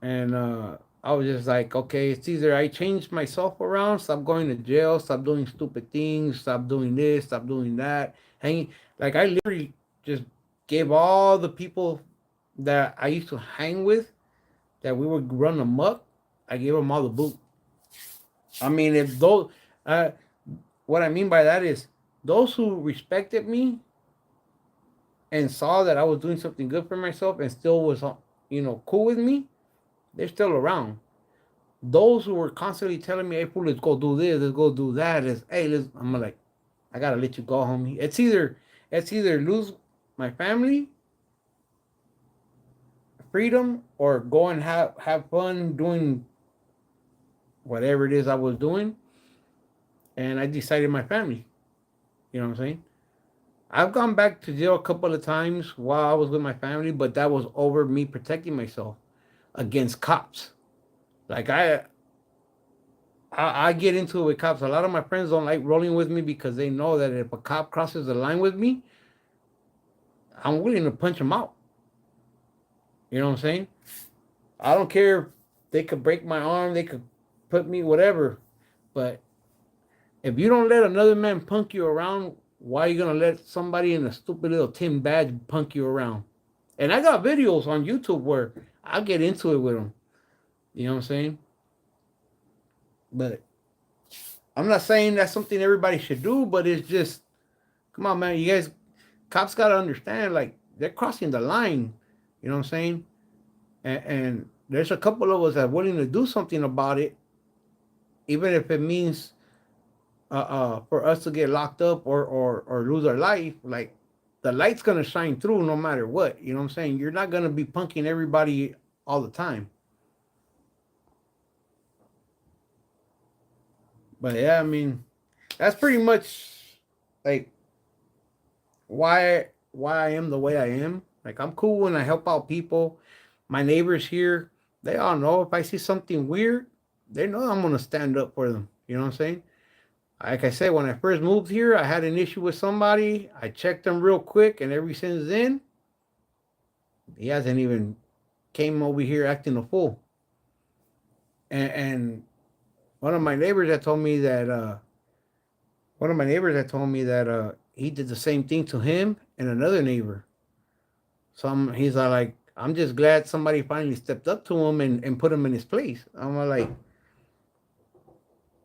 And I was just like, okay, it's either I change myself around, stop going to jail, stop doing stupid things, stop doing this, stop doing that, hanging. Like I literally just gave all the people that I used to hang with that we would run amok. I gave them all the boot. I mean, if those, uh, what I mean by that is those who respected me, and saw that I was doing something good for myself and still was, cool with me, they're still around. Those who were constantly telling me, "Hey, fool, let's go do this, let's go do that," hey, I'm like, I gotta let you go, homie. It's either lose my family, freedom, or go and have fun doing whatever it is I was doing. And I decided my family. You know what I'm saying? I've gone back to jail a couple of times while I was with my family, but that was over me protecting myself against cops. Like I get into it with cops. A lot of my friends don't like rolling with me because they know that if a cop crosses the line with me, I'm willing to punch him out. You know what I'm saying? I don't care if they could break my arm, they could put me whatever. But if you don't let another man punk you around, why are you gonna let somebody in a stupid little tin badge punk you around? And I got videos on YouTube where I get into it with them. You know what I'm saying? But I'm not saying that's something everybody should do, but it's just, come on, man. You guys, cops got to understand, like, they're crossing the line. You know what I'm saying? And there's a couple of us that are willing to do something about it, even if it means for us to get locked up or lose our life. Like, the light's going to shine through no matter what. You know what I'm saying? You're not going to be punking everybody all the time. But yeah, I mean, that's pretty much like why I am the way I am. Like, I'm cool when I help out people. My neighbors here, they all know if I see something weird, they know I'm gonna stand up for them. You know what I'm saying? Like I said, when I first moved here, I had an issue with somebody. I checked them real quick, and ever since then, he hasn't even came over here acting a fool. And one of my neighbors that told me that he did the same thing to him and another neighbor. He's like, I'm just glad somebody finally stepped up to him and put him in his place. I'm like,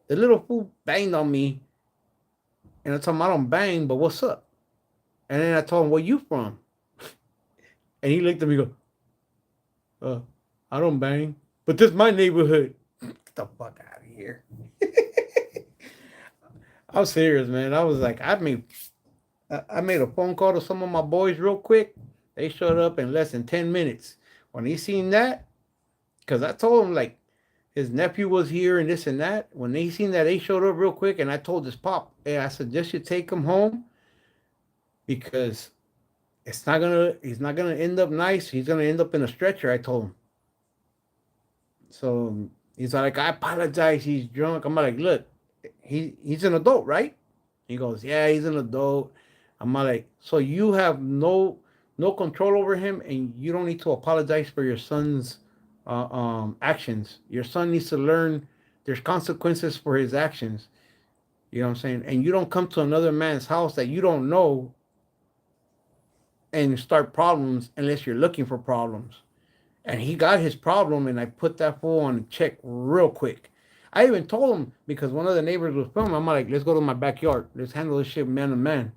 the little fool banged on me, and I told him I don't bang, but what's up? And then I told him, where you from? And he looked at me and go, I don't bang, but this is my neighborhood. Get the fuck out of here. I'm serious, man. I was like, I made a phone call to some of my boys real quick. They showed up in less than 10 minutes. When he seen that, because I told him like his nephew was here and this and that. When they seen that, they showed up real quick, and I told his pop, "Hey, I suggest you take him home because he's not gonna end up nice. He's gonna end up in a stretcher." I told him. So he's like, "I apologize. He's drunk." I'm like, "Look, he's an adult, right?" He goes, "Yeah, he's an adult." I'm like, "So you have no control over him, and you don't need to apologize for your son's actions. Your son needs to learn there's consequences for his actions. You know what I'm saying? And you don't come to another man's house that you don't know and start problems unless you're looking for problems." And he got his problem, and I put that fool on check real quick. I even told him because one of the neighbors was filming. I'm like, "Let's go to my backyard. Let's handle this shit man to man."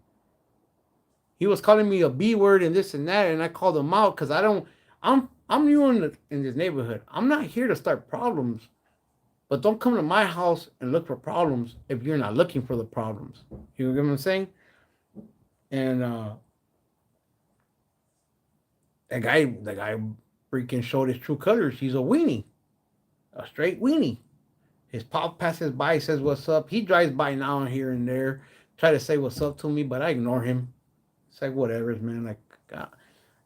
He was calling me a B word and this and that, and I called him out because I don't. I'm new in this neighborhood. I'm not here to start problems, but don't come to my house and look for problems if you're not looking for the problems. You know what I'm saying? And the guy freaking showed his true colors. He's a weenie, a straight weenie. His pop passes by, says what's up. He drives by now and here and there, try to say what's up to me, but I ignore him. It's like whatever, man. Like God.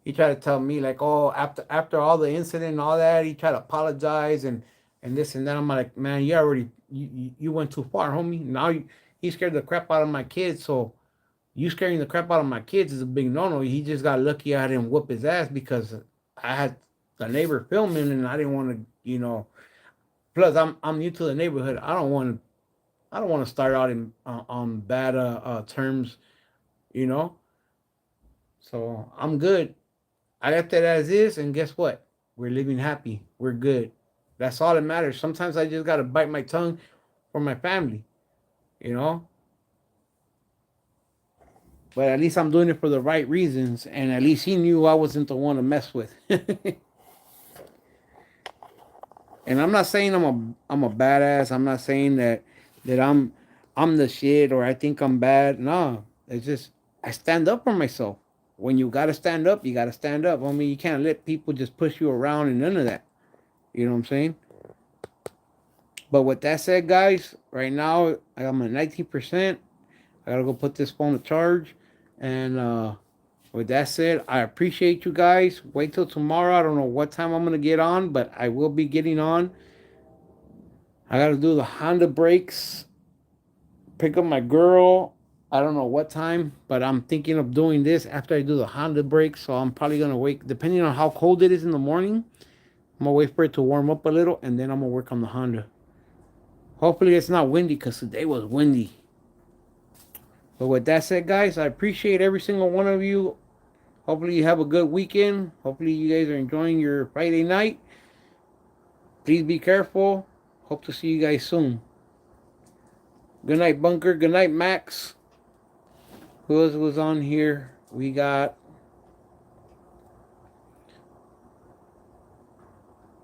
He tried to tell me like, oh, after all the incident and all that, he tried to apologize and this and that. I'm like, man, you went too far, homie. Now he scared the crap out of my kids. So you scaring the crap out of my kids is a big no-no. He just got lucky I didn't whoop his ass because I had the neighbor filming and I didn't want to, Plus, I'm new to the neighborhood. I don't want to start out in on bad terms, you know. So I'm good. I left it as is, and guess what? We're living happy. We're good. That's all that matters. Sometimes I just gotta bite my tongue for my family, you know. But at least I'm doing it for the right reasons, and at least he knew I wasn't the one to mess with. And I'm not saying I'm a badass. I'm not saying that I'm the shit or I think I'm bad. No, it's just I stand up for myself. When you gotta stand up, you gotta stand up. I mean, you can't let people just push you around and none of that. You know what I'm saying? But with that said, guys, right now I'm at 19%. I gotta go put this phone to charge. And with that said, I appreciate you guys. Wait till tomorrow. I don't know what time I'm gonna get on, but I will be getting on. I gotta do the Honda brakes, pick up my girl. I don't know what time, but I'm thinking of doing this after I do the Honda brakes. So I'm probably gonna wait, depending on how cold it is in the morning. I'm gonna wait for it to warm up a little, and then I'm gonna work on the Honda. Hopefully it's not windy, because today was windy. But with that said, guys, I appreciate every single one of you. Hopefully you have a good weekend. Hopefully you guys are enjoying your Friday night. Please be careful. Hope to see you guys soon. Good night, Bunker. Good night, Max. Who else was on here? We got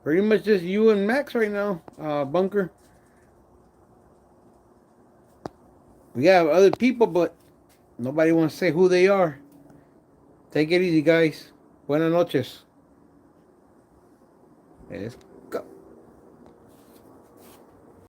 pretty much just you and Max right now, Bunker. We have other people, but nobody wants to say who they are. Take it easy, guys. Buenas noches. Yes.